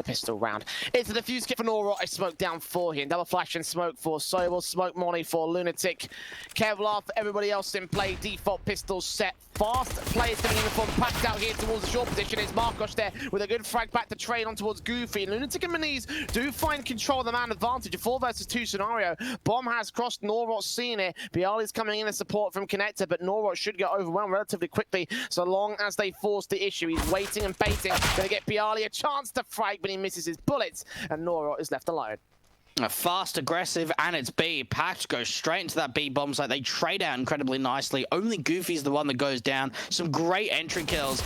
pistol round. It's a defuse kit for Nora, a smoke down for him. Double flash and smoke for Sobel, smoke molly for Lunatic. Kevlar for everybody else in play. Default pistols set. Fast players coming in from PACT out here towards the short position. It's Marcos there with a good frag back to trade on towards Goofy. Lunatic and Maniz do find control of the man advantage. A 4 versus 2 scenario. Bomb has crossed Norrot, seen it. Bialy's coming in as support from Connector, but Norrot should get overwhelmed relatively quickly so long as they force the issue. He's waiting and baiting. Gonna get Bialy a chance to frag, but he misses his bullets, and Norrot is left alone. Fast, aggressive, and it's B. PACT goes straight into that B bomb site. They trade out incredibly nicely. Only Goofy's the one that goes down. Some great entry kills.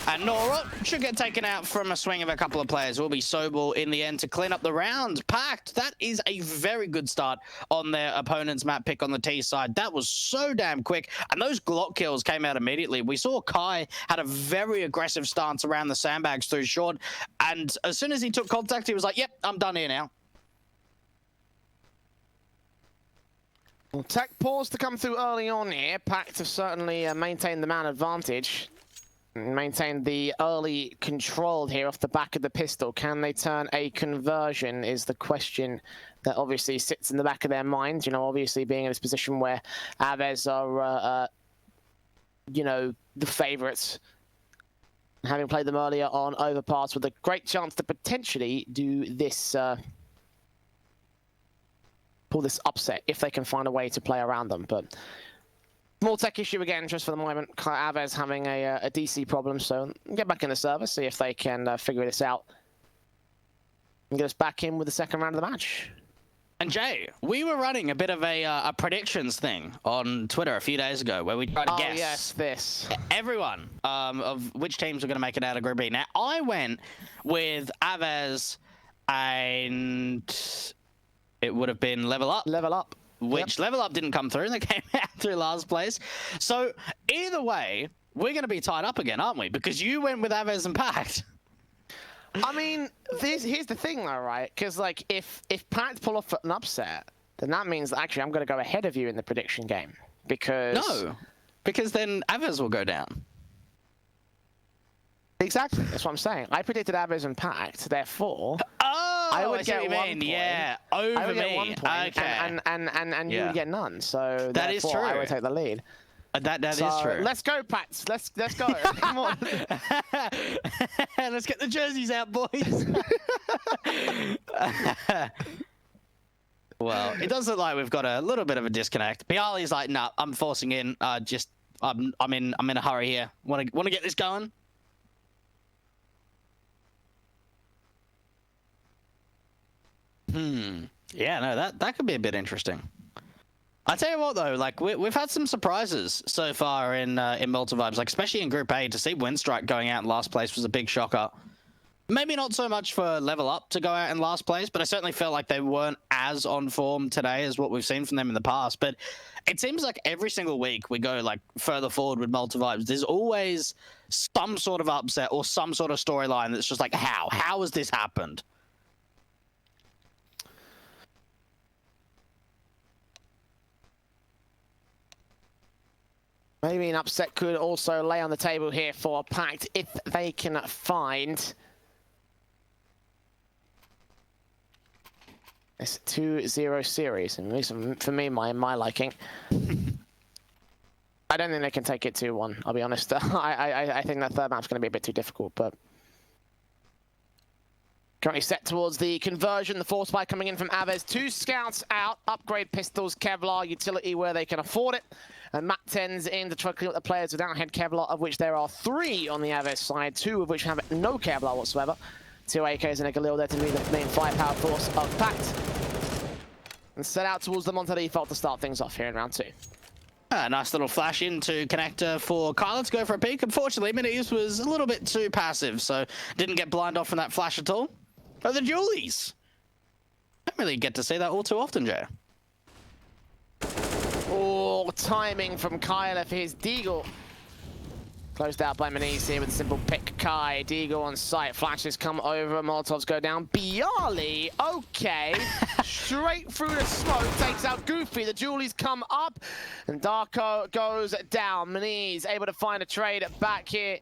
And Nora should get taken out from a swing of a couple of players. It will be Sobel in the end to clean up the round. PACT, that is a very good start on their opponent's map pick on the T side. That was so damn quick. And those Glock kills came out immediately. We saw Kai had a very aggressive stance around the sandbags through short. And as soon as he took contact, he was like, yep, I'm done here now. Well, tech pause to come through early on here. PACT have certainly maintained the man advantage. Maintained the early control here off the back of the pistol. Can they turn a conversion is the question that obviously sits in the back of their minds. You know, obviously being in this position where AVEZ are, you know, the favourites. Having played them earlier on Overpass with a great chance to potentially do this... pull this upset if they can find a way to play around them. But small tech issue again just for the moment. AVEZ having a DC problem, so get back in the server, see if they can figure this out and get us back in with the second round of the match. And Jay, we were running a bit of a predictions thing on Twitter a few days ago where we tried to guess yes, this. everyone of which teams were going to make it out of Group B. Now, I went with AVEZ and... it would have been Level Up. Level Up. Which Level Up didn't come through. They came out through last place. So either way, we're going to be tied up again, aren't we? Because you went with AVEZ and PACT. I mean, here's the thing though, right? Because like, if PACT pull off an upset, then that means that actually I'm going to go ahead of you in the prediction game. Because... no. Because then AVEZ will go down. Exactly. That's what I'm saying. I predicted AVEZ and PACT, therefore... I would get 1 point. Yeah, over I would me. Get 1 point, okay. And you would get none. So that is true. I would take the lead. That is true. Let's go, PACT. Let's go. Come on. Let's get the jerseys out, boys. Well, it does look like we've got a little bit of a disconnect. Bialy's like, nah, I'm forcing in. I'm in a hurry here. Want to get this going? Yeah, no, that could be a bit interesting. I tell you what, though, like we've had some surprises so far in Malta vibes, like especially in Group A. To see Windstrike going out in last place was a big shocker. Maybe not so much for Level Up to go out in last place, but I certainly felt like they weren't as on form today as what we've seen from them in the past. But it seems like every single week we go like further forward with Malta vibes, there's always some sort of upset or some sort of storyline that's just like, how has this happened? Maybe an upset could also lay on the table here for PACT if they can find this 2-0 series, at least for me, my liking. I don't think they can take it 2-1, I'll be honest. I think that third map's going to be a bit too difficult, but... currently set towards the conversion. The force spike coming in from AVEZ. 2 scouts out. Upgrade pistols, Kevlar, utility where they can afford it. And MAC-10's in to try to clean up the players without head Kevlar, of which there are 3 on the AVEZ side, 2 of which have no Kevlar whatsoever. 2 AKs and a Galil there to be the main firepower force of PACT. And set out towards the Monte default to start things off here in round 2. A nice little flash into connector for Kyler to go for a peek. Unfortunately, Minis was a little bit too passive, so didn't get blind off from that flash at all. Oh, the Julies. Don't really get to see that all too often, Jay. Oh, timing from Kyler for his Deagle. Closed out by Maniz here with a simple pick. Kai, Deagle on site. Flashes come over. Molotovs go down. Bialy, okay. Straight through the smoke. Takes out Goofy. The Julies come up. And Darko goes down. Maniz able to find a trade back here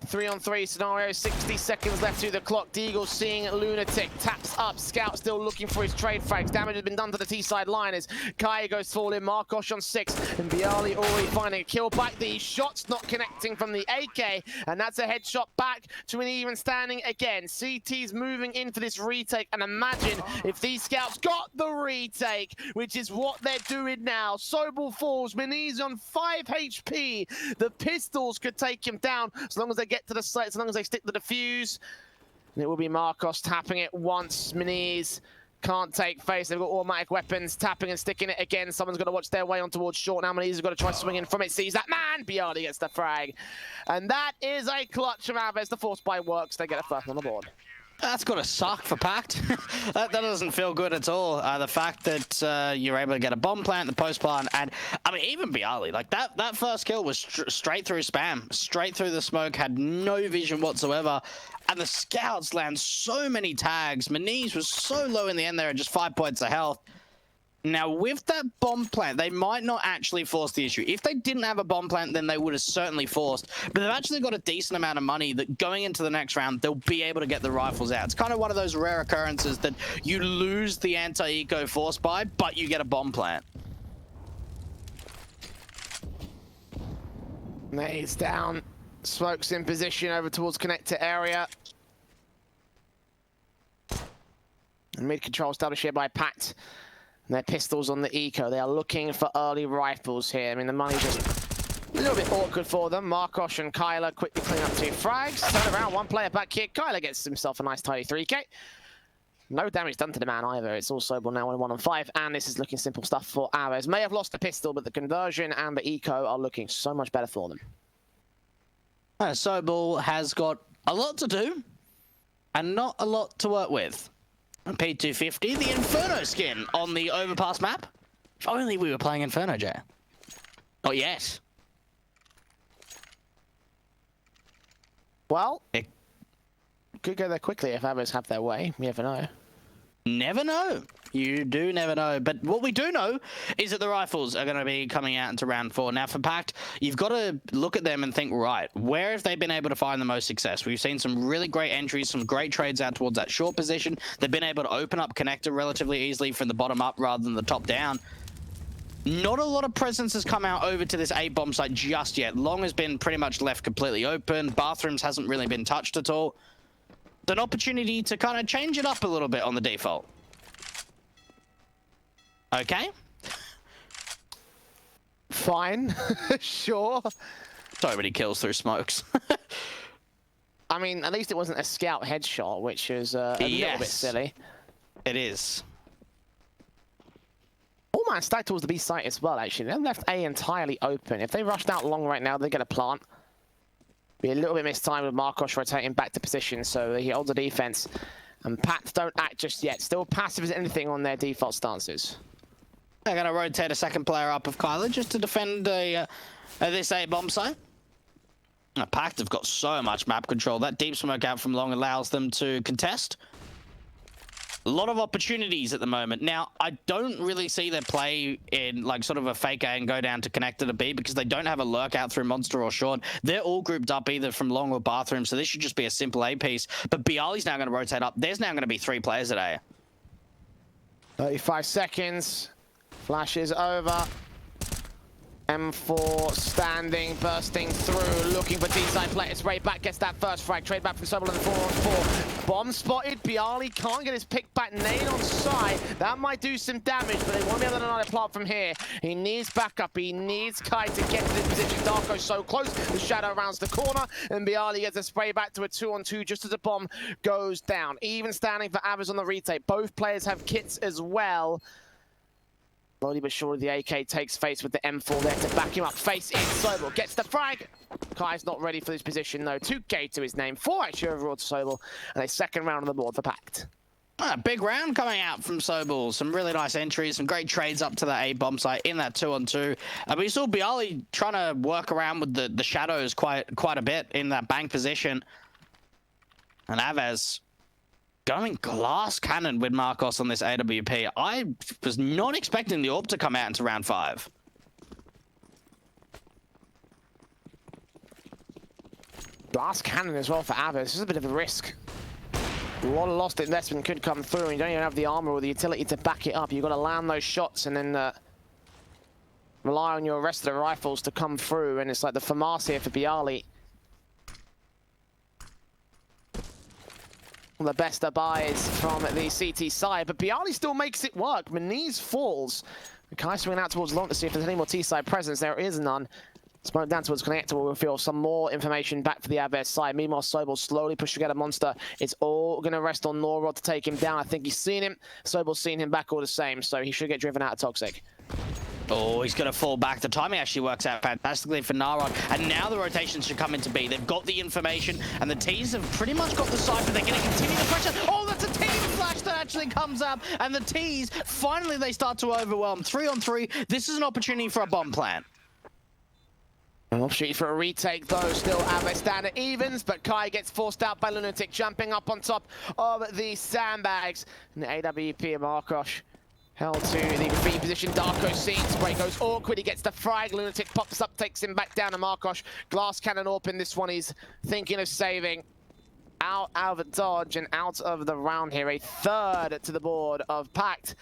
3-on-3 scenario, 60 seconds left to the clock. Deagle seeing Lunatic, taps up. Scout still looking for his trade frags. Damage has been done to the T-side line as Kai goes full in. Markosh on 6, and Bialy already finding a kill back. The shots not connecting from the AK, and that's a headshot back to an even standing again. CT's moving in for this retake, and imagine if these scouts got the retake, which is what they're doing now. Sobel falls, Miniz on 5 HP. The pistols could take him down as long as they get to the site, as long as they stick the defuse. And it will be Marcos tapping it once. Miniz can't take face. They've got automatic weapons, tapping and sticking it again. Someone's got to watch their way on towards short. Now Miniz has got to try swinging from it. Sees that man. Bialy gets the frag. And that is a clutch from AVEZ. The force buy works. They get a first on the board. That's got to suck for PACT. that doesn't feel good at all. The fact that you're able to get a bomb plant, the post plant, and I mean, even Bialy, like that first kill was straight through spam, straight through the smoke, had no vision whatsoever. And the scouts land so many tags. Miniz was so low in the end there at just 5 points of health. Now, with that bomb plant, they might not actually force the issue. If they didn't have a bomb plant, then they would have certainly forced. But they've actually got a decent amount of money that going into the next round, they'll be able to get the rifles out. It's kind of one of those rare occurrences that you lose the anti-eco force buy, but you get a bomb plant. Nades down. Smoke's in position over towards connector area. And mid-control established here by PACT. Their pistols on the eco. They are looking for early rifles here. I mean, the money's just a little bit awkward for them. Markosh and Kyler quickly clean up 2 frags. Turn around, 1 player back here. Kyler gets himself a nice tidy 3k. No damage done to the man either. It's all Sobel now on 1-on-5, and this is looking simple stuff for AVEZ. May have lost the pistol, but the conversion and the eco are looking so much better for them. Sobel has got a lot to do, and not a lot to work with. P250, the Inferno skin on the overpass map. If only we were playing Inferno, Jay. Not yet. Well, it could go there quickly if AVEZ have their way. You never know. Never know. You do never know. But what we do know is that the rifles are going to be coming out into round 4. Now, for PACT, you've got to look at them and think, right, where have they been able to find the most success? We've seen some really great entries, some great trades out towards that short position. They've been able to open up connector relatively easily from the bottom up rather than the top down. Not a lot of presence has come out over to this A bomb site just yet. Long has been pretty much left completely open. Bathrooms hasn't really been touched at all. It's an opportunity to kind of change it up a little bit on the default. Okay. Fine. Sure. So many kills through smokes. I mean, at least it wasn't a scout headshot, which is a little bit silly. It is. Oh man, stacked towards the B site as well, actually. They left A entirely open. If they rushed out long right now, they get a plant. Be a little bit mistimed with Markosh rotating back to position, so he holds the defense. And PACT don't act just yet. Still passive as anything on their default stances. They're going to rotate a second player up of Kyler just to defend this A bomb site. PACT have got so much map control. That deep smoke out from long allows them to contest. A lot of opportunities at the moment. Now, I don't really see their play in like sort of a fake A and go down to connector to B because they don't have a lurk out through monster or short. They're all grouped up either from long or bathroom, so this should just be a simple A piece. But Bialy's now going to rotate up. There's now going to be 3 players at A. 35 seconds. Flash is over. M4 standing, bursting through, looking for T-side play. Spray back, gets that first frag. Trade back from Sobel on the 4-on-4. Bomb spotted. Bialy can't get his pick back. Nade on side. That might do some damage, but they won't be able to another plant from here. He needs backup. He needs Kai to get to this position. Darko's so close. The shadow rounds the corner, and Bialy gets a spray back to a 2-on-2 just as the bomb goes down. Even standing for AVEZ on the retake. Both players have kits as well. Slowly but surely, the AK takes face with the M4 there to back him up. Face in, Sobel gets the frag. Kai's not ready for this position, though. 2K to his name, 4 actually overall to Sobel, and a second round on the board for PACT. Big round coming out from Sobel. Some really nice entries, some great trades up to that A bomb site in that 2-on-2. We saw Bialy trying to work around with the shadows quite a bit in that bank position. And AVEZ going glass cannon with Marcos on this AWP. I was not expecting the AWP to come out into round 5. Blast cannon as well for AVEZ. This is a bit of a risk. A lot of lost investment could come through, and you don't even have the armor or the utility to back it up. You've got to land those shots and then rely on your rest of the rifles to come through, and it's like the FAMAS here for Bialy. The best of buys from the CT side, but Bialy still makes it work. Maniz falls. Kai swinging out towards long to see if there's any more T-side presence. There is none. Smoke down towards Connector. We'll feel some more information back for the AVEZ side. Meanwhile, Sobel slowly pushing out a monster. It's all going to rest on Norrod to take him down. I think he's seen him. Sobel's seen him back all the same, so he should get driven out of Toxic. Oh, he's going to fall back. The timing actually works out fantastically for Narod. And now the rotation should come into B. They've got the information, and the T's have pretty much got the cipher. They're going to continue the pressure. Oh, that's a team flash that actually comes up. And the T's, finally, they start to overwhelm. 3-on-3. This is an opportunity for a bomb plant. An opportunity for a retake, though. Still AVEZ stand at evens, but Kai gets forced out by Lunatic, jumping up on top of the sandbags. And the AWP of Markosh held to the graffiti position. Darko sees spray goes awkward. He gets the frag. Lunatic pops up, takes him back down to Markosh. Glass cannon open. This one he's thinking of saving. Out of the dodge and out of the round here. A third to the board of PACT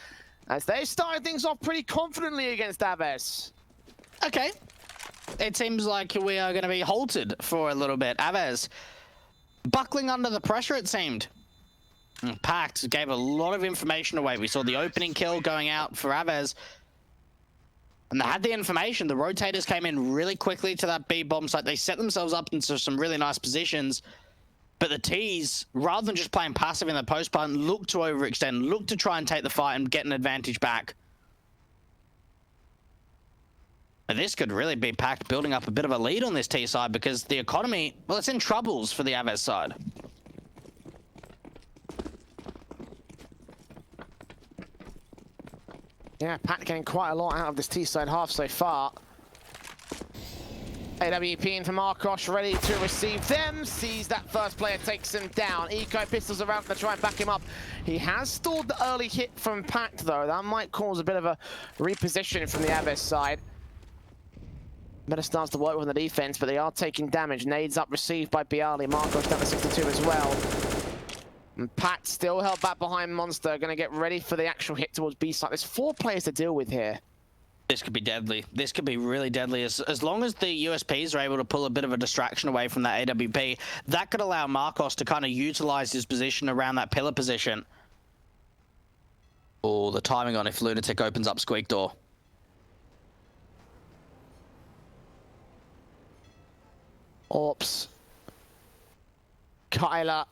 as they started things off pretty confidently against AVEZ. Okay. It seems like we are going to be halted for a little bit. AVEZ buckling under the pressure, it seemed. PACT gave a lot of information away. We saw the opening kill going out for AVEZ. And they had the information. The rotators came in really quickly to that B bomb site. They set themselves up into some really nice positions. But the T's, rather than just playing passive in the post part, look to overextend, look to try and take the fight and get an advantage back. But this could really be PACT building up a bit of a lead on this T side because the economy, well, it's in troubles for the AVEZ side. Yeah, PACT getting quite a lot out of this T-side half so far. AWP in for Markosh, ready to receive them. Sees that first player, takes him down. Eco pistols around to try and back him up. He has stalled the early hit from PACT, though. That might cause a bit of a reposition from the AVEZ side. Better starts to work with the defense, but they are taking damage. Nades up, received by Bialy. Markosh down to 62 as well. And PACT still held back behind Monster, going to get ready for the actual hit towards B side. There's 4 players to deal with here. This could be deadly. This could be really deadly. As long as the USPs are able to pull a bit of a distraction away from that AWP, that could allow Markosh to kind of utilize his position around that pillar position. Oh, the timing on if Lunatic opens up Squeak Door. Orps. Kyler.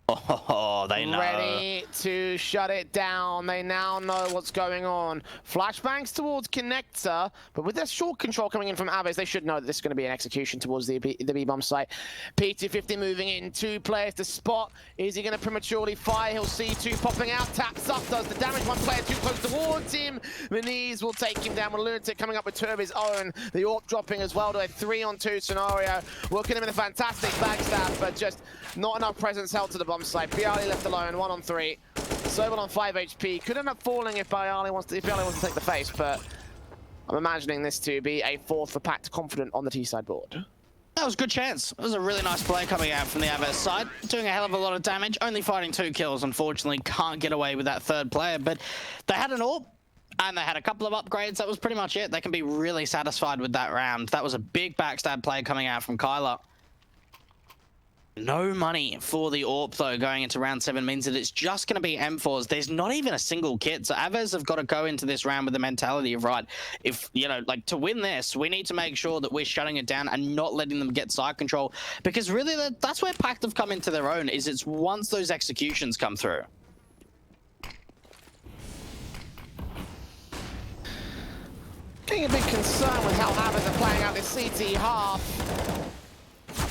Oh, they know. Ready to shut it down. They now know what's going on. Flashbangs towards Connector, but with their short control coming in from AVEZ, they should know that this is going to be an execution towards the B-bomb site. P250 moving in, 2 players to spot. Is he going to prematurely fire? He'll see 2 popping out. Taps up, does the damage. 1 player too close towards him. Maniz will take him down with Lunatic coming up with 2 of his own. The AWP dropping as well to a 3-on-2 scenario. Working him in a fantastic backstab, but just not enough presence held to the bomb site. Bialy left alone, 1-on-3. Sobel on 5 HP. Could end up falling if Bialy wants to take the face, but I'm imagining this to be a 4th for PACT confident on the T-side board. That was a good chance. It was a really nice play coming out from the AVEZ side. Doing a hell of a lot of damage. Only fighting 2 kills, unfortunately. Can't get away with that 3rd player, but they had an AWP. And they had a couple of upgrades. That was pretty much it. They can be really satisfied with that round. That was a big backstab play coming out from Kyler. No money for the AWP, though, going into round 7 means that it's just going to be M4s. There's not even a single kit, so AVEZ have got to go into this round with the mentality of, right, if, you know, like, to win this, we need to make sure that we're shutting it down and not letting them get side control, because really, that's where PACT have come into their own, is it's once those executions come through. Getting a big concern with how AVEZ are playing out this CT half.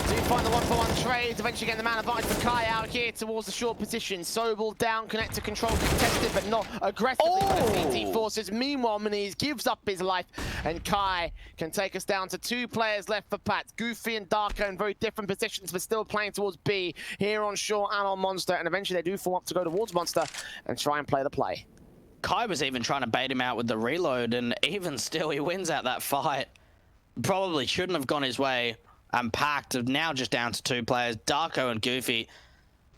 Do find the 1-for-1 trade, eventually getting the man advantage for Kai out here towards the short position. Sobel down, Connector control contested, but not aggressively for the CT forces. Meanwhile, Maniz gives up his life, and Kai can take us down to 2 players left for PACT. Goofy and Darko in very different positions, but still playing towards B, here on short and on Monster, and eventually they do form up to go towards Monster and try and play the play. Kai was even trying to bait him out with the reload, and even still, he wins out that fight. Probably shouldn't have gone his way. And PACT are now just down to 2 players, Darko and Goofy.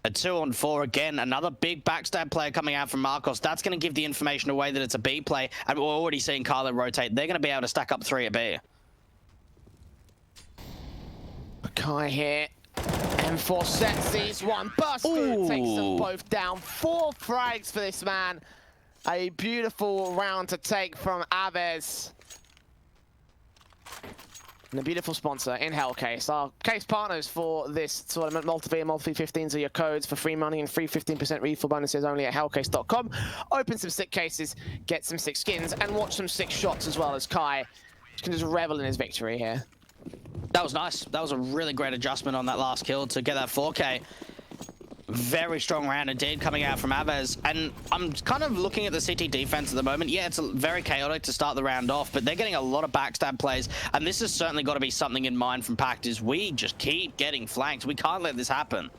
A 2-on-4 again, another big backstab player coming out from Marcos. That's going to give the information away that it's a B play, and we're already seeing Kylo rotate. They're going to be able to stack up 3 at B. Kai here. M4 sets these one. Burst through, takes them both down. 4 frags for this man. A beautiful round to take from AVEZ. And a beautiful sponsor in Hellcase. Our case partners for this tournament, Multi-V and Multi-V15s are your codes for free money and free 15% refill bonuses only at hellcase.com. Open some sick cases, get some sick skins, and watch some sick shots as well as Kai can just revel in his victory here. That was nice. That was a really great adjustment on that last kill to get that 4K. Very strong round indeed coming out from AVEZ. And I'm kind of looking at the CT defense at the moment. Yeah, it's very chaotic to start the round off, but they're getting a lot of backstab plays. And this has certainly got to be something in mind from PACT, is we just keep getting flanked. We can't let this happen.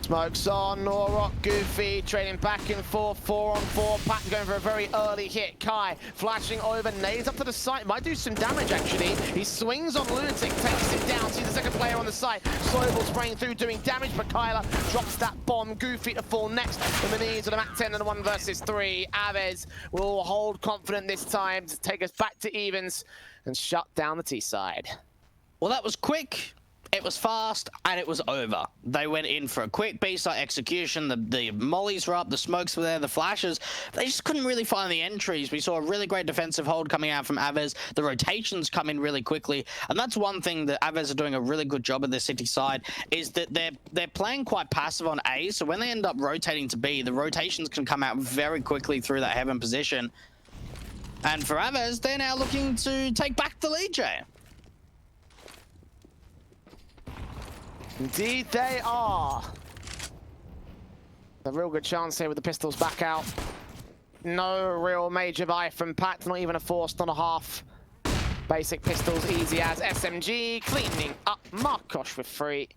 Smokes on, Norok, Goofy, trading back and forth, 4-on-4. PACT going for a very early hit. Kai flashing over, nades up to the site, might do some damage actually. He swings on Lunatic, takes him down, sees the second player on the site. Sobel spraying through, doing damage, but Kyla drops that bomb. Goofy to fall next. The Minis with a MAC 10 and a 1 versus 3. AVEZ will hold confident this time to take us back to evens and shut down the T side. Well, that was quick. It was fast, and it was over. They went in for a quick B-site execution. The mollies were up, the smokes were there, the flashes. They just couldn't really find the entries. We saw a really great defensive hold coming out from AVEZ. The rotations come in really quickly, and that's one thing that AVEZ are doing a really good job of their city side, is that they're playing quite passive on A, so when they end up rotating to B, the rotations can come out very quickly through that heaven position. And for AVEZ, they're now looking to take back the lead, Jay. Indeed they are. A real good chance here with the pistols back out. No real major buy from PACT, not even a force, not a half. Basic pistols, easy as SMG, cleaning up Marcos with 3.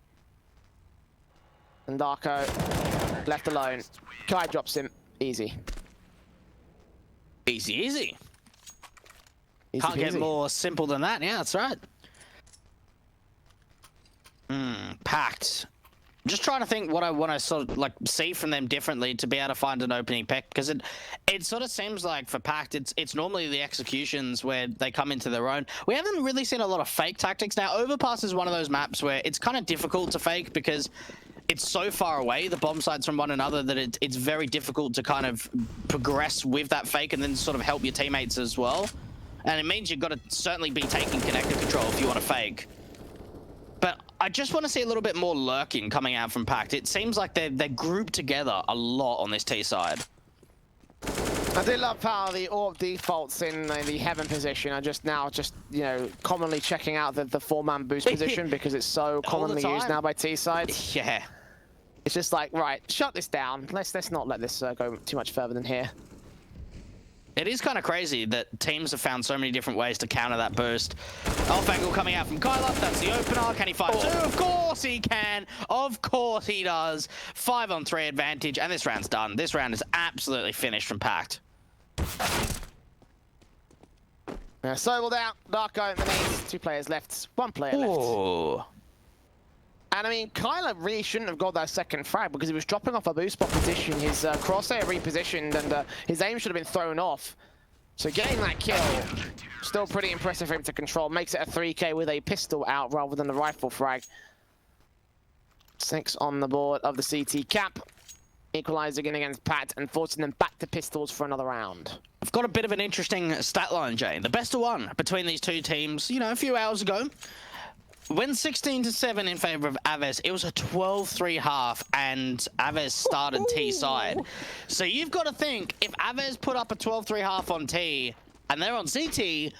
And Darko left alone. Kai drops him, easy. Easy, easy. Easy Can't get peasy. more simple than that. Yeah, that's right. PACT. Just trying to think what I want to sort of like see from them differently to be able to find an opening pick, because it sort of seems like for PACT it's normally the executions where they come into their own. We haven't really seen a lot of fake tactics. Now Overpass is one of those maps where it's kind of difficult to fake because it's so far away, the bomb sites from one another, that it's very difficult to kind of progress with that fake and then sort of help your teammates as well. And it means you've got to certainly be taking connector control if you want to fake. But I just want to see a little bit more lurking coming out from PACT. It seems like they're grouped together a lot on this T side. I do love how the AWP defaults in the heaven position are just you know, commonly checking out the 4-man boost position because it's so commonly used now by T sides. Yeah. It's just like, right, shut this down. Let's not let this go too much further than here. It is kind of crazy that teams have found so many different ways to counter that boost. Off angle coming out from Kyla. That's the opener. Can he find 2? Of course he can. Of course he does. 5-on-3 advantage, and this round's done. This round is absolutely finished from PACT. Sobel down. Darko and Minis. 2 players left. 1 player left. And I mean, Kyla really shouldn't have got that second frag because he was dropping off a boost spot position. His crosshair repositioned and his aim should have been thrown off. So getting that kill, still pretty impressive for him to control. Makes it a 3K with a pistol out rather than the rifle frag. 6 on the board of the CT cap. Equalizing in against PACT and forcing them back to pistols for another round. I've got a bit of an interesting stat line, Jay. The best of 1 between these 2 teams, you know, a few hours ago. When 16-7 in favor of AVEZ, it was a 12-3 half, and AVEZ started T side. So you've got to think, if AVEZ put up a 12-3 half on T, and they're on CT,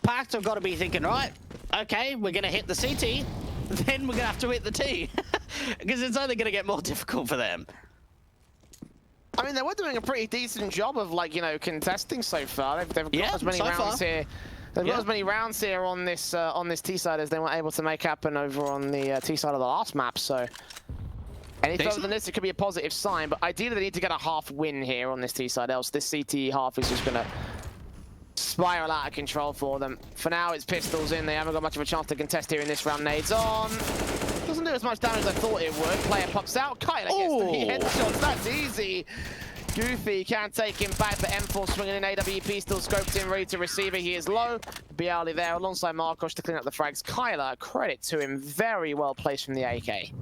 PACT have got to be thinking, right, okay, we're going to hit the CT, then we're going to have to hit the T. Because it's only going to get more difficult for them. I mean, they were doing a pretty decent job of, like, you know, contesting so far. They've got as many rounds here. They've got as many rounds here on this T side as they were able to make happen over on the T side of the last map. So any further than this, it could be a positive sign. But ideally, they need to get a half win here on this T side. Else, this CT half is just going to spiral out of control for them. For now, it's pistols in. They haven't got much of a chance to contest here in this round. Nades on. Doesn't do as much damage as I thought it would. Player pops out. Kyler gets 3 headshots. That's easy. Goofy can take him back, but M4 swinging in. AWP still scoped in, ready to receive it. He is low. Bialy there alongside Marcos to clean up the frags. Kyler, credit to him. Very well placed from the AK.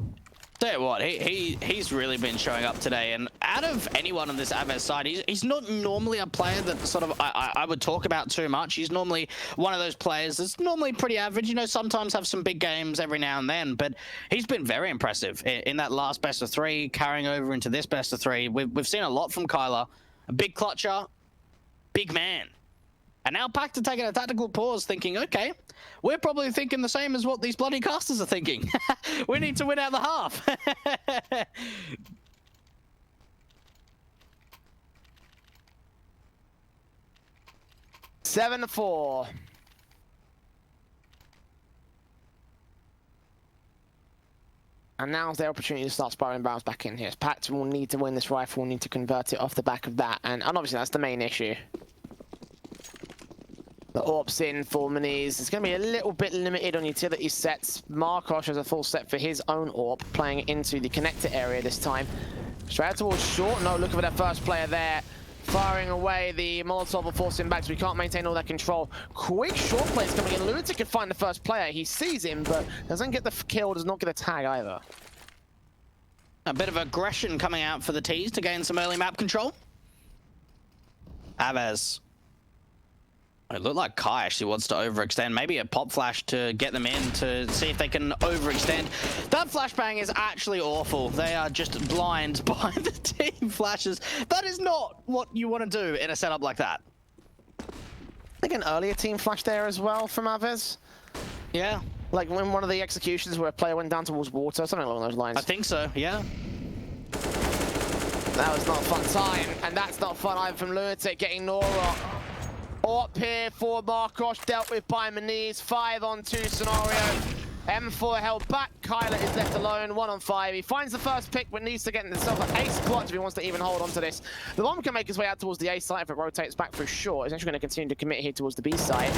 Tell you what, he's really been showing up today, and out of anyone on this AVEZ side, he's not normally a player that sort of I would talk about too much. He's normally one of those players that's normally pretty average, you know, sometimes have some big games every now and then, but he's been very impressive in that last best of 3, carrying over into this best of 3. We've seen a lot from Kyler, a big clutcher, big man. And now PACT are taking a tactical pause, thinking, okay, we're probably thinking the same as what these bloody casters are thinking. We need to win out the half. 7-4. And now's their opportunity to start spiraling barrels back in here. PACT will need to win this rifle, will need to convert it off the back of that. And obviously that's the main issue. The AWP's in for Maniz. It's going to be a little bit limited on utility sets. Marcos has a full set for his own AWP, playing into the connector area this time. Straight towards short. No, look for that first player there. Firing away, the Molotov will force him back, so we can't maintain all that control. Quick short plays coming in. Lunatic can find the first player. He sees him, but doesn't get the kill, does not get a tag either. A bit of aggression coming out for the T's to gain some early map control. AVEZ. It looked like Kai actually wants to overextend. Maybe a pop flash to get them in to see if they can overextend. That flashbang is actually awful. They are just blind by the team flashes. That is not what you want to do in a setup like that. I think an earlier team flash there as well from AVEZ. Yeah. Like when one of the executions where a player went down towards water, something along those lines. I think so, yeah. That was not a fun time, and that's not fun either from Lunatic getting Nora. Up here for Marcos, dealt with by Maniz. 5-on-2 scenario. M4 held back. Kyler is left alone. 1-on-5. He finds the first pick, but needs to get himself an ace clutch if he wants to even hold on to this. The bomb can make his way out towards the A side if it rotates back through short. It's actually going to continue to commit here towards the B side.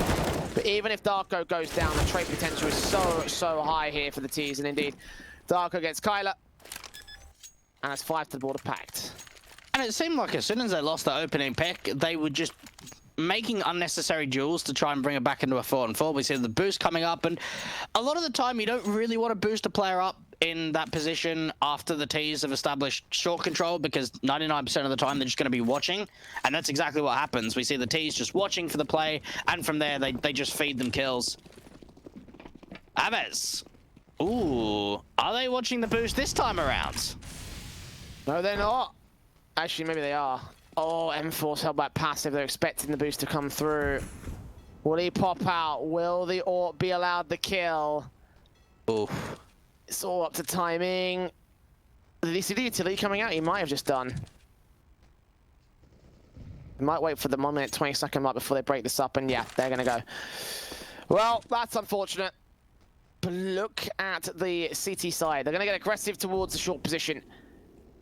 But even if Darko goes down, the trade potential is so high here for the T's. And indeed, Darko gets Kyler. And that's 5 to the board of PACT. And it seemed like as soon as they lost the opening pick, they would just making unnecessary duels to try and bring it back into a 4-on-4. We see the boost coming up, and a lot of the time you don't really want to boost a player up in that position after the T's have established short control, because 99% of the time they're just going to be watching, and that's exactly what happens. We see the T's just watching for the play, and from there they just feed them kills. AVEZ. Ooh, are they watching the boost this time around? No, they're not. Actually, maybe they are. Oh, M4's held back passive. They're expecting the boost to come through. Will he pop out? Will the AWP be allowed the kill? Oof. It's all up to timing. Did he see the utility coming out? He might have just done. He might wait for the 1 minute 20-second mark before they break this up, and yeah, they're going to go. Well, that's unfortunate. But look at the CT side. They're going to get aggressive towards the short position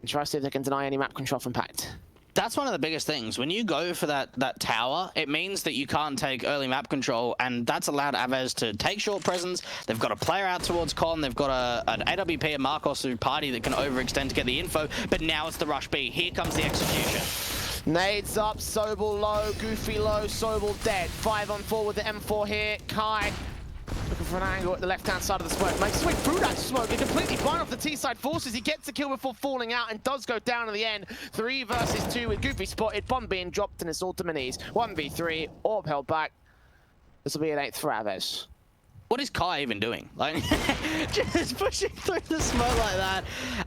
and try to see if they can deny any map control from PACT. That's one of the biggest things. When you go for that tower, it means that you can't take early map control, and that's allowed AVEZ to take short presence. They've got a player out towards Con. They've got an AWP and Marcos through party that can overextend to get the info, but now it's the rush B. Here comes the execution. Nades up, Sobel low, Goofy low, Sobel dead. 5-on-4 with the M4 here. Kai looking for an angle at the left-hand side of the smoke. Makes his way through that smoke. He completely blind off the T-side forces. He gets the kill before falling out and does go down at the end. 3 versus 2 with Goofy spotted. Bomb being dropped and it's all to Maniz. 1v3. Orb held back. This will be an 8th for AVEZ. What is Kai even doing? Like, just pushing through the smoke like that.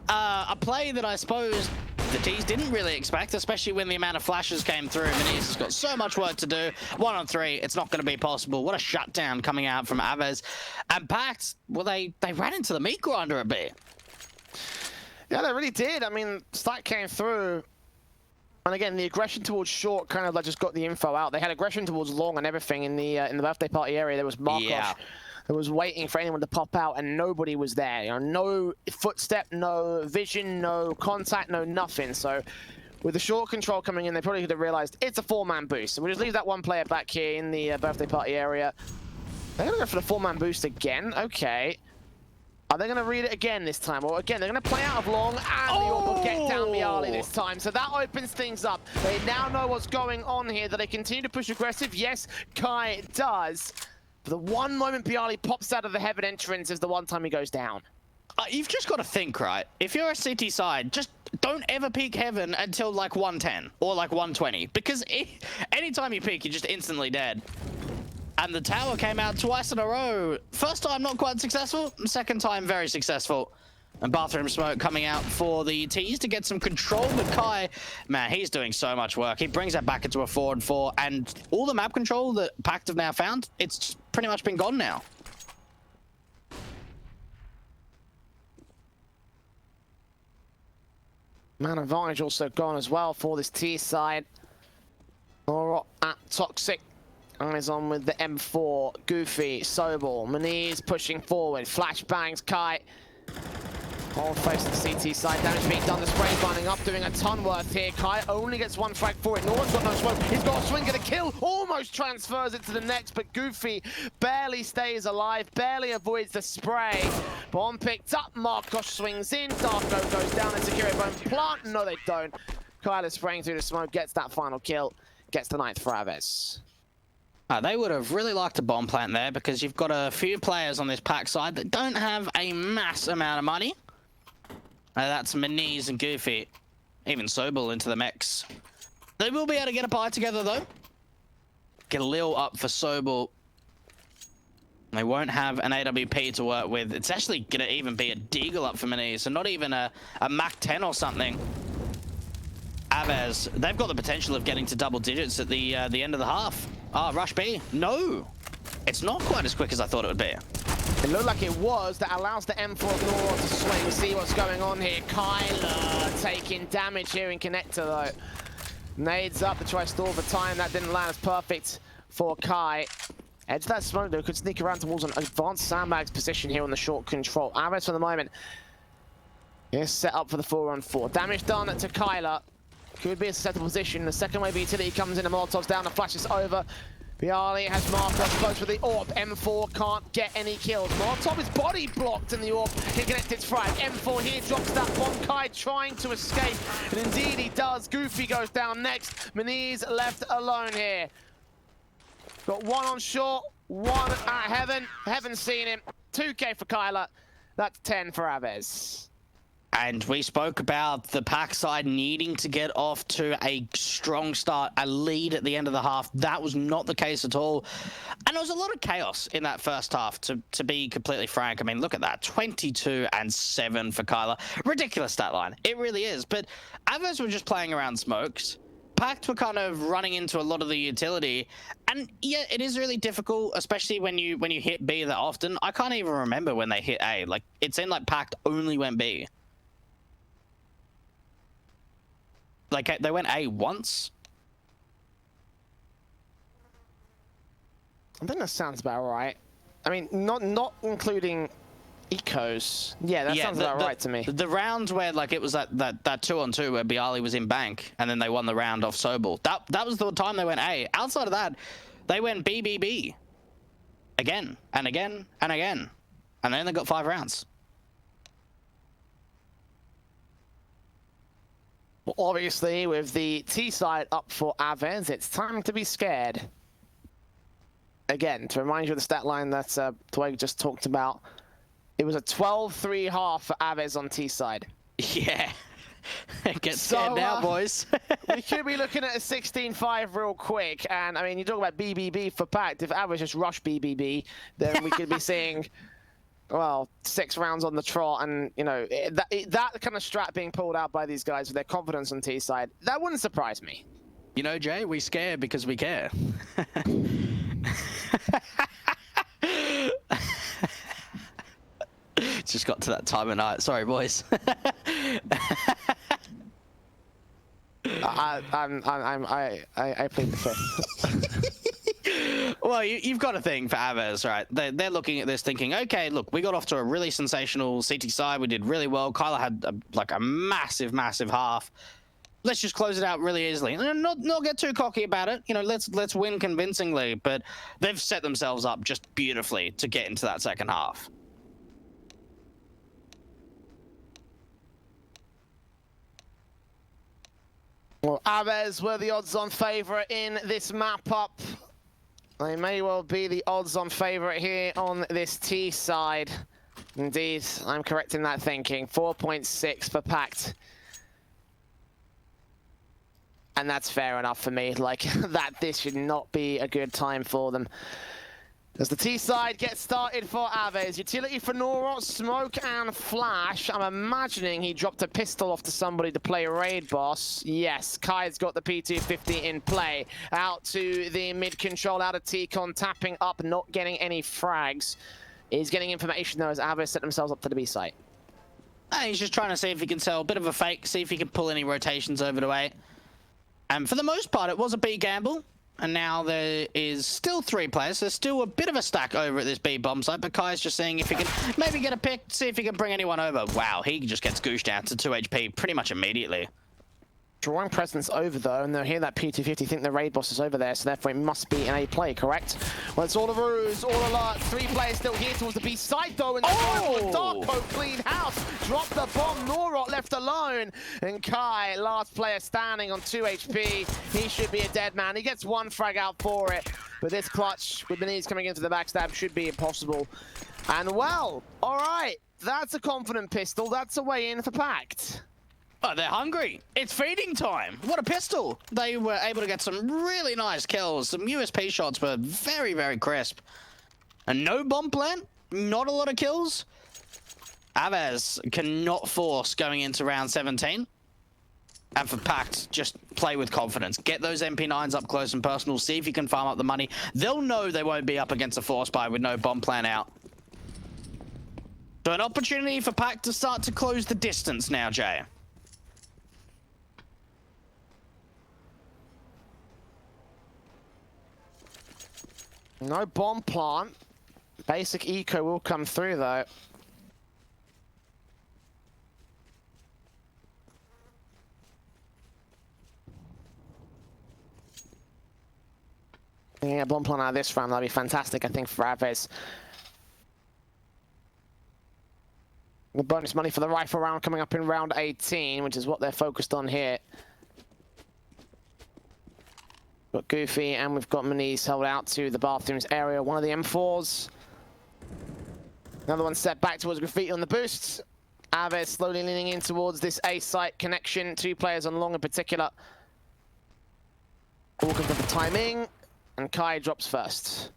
A play that I suppose the T's didn't really expect, especially when the amount of flashes came through. Maniz has got so much work to do. 1-on-3, it's not going to be possible. What a shutdown coming out from AVEZ. And PACT, well, they ran into the meat grinder a bit. Yeah, they really did. I mean, Stack came through. And again, the aggression towards short kind of like just got the info out. They had aggression towards long and everything in the birthday party area. There was Marcos. Yeah. Who was waiting for anyone to pop out, and nobody was there. You know, no footstep, no vision, no contact, no nothing. So With the short control coming in, they probably could have realized it's a 4-man boost. So we'll just leave that one player back here in the birthday party area. They're going to go for the 4-man boost again. Okay. Are they going to read it again this time? Or again, they're going to play out of long, and the orb will get down Bialy this time. So that opens things up. They now know what's going on here. That they continue to push aggressive. Yes, Kai does. But the one moment Bialy pops out of the heaven entrance is the one time he goes down. You've just got to think, right? If you're a city side, just don't ever peek heaven until like 110 or like 120. Because anytime you peek, you're just instantly dead. And the tower came out twice in a row. First time not quite successful, second time very successful. And bathroom smoke coming out for the T's to get some control. But Kai, man, he's doing so much work. He brings that back into a 4-on-4, and all the map control that PACT have now found, it's pretty much been gone now. Man advantage also gone as well for this T side. Or at Toxic. Eyes on with the M4, Goofy, Sobel, Maniz pushing forward, flashbangs, Kai. All face the CT side, damage being done, the spray binding up, doing a ton worth here. Kai only gets one frag for it, Norman's got no smoke, he's got a swing, get a kill, almost transfers it to the next, but Goofy barely stays alive, barely avoids the spray. Bomb picked up, Marcos swings in, Darko goes down, and Secure Bone plant, no they don't. Kyle is spraying through the smoke, gets that final kill, gets the 9th for AVEZ. They would have really liked a bomb plant there because you've got a few players on this PACT side that don't have a mass amount of money. That's Maniz and Goofy. Even Sobel into the mix. They will be able to get a buy together though. Get a little up for Sobel. They won't have an AWP to work with. It's actually going to even be a Deagle up for Maniz, so not even a Mach 10 or something. AVEZ, they've got the potential of getting to double digits at the end of the half. Rush B. No. It's not quite as quick as I thought it would be. It looked like it was. That allows the M4 Nora to swing. We see what's going on here. Kyler taking damage here in connector though. Nades up to try stall for time. That didn't land as perfect for Kai. Edge that smoke though could sneak around towards an advanced sandbags position here on the short control. AVEZ for the moment is set up for the 4-on-4. Damage done to Kyler. Could be a susceptible position. The second wave utility comes in, and Molotov's down, and flashes over. Bialy has Marcos close with the orb. M4 can't get any kills. Molotov is body blocked in the orb. He connects its frag. M4 here drops that bomb. Kai trying to escape, and indeed he does. Goofy goes down next. Maniz left alone here. Got one on short, one at Heaven. Heaven's seen him. 2K for Kyler. That's 10 for AVEZ. And we spoke about the PACT side needing to get off to a strong start, a lead at the end of the half. That was not the case at all. And there was a lot of chaos in that first half, to be completely frank. I mean, look at that. 22-7 for Kyler. Ridiculous stat line. It really is. But AVEZ were just playing around smokes. PACT were kind of running into a lot of the utility. And yeah, it is really difficult, especially when you hit B that often. I can't even remember when they hit A. Like, it seemed like PACT only went B. Like, they went A once? I think that sounds about right. I mean, not including ecos. Yeah, that sounds about right to me. The round where, like, it was that 2-on-2 where Bialy was in bank, and then they won the round off Sobel. That was the time they went A. Outside of that, they went B, B, B. Again, and again, and again. And then they got 5 rounds. Well, obviously, with the T side up for AVEZ, it's time to be scared. Again, to remind you of the stat line that Twig just talked about, it was a 12-3 half for AVEZ on T side. Yeah. Get scared now, boys. We could be looking at a 16-5 real quick. And, I mean, you talk about BBB for PACT. If AVEZ just rush BBB, then we could be seeing... well, 6 rounds on the trot, and, you know, that kind of strat being pulled out by these guys with their confidence on T side, that wouldn't surprise me. You know, Jay, we scare because we care. Just got to that time of night. Sorry, boys. I plead the fifth. Well, you've got a thing for AVEZ, right? They're looking at this thinking, okay, look, we got off to a really sensational CT side. We did really well. Kyler had like a massive, massive half. let's just close it out really easily. And not get too cocky about it. You know, let's win convincingly. But they've set themselves up just beautifully to get into that second half. Well, AVEZ were the odds-on favourite in this map-up. They may well be the odds-on favourite here on this T side. Indeed, I'm correct in that thinking. 4.6 for PACT. And that's fair enough for me. Like, this should not be a good time for them. As the T side gets started for AVEZ, utility for Norot, smoke and flash. I'm imagining he dropped a pistol off to somebody to play raid boss. Yes, Kai's got the P250 in play. Out to the mid control, out of T-Con, tapping up, not getting any frags. He's getting information though as AVEZ set themselves up to the B site. He's just trying to see if he can sell a bit of a fake, see if he can pull any rotations over to A. And for the most part, it was a B gamble. And now there is still 3 players. There's still a bit of a stack over at this B bomb site, but Kai's just seeing if he can maybe get a pick, see if he can bring anyone over. Wow, he just gets gooshed out to 2 HP pretty much immediately. Drawing presence over though, and they'll hear that P250, think the raid boss is over there, so therefore it must be an A play, correct? Well, it's all a ruse, all alert. 3 players still here towards the B side though, and Darko clean house, dropped the bomb, Norot left alone, and Kai, last player standing on 2 HP. He should be a dead man. He gets 1 frag out for it, but this clutch with Beniz coming into the backstab should be impossible. And well, all right, that's a confident pistol. That's a way in for PACT. Oh, they're hungry. It's feeding time. What a pistol. They were able to get some really nice kills. Some USP shots were very, very crisp. And no bomb plant, not a lot of kills. AVEZ cannot force going into round 17. And for PACT, just play with confidence. Get those MP9s up close and personal. See if you can farm up the money. They'll know they won't be up against a force buy with no bomb plant out. So an opportunity for PACT to start to close the distance now, Jay. No bomb plant. Basic eco will come through though. Yeah, bomb plant out of this round, that'd be fantastic, I think, for AVEZ. The bonus money for the rifle round coming up in round 18, which is what they're focused on here. Got Goofy and we've got Maniz held out to the bathrooms area. One of the M4s. Another one set back towards Graffiti on the boost. AVEZ slowly leaning in towards this A site connection. 2 players on long in particular. Walking for the timing. And Kai drops first.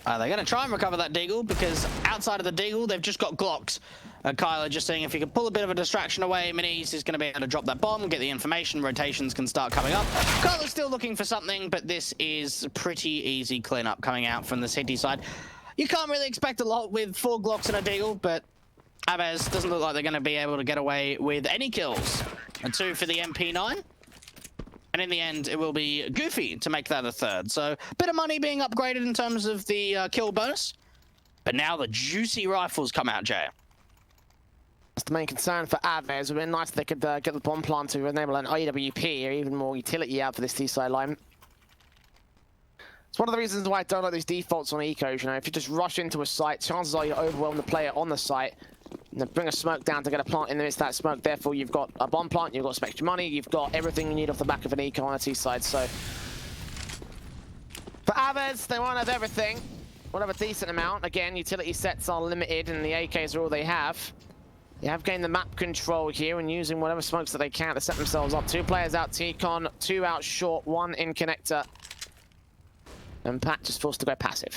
They're going to try and recover that deagle because outside of the deagle, they've just got Glocks. Kyler just saying if he can pull a bit of a distraction away, Maniz is going to be able to drop that bomb, get the information, rotations can start coming up. Kyler's still looking for something, but this is pretty easy cleanup coming out from the city side. You can't really expect a lot with 4 Glocks and a deagle, but AVEZ doesn't look like they're going to be able to get away with any kills. And 2 for the MP9. And in the end, it will be Goofy to make that a 3rd. So a bit of money being upgraded in terms of the kill bonus. But now the juicy rifles come out, Jay. That's the main concern for AVEZ. It would have been nice if they could get the bomb plant to enable an AWP or even more utility out for this T-side line. It's one of the reasons why I don't like these defaults on ecos. You know, if you just rush into a site, chances are you overwhelm the player on the site. And then bring a smoke down to get a plant in the midst of that smoke. Therefore, you've got a bomb plant, you've got spectrum money, you've got everything you need off the back of an eco on a T-side. So for AVEZ, they won't have everything. We'll have a decent amount. Again, utility sets are limited and the AKs are all they have. They have gained the map control here and using whatever smokes that they can to set themselves up. 2 players out T-Con, 2 out short, 1 in connector. And PACT just forced to go passive.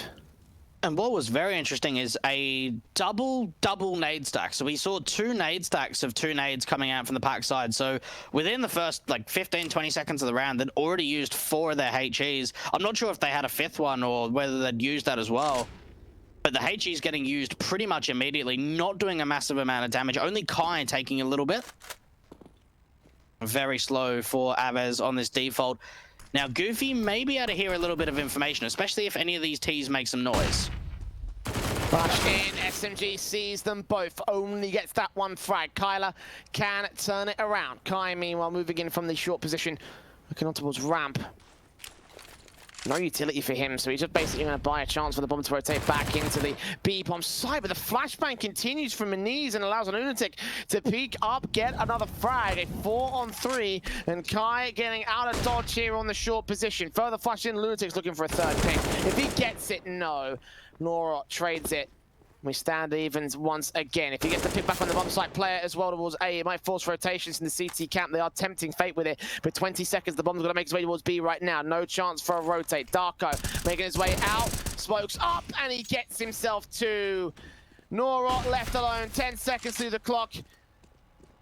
And what was very interesting is a double nade stack. So we saw 2 nade stacks of 2 nades coming out from the PACT side. So within the first like 15, 20 seconds of the round, they'd already used 4 of their HEs. I'm not sure if they had a 5th one or whether they'd used that as well. But the HE's getting used pretty much immediately, not doing a massive amount of damage. Only Kai taking a little bit. Very slow for AVEZ on this default. Now, Goofy may be able to hear a little bit of information, especially if any of these T's make some noise. Flash in, SMG sees them both, only gets that one frag. Kyler can turn it around. Kai, meanwhile, moving in from the short position, looking on towards ramp. No utility for him, so he's just basically going to buy a chance for the bomb to rotate back into the B-bomb side, but the flashbang continues from Maniz and allows a Lunatic to peek up, get another frag, a 4-on-3, and Kai getting out of dodge here on the short position. Further flash in, Lunatic's looking for a third pick. If he gets it, no. Nora trades it. We stand evens once again. If he gets the pick back on the bomb site player as well towards A, it might force rotations in the CT camp. They are tempting fate with it. But 20 seconds, the bomb's going to make its way towards B right now. No chance for a rotate. Darko making his way out. Smokes up, and he gets himself to Nora left alone. 10 seconds through the clock.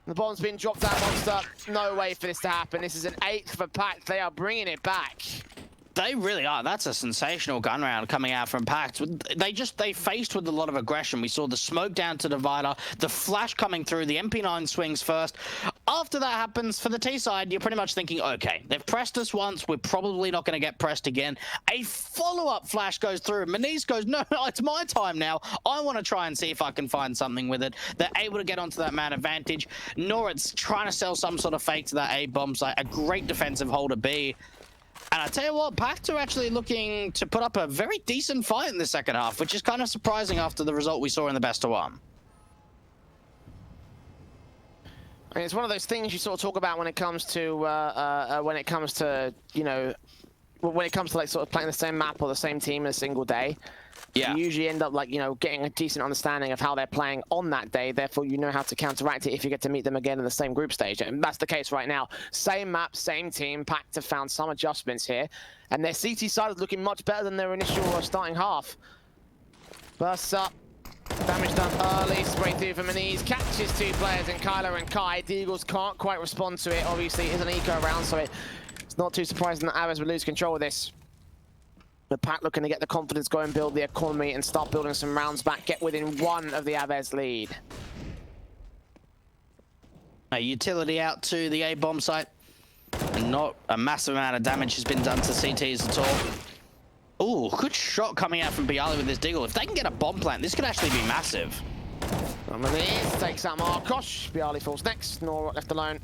The bomb's been dropped out, Monster. No way for this to happen. This is an 8th for PACT. They are bringing it back. They really are. That's a sensational gun round coming out from PACT. They faced with a lot of aggression. We saw the smoke down to Divider, the flash coming through, the MP9 swings first. After that happens, for the T side, you're pretty much thinking, okay, they've pressed us once, we're probably not going to get pressed again. A follow-up flash goes through. Maniz goes, no, it's my time now. I want to try and see if I can find something with it. They're able to get onto that man advantage. Norit's trying to sell some sort of fake to that A bomb site. A great defensive hold at B. And I tell you what, PACT are actually looking to put up a very decent fight in the second half, which is kind of surprising after the result we saw in the best of one. I mean, it's one of those things you sort of talk about when it comes to, you know, when it comes to like sort of playing the same map or the same team in a single day. Yeah. You usually end up like, you know, getting a decent understanding of how they're playing on that day. Therefore, you know how to counteract it if you get to meet them again in the same group stage. And that's the case right now. Same map, same team. PACT have found some adjustments here. And their CT side is looking much better than their initial starting half. Bursts up. Damage done early. Spray through for Maniz. Catches 2 players in Kyler and Kai. Deagles can't quite respond to it. Obviously, it's an eco round, so it's not too surprising that AVEZ would lose control of this. The PACT looking to get the confidence, go and build the economy and start building some rounds back, get within 1 of the AVEZ lead. A utility out to the A bomb site. And not a massive amount of damage has been done to CTs at all. Ooh, good shot coming out from Bialy with this Deagle. If they can get a bomb plant, this could actually be massive. Maniz takes out Markosh. Bialy falls next. Nora left alone.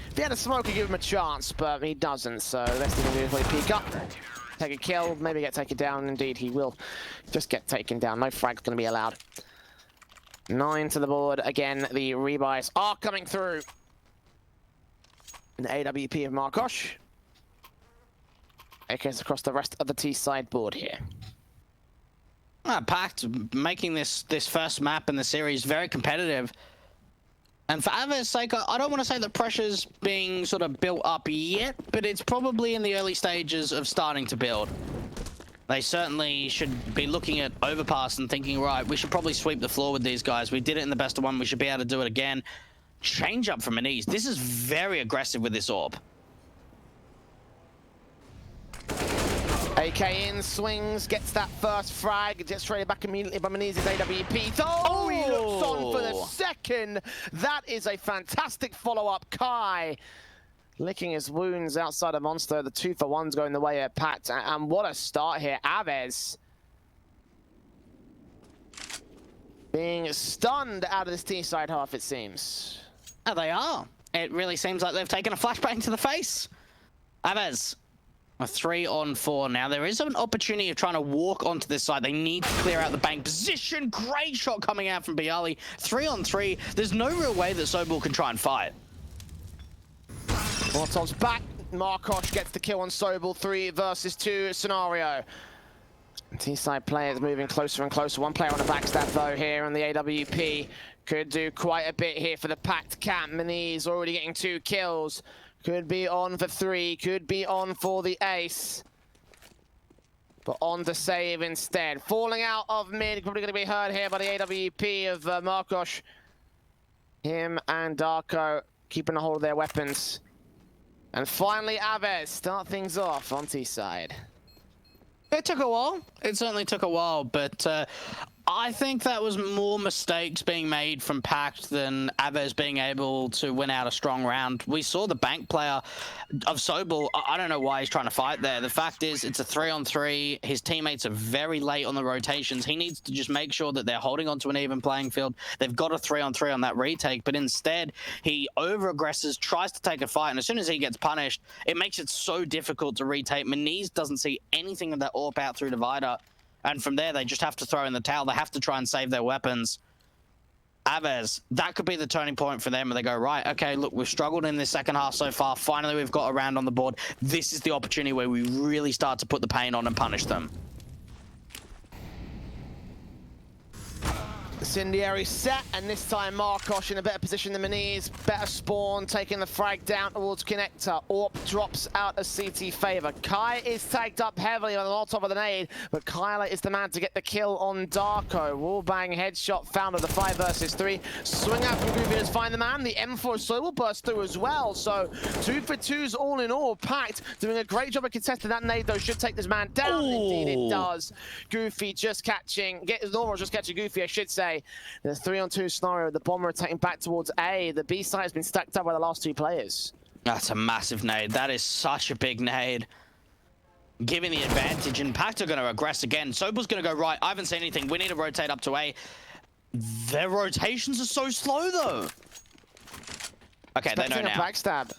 If he had a smoke, he'd give him a chance, but he doesn't, so the best he can do is probably peek up. Take a kill, maybe get taken down. Indeed, he will just get taken down. No frag's going to be allowed. 9 to the board. Again, the rebuys are coming through. The AWP of Markosh. AKs across the rest of the T side board here. PACT making this first map in the series very competitive. And for AVEZ's sake, I don't want to say that pressure's being sort of built up yet, but it's probably in the early stages of starting to build. They certainly should be looking at Overpass and thinking, right, we should probably sweep the floor with these guys. We did it in the best of one, we should be able to do it again. Change up from Maniz. This is very aggressive with this AWP. AK in, swings, gets that first frag, gets traded back immediately by Maniz's AWP. Oh, he looks on for the second. That is a fantastic follow-up. Kai licking his wounds outside of Monster. The 2-for-1's going the way of PACT. And what a start here. AVEZ being stunned out of this T-side half, it seems. Oh, they are. It really seems like they've taken a flashbang to the face. AVEZ. A 3-on-4 now. There is an opportunity of trying to walk onto this side. They need to clear out the bank position. Great shot coming out from Bialy. 3-on-3. There's no real way that Sobel can try and fight. Molotov's back. Markosh gets the kill on Sobel. 3 versus 2 scenario. T-side players moving closer and closer. One player on the backstab though here on the AWP. Could do quite a bit here for the PACT camp. Maniz already getting 2 kills. Could be on for 3, could be on for the ace. But on to save instead. Falling out of mid, probably going to be heard here by the AWP of Markosh. Him and Darko keeping a hold of their weapons. And finally AVEZ start things off on T-side. It took a while. It certainly took a while, but I think that was more mistakes being made from PACT than AVEZ being able to win out a strong round. We saw the bank player of Sobel. I don't know why he's trying to fight there. The fact is, it's a 3-on-3. His teammates are very late on the rotations. He needs to just make sure that they're holding onto an even playing field. They've got a 3-on-3 on that retake, but instead, he over-aggresses, tries to take a fight, and as soon as he gets punished, it makes it so difficult to retake. Maniz doesn't see anything of that AWP out through Divider. And from there, they just have to throw in the towel. They have to try and save their weapons. AVEZ, that could be the turning point for them where they go, right, okay, look, we've struggled in this second half so far. Finally, we've got a round on the board. This is the opportunity where we really start to put the pain on and punish them. Incendiary set, and this time Markosh in a better position than Maniz. Better spawn, taking the frag down towards Connector. AWP drops out of CT favor. Kai is tagged up heavily on the top of the nade, but Kyler is the man to get the kill on Darko. Wallbang headshot found of the 5 versus 3. Swing out from Goofy to find the man. The M4 so will burst through as well. So 2 for 2s all in all. PACT doing a great job of contesting that nade, though. Should take this man down. Ooh. Indeed it does. Goofy just catching, Normal just catching Goofy, I should say. The 3-on-2 scenario, the bomber attacking back towards A. The B side has been stacked up by the last 2 players. That's a massive nade. That is such a big nade. Giving the advantage, and PACT are going to aggress again. Sobel's going to go right. I haven't seen anything. We need to rotate up to A. Their rotations are so slow, though. Okay, they know now. Backstab.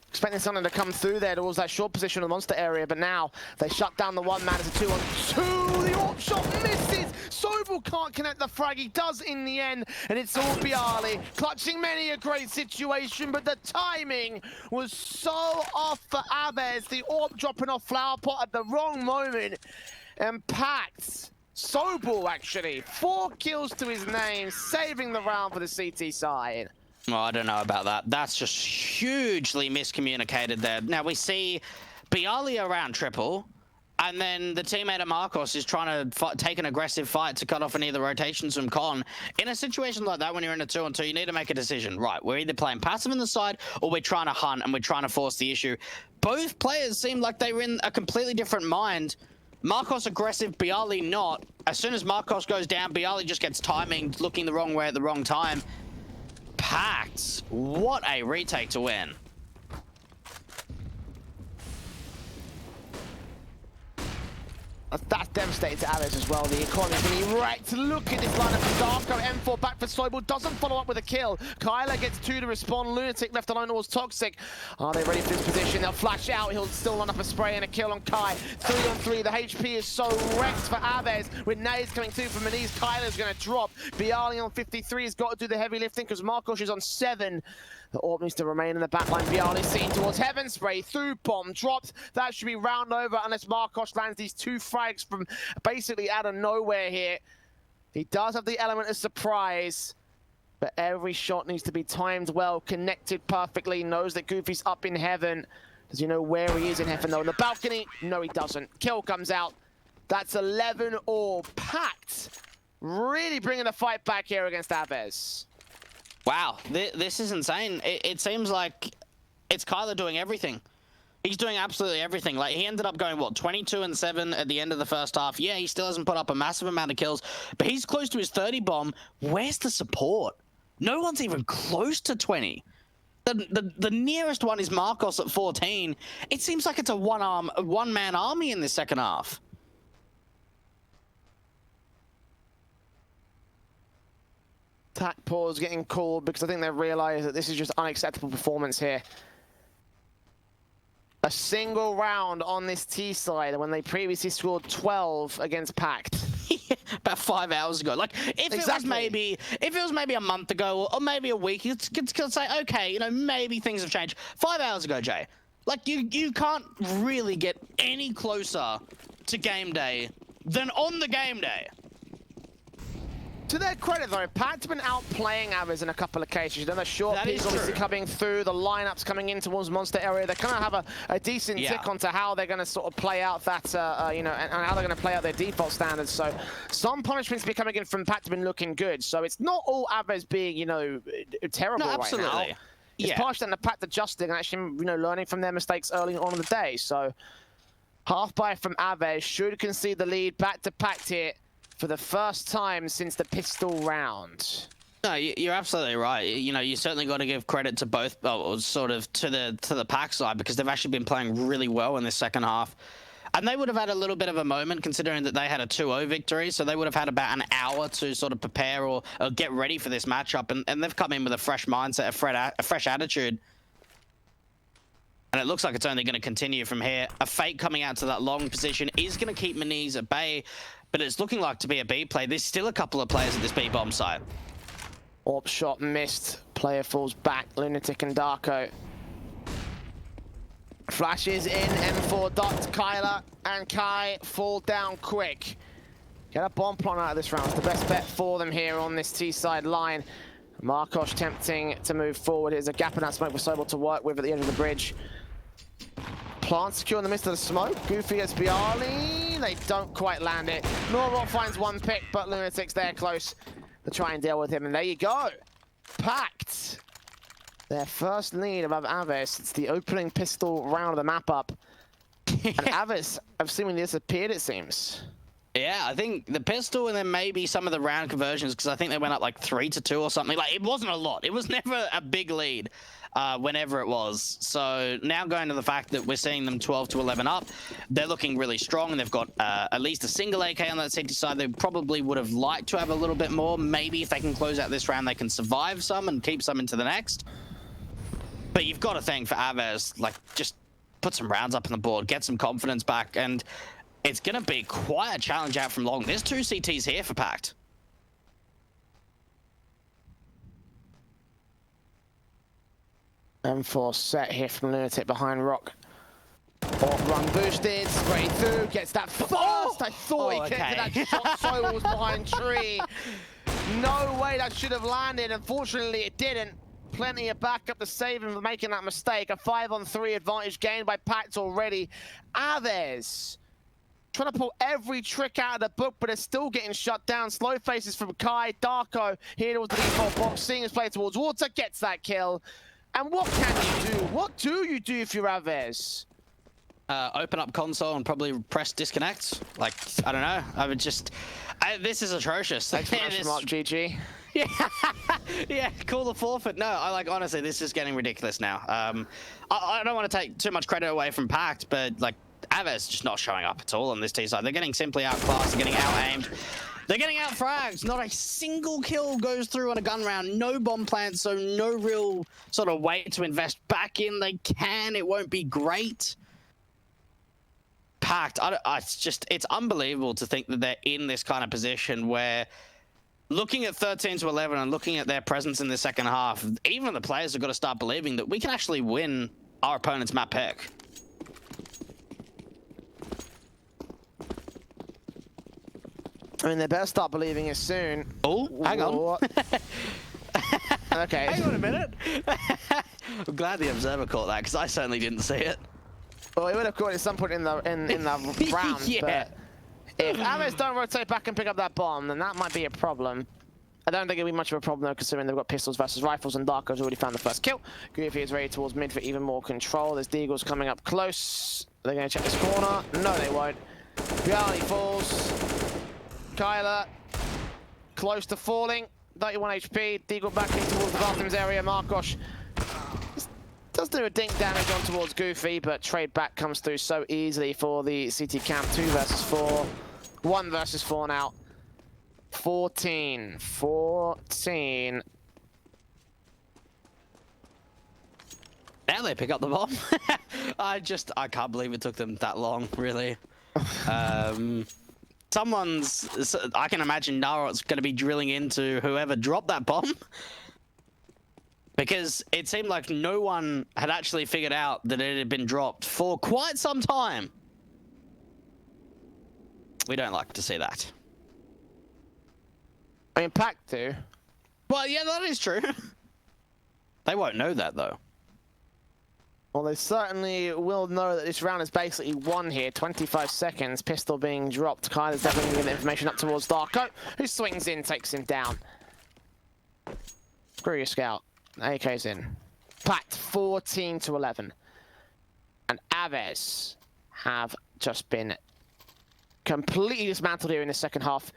Expecting something to come through there towards that short position of the monster area, but now they shut down the 1-man. It's a 2-on-2. The AWP shot misses. Sobel can't connect the frag. He does in the end, and it's all Bialy clutching many a great situation, but the timing was so off for AVEZ. The AWP dropping off flower pot at the wrong moment, and PACT. Sobel actually 4 kills to his name, saving the round for the CT side. Well, I don't know about that. That's just hugely miscommunicated there. Now, we see Bialy around triple, and then the teammate of Marcos is trying to take an aggressive fight to cut off any of the rotations from Con. In a situation like that, when you're in a 2-on-2, you need to make a decision. Right, we're either playing passive in the side, or we're trying to hunt, and we're trying to force the issue. Both players seem like they were in a completely different mind. Marcos aggressive, Bialy not. As soon as Marcos goes down, Bialy just gets timing, looking the wrong way at the wrong time. PACT, what a retake to win. That's devastating to AVEZ as well. The economy's going to be wrecked. Look at this lineup from Darko. M4 back for Sobel. Doesn't follow up with a kill. Kyler gets 2 to respond. Lunatic left alone towards Toxic. Are they ready for this position? They'll flash out. He'll still line up a spray and a kill on Kai. 3-on-3. The HP is so wrecked for AVEZ. With nades coming through from Maniz, Kyler's going to drop. Bialy on 53 has got to do the heavy lifting because Marcos is on 7. The AWP needs to remain in the backline. Bialy seen towards heaven. Spray through, bomb dropped. That should be round over unless Marcos lands these 2 frags from basically out of nowhere here. He does have the element of surprise, but every shot needs to be timed well, connected perfectly. Knows that Goofy's up in heaven. Does he know where he is in heaven though? On the balcony? No, he doesn't. Kill comes out. That's 11 all. PACT really bringing the fight back here against AVEZ. Wow, this is insane. It seems like it's Kyler doing everything. He's doing absolutely everything. Like, he ended up going, what, 22-7 at the end of the first half. Yeah, he still hasn't put up a massive amount of kills, but he's close to his 30 bomb. Where's the support? No one's even close to 20. The nearest one is Marcos at 14. It seems like it's a one-man army in this second half. Tac pause getting called because I think they realise that this is just unacceptable performance here. A single round on this T side when they previously scored 12 against PACT. About 5 hours ago. Like, if it was maybe a month ago or maybe a week, you could say, okay, you know, maybe things have changed. 5 hours ago, Jay. Like, you can't really get any closer to game day than on the game day. To their credit, though, PACT have been outplaying AVEZ in a couple of cases. You've done a short piece, obviously coming through, the lineups coming in towards monster area. They kind of have a decent tick onto how they're going to sort of play out that, you know, and how they're going to play out their default standards. So some punishments be coming in from PACT have been looking good. So it's not all AVEZ being, you know, terrible right now. It's partially the PACT adjusting and actually, you know, learning from their mistakes early on in the day. So half buy from AVEZ should concede the lead back to PACT here. for the first time since the pistol round. No, you're absolutely right. You know, you certainly got to give credit to both, or sort of to the PACT side, because they've actually been playing really well in this second half. And they would have had a little bit of a moment, considering that they had a 2-0 victory, so they would have had about an hour to sort of prepare or get ready for this matchup, and they've come in with a fresh mindset, a fresh attitude. And it looks like it's only going to continue from here. A fake coming out to that long position is going to keep Maniz at bay, but it's looking like to be a B play. There's still a couple of players at this B bomb site. Orb shot missed. Player falls back. Lunatic and Darko. Flashes in. M4 dots. Kyler and Kai fall down quick. Get a bomb plant out of this round. It's the best bet for them here on this T-side line. Markosh tempting to move forward. Here's a gap in that smoke for Sobel to work with at the end of the bridge. Plant secure in the midst of the smoke. Goofy as Bialy. They don't quite land it. Norrot finds one pick, but Lunatic's there close to try and deal with him. And there you go. PACT. Their first lead above AVEZ. It's the opening pistol round of the map up. And AVEZ have seemingly disappeared, it seems. Yeah, I think the pistol and then maybe some of the round conversions, because I think they went up like 3-2 or something. Like, it wasn't a lot. It was never a big lead, whenever it was. So now going to the fact that we're seeing them 12-11 up, they're looking really strong, and they've got at least a single AK on that city side. They probably would have liked to have a little bit more. Maybe if they can close out this round, they can survive some and keep some into the next. But you've got to think for AVEZ, like, just put some rounds up on the board, get some confidence back, and it's going to be quite a challenge out from long. There's 2 CTs here for PACT. M4 set here from Lunatic behind Rock. Off run boosted, straight through, gets that first. I thought he connected that shot. So was behind tree. No way that should have landed. Unfortunately, it didn't. Plenty of backup to save him for making that mistake. A 5-on-3 advantage gained by PACT already. AVEZ trying to pull every trick out of the book, but it's still getting shut down. Slow faces from Kai. Darko here towards the default box, seeing his play towards water, gets that kill. And what can you do? What do you do if you're AVEZ? Open up console and probably press disconnect. Like, I don't know. I would just... this is atrocious. Thanks for that remark, GG. Yeah, yeah, call the forfeit. No, honestly, this is getting ridiculous now. I don't want to take too much credit away from PACT, but like, AVEZ just not showing up at all on this T side. They're getting simply outclassed, they're getting out-aimed. They're getting out-fragged. Not a single kill goes through on a gun round. No bomb plants, so no real sort of way to invest back in. They can, it won't be great. PACT, it's unbelievable to think that they're in this kind of position where, looking at 13-11 and looking at their presence in the second half, even the players have got to start believing that we can actually win our opponent's map pick. I mean, they better start believing it soon. Oh, hang on. Okay. Hang on a minute. I'm glad the observer caught that, because I certainly didn't see it. Well, he would have caught it at some point in the round, yeah. But if AVEZ don't rotate back and pick up that bomb, then that might be a problem. I don't think it'll be much of a problem, though, considering they've got pistols versus rifles, and Darko's already found the first kill. Goofy is ready towards mid for even more control. There's Deagles coming up close. They're going to check this corner. No, they won't. Bialy falls. Kyler, close to falling. 31 HP. Deagle back in towards the bathrooms area. Markosh does do a dink damage on towards Goofy, but trade back comes through so easily for the CT camp. 2 versus 4. 1 versus 4 now. 14. Now they pick up the bomb. I can't believe it took them that long, really. I can imagine Narot's going to be drilling into whoever dropped that bomb. Because it seemed like no one had actually figured out that it had been dropped for quite some time. We don't like to see that. I mean, PACT do. Well, yeah, that is true. They won't know that, though. Well, they certainly will know that this round is basically won here. 25 seconds, pistol being dropped. Kyler's definitely giving the information up towards Darko, who swings in, takes him down. Screw your scout. AK's in. PACT 14-11. And AVEZ have just been completely dismantled here in the second half.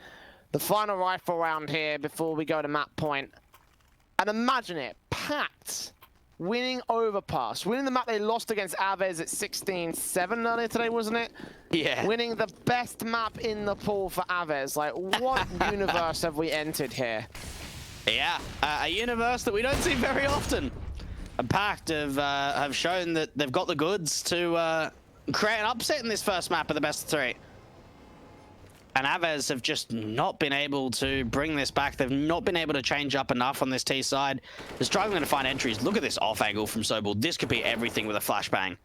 The final rifle round here before we go to map point. And imagine it, PACT winning overpass, winning the map they lost against AVEZ at 16-7 earlier today, wasn't it? Yeah. Winning the best map in the pool for AVEZ. Like, what universe have we entered here? Yeah, a universe that we don't see very often. And PACT have shown that they've got the goods to create an upset in this first map of the best of 3. And AVEZ have just not been able to bring this back. They've not been able to change up enough on this T side. They're struggling to find entries. Look at this off angle from Sobel. This could be everything with a flashbang.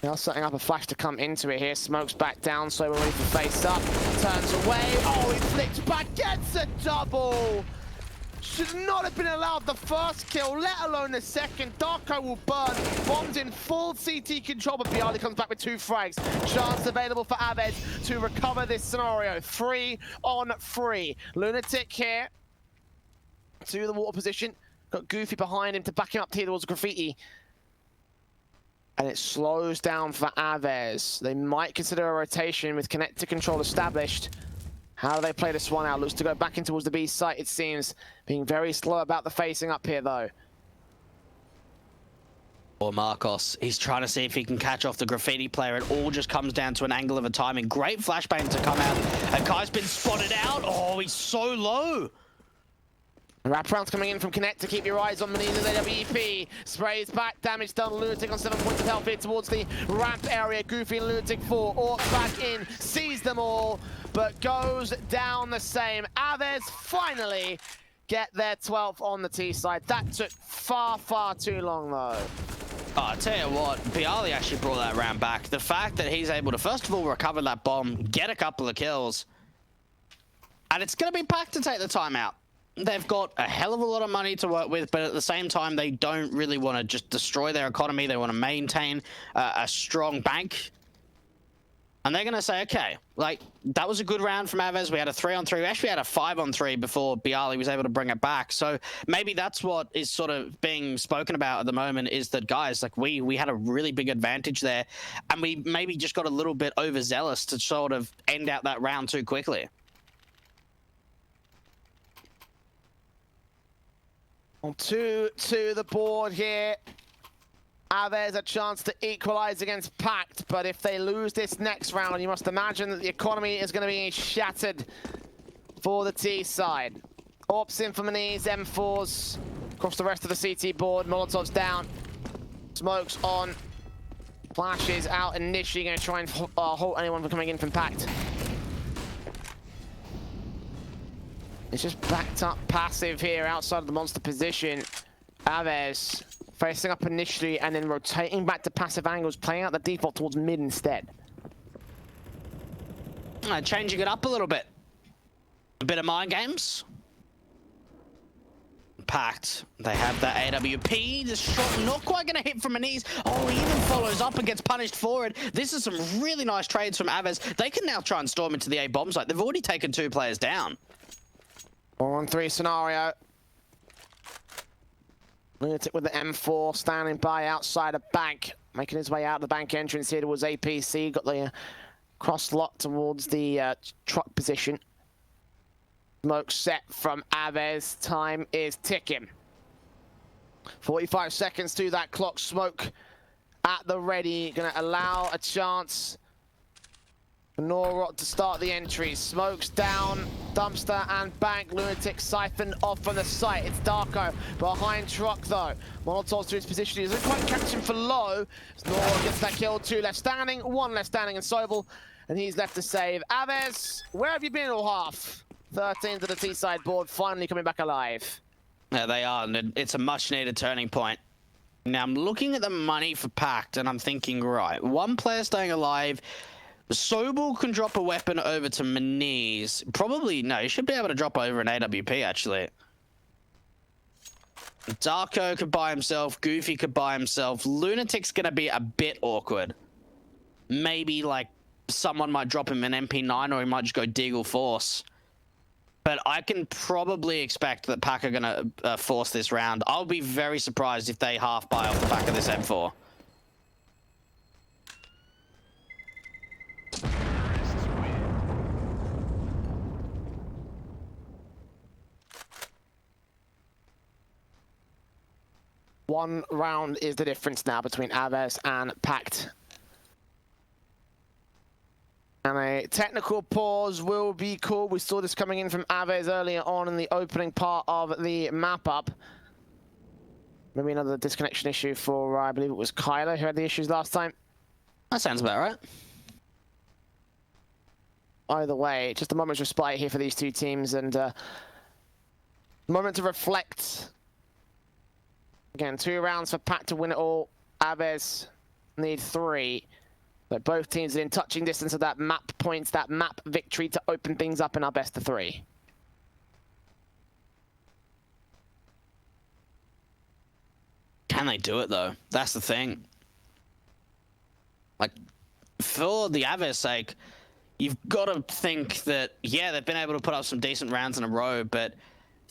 Now setting up a flash to come into it here. Smokes back down, so we're ready for face up. Turns away. Oh, he flicks back, gets a double. Should not have been allowed the first kill, let alone the second. Darko will burn. Bombs in full CT control, but Bialy comes back with 2 frags. Chance available for AVEZ to recover this scenario. 3 on 3. Lunatic here to the water position. Got Goofy behind him to back him up here towards Graffiti. And it slows down for AVEZ. They might consider a rotation with connector control established. How do they play this one out? Looks to go back in towards the B site, it seems. Being very slow about the facing up here, though. Or Marcos, he's trying to see if he can catch off the Graffiti player. It all just comes down to an angle of a timing. Great flashbang to come out. And Kai's been spotted out. Oh, he's so low. Wraparound's coming in from Connect to keep your eyes on Menina's AWP. Sprays back, damage done. Lunatic on 7 points of health here towards the ramp area. Goofy and Lunatic 4. Orc back in, sees them all, but goes down the same. AVEZ finally get their 12th on the T side. That took far, far too long, though. Oh, I'll tell you what, Bialy actually brought that round back. The fact that he's able to, first of all, recover that bomb, get a couple of kills, and it's going to be PACT to take the timeout. They've got a hell of a lot of money to work with, but at the same time, they don't really want to just destroy their economy. They want to maintain a strong bank. And they're going to say, okay, like, that was a good round from AVEZ. We had a 3-on-3. We actually had a 5-on-3 before Bialy was able to bring it back. So maybe that's what is sort of being spoken about at the moment, is that, guys, like, we had a really big advantage there, and we maybe just got a little bit overzealous to sort of end out that round too quickly. On 2 to the board here. AVEZ a chance to equalize against PACT, but if they lose this next round, you must imagine that the economy is going to be shattered for the T side. Orps in for Menina's, M4s across the rest of the CT board. Molotov's down. Smokes on. Flashes out initially, going to try and halt anyone from coming in from PACT. It's just backed up passive here outside of the monster position. AVEZ facing up initially and then rotating back to passive angles, playing out the default towards mid instead. Changing it up a little bit. A bit of mind games. PACT. They have that AWP. The shot not quite going to hit from Menina's. Oh, he even follows up and gets punished for it. This is some really nice trades from AVEZ. They can now try and storm into the A bomb site. They've already taken 2 players down. 4-on-3 scenario. Lunatic with the M4 standing by outside a bank, making his way out of the bank entrance here towards APC. Got the cross lock towards the truck position. Smoke set from AVEZ. Time is ticking. 45 seconds to that clock. Smoke at the ready. Going to allow a chance for Norrot to start the entries. Smokes down, dumpster and bank. Lunatic siphoned off from the site. It's Darko behind truck though. Molotov's to his position. He doesn't quite catch him for low. Norrot gets that kill. 2 left standing, 1 left standing in Sobel, and he's left to save. AVEZ, where have you been all half? 13 to the T side board, finally coming back alive. Yeah, they are, and it's a much needed turning point. Now I'm looking at the money for PACT and I'm thinking, right, 1 player staying alive. Sobel can drop a weapon over to Menina's. Probably, no, he should be able to drop over an AWP, actually. Darko could buy himself. Goofy could buy himself. Lunatic's going to be a bit awkward. Maybe, like, someone might drop him an MP9 or he might just go Deagle Force. But I can probably expect that PAC are going to force this round. I'll be very surprised if they half buy off the back of this M4. 1 round is the difference now between AVEZ and PACT. And a technical pause will be called. We saw this coming in from AVEZ earlier on in the opening part of the map-up. Maybe another disconnection issue for, I believe it was Kyler who had the issues last time. That sounds about right. Either way, just a moment's respite here for these two teams, and a moment to reflect. Again, 2 rounds for PACT to win it all. AVEZ need 3. But both teams are in touching distance of that map points, that map victory to open things up in our best of 3. Can they do it, though? That's the thing. Like, for the AVEZ sake, you've got to think that, yeah, they've been able to put up some decent rounds in a row, but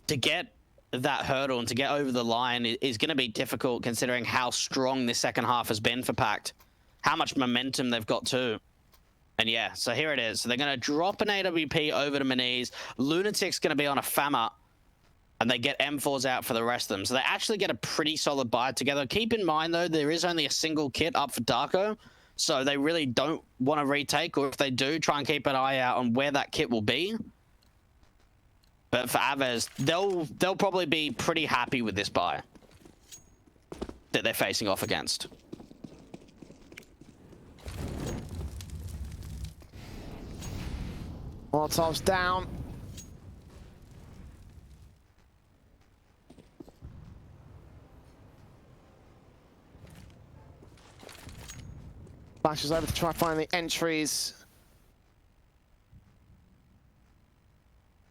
to get that hurdle and to get over the line is going to be difficult considering how strong this second half has been for PACT. How much momentum they've got too. And yeah, so here it is. So they're going to drop an AWP over to Maniz. Lunatic's going to be on a FAMA. And they get M4s out for the rest of them. So they actually get a pretty solid buy together. Keep in mind, though, there is only a single kit up for Darko. So they really don't want to retake. Or if they do, try and keep an eye out on where that kit will be. But for AVEZ, they'll probably be pretty happy with this buy that they're facing off against. Molotov's down. Flashes over to try and find the entries.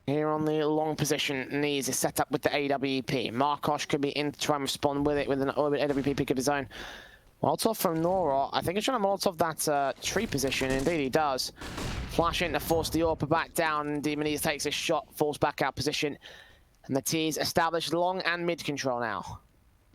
Here on the long position, Nees is set up with the AWP. Markosh could be in to try and respond with it with an AWP pick of his own. Molotov from Nora. I think he's trying to Molotov that tree position. Indeed, he does. Flash in to force the AWP back down. Indeed, Maniz takes a shot, falls back out position. And the T's established long and mid control now.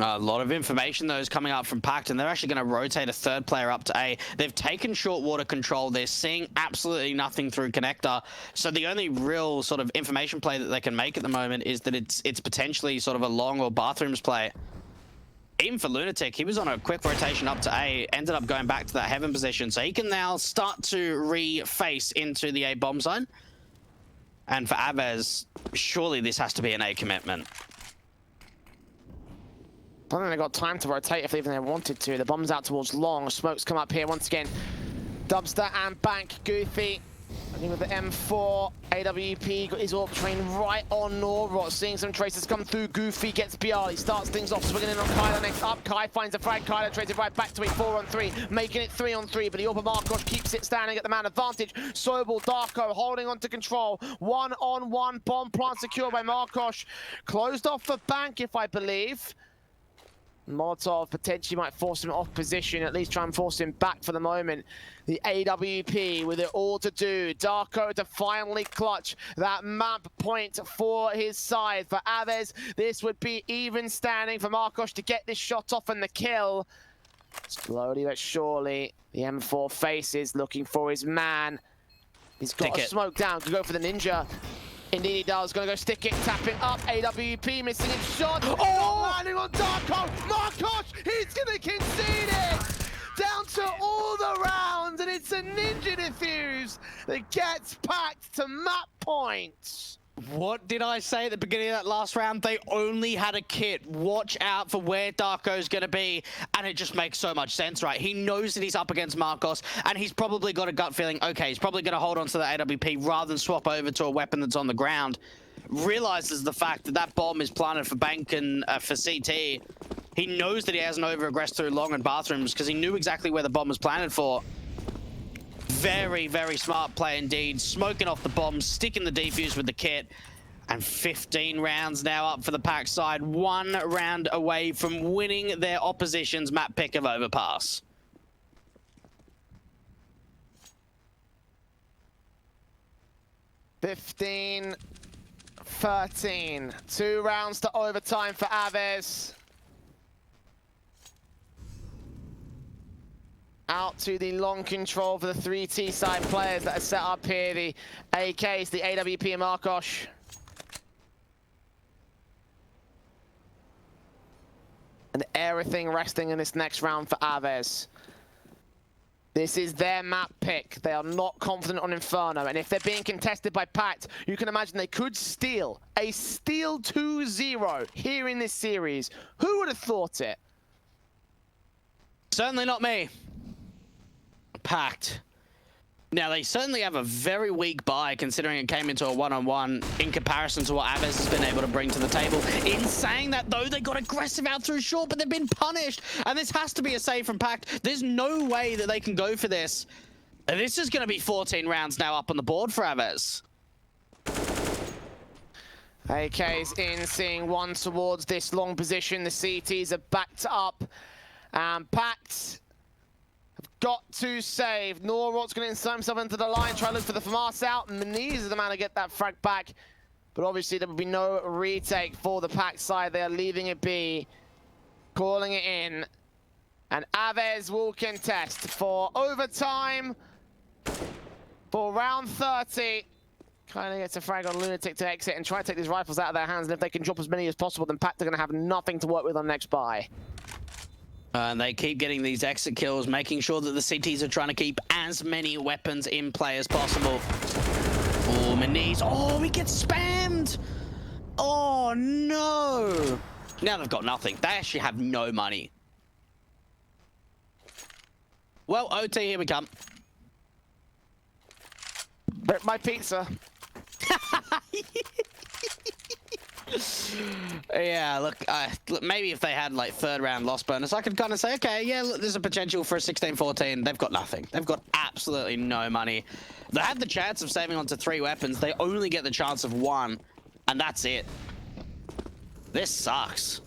A lot of information, though, is coming up from PACT, and they're actually going to rotate a 3rd player up to A. They've taken short water control. They're seeing absolutely nothing through connector. So the only real sort of information play that they can make at the moment is that it's potentially sort of a long or bathrooms play. Even for Lunatic, he was on a quick rotation up to A, ended up going back to that heaven position. So he can now start to re-face into the A bomb zone. And for AVEZ, surely this has to be an A commitment. I don't think they got time to rotate if even they wanted to. The bomb's out towards long. Smokes come up here once again. Dubster and Bank. Goofy. I think with the M4. AWP got his AWP train right on Norrot. Seeing some traces come through. Goofy gets BR. He starts things off, swinging in on Kyler next up. Kai finds a frag. Kyler trades it right back to a 4-on-3. Making it 3-on-3, but the AWP Markosh keeps it standing at the man advantage. Sobel, Darko holding on to control. 1-on-1 bomb plant secured by Markosh. Closed off for Bank, if I believe. Molotov potentially might force him off position, at least try and force him back for the moment. The AWP with it all to do. Darko to finally clutch that map point for his side. For AVEZ, this would be even standing for Markosh to get this shot off and the kill. Slowly but surely, the M4 faces looking for his man. He's got a smoke down, can go for the ninja. Indeed he does, gonna go stick it, tapping up, AWP missing his shot. Oh, landing on Darko, Markosh, he's gonna concede it! Down to all the rounds, and it's a ninja defuse that gets PACT to map points. What did I say at the beginning of that last round? They only had a kit. Watch out for where Darko's going to be. And it just makes so much sense, right? He knows that he's up against Marcos, and he's probably got a gut feeling, okay, he's probably going to hold on to the AWP rather than swap over to a weapon that's on the ground. Realizes the fact that that bomb is planted for Bank and for CT. He knows that he hasn't over-aggressed through long and bathrooms because he knew exactly where the bomb was planted for. Very, very smart play indeed. Smoking off the bomb, sticking the defuse with the kit. And 15 rounds now up for the PACT side. 1 round away from winning their opposition's map pick of Overpass. (15-13). 2 rounds to overtime for AVEZ. Out to the long control for the 3T side players that are set up here. The AKs, the AWP and Markosh. And everything resting in this next round for AVEZ. This is their map pick. They are not confident on Inferno. And if they're being contested by PACT, you can imagine they could steal a steal 2-0 here in this series. Who would have thought it? Certainly not me. PACT. Now, they certainly have a very weak buy, considering it came into a one-on-one in comparison to what AVEZ has been able to bring to the table. In saying that, though, they got aggressive out through short, but they've been punished. And this has to be a save from PACT. There's no way that they can go for this. And this is going to be 14 rounds now up on the board for AVEZ. AK's in, seeing one towards this long position. The CTs are backed up. And PACT got to save. Norot's going to insert himself into the line, try to look for the FAMAS out. Maniz is the man to get that frag back. But obviously there will be no retake for the PACT side. They are leaving it be, calling it in. And AVEZ will contest for overtime for round 30. Kind of gets a frag on Lunatic to exit and try to take these rifles out of their hands. And if they can drop as many as possible, then PACT are going to have nothing to work with on next buy. And they keep getting these exit kills, making sure that the CTs are trying to keep as many weapons in play as possible. Oh, Maniz. Oh, we get spammed. Oh, no. Now they've got nothing. They actually have no money. Well, OT, here we come. Rip my pizza. Yeah, look, maybe if they had like third round loss bonus, I could kind of say, okay, yeah, look, there's a potential for a 16-14. They've got nothing. They've got absolutely no money. They had the chance of saving onto 3 weapons. They only get the chance of 1, and that's it. This sucks.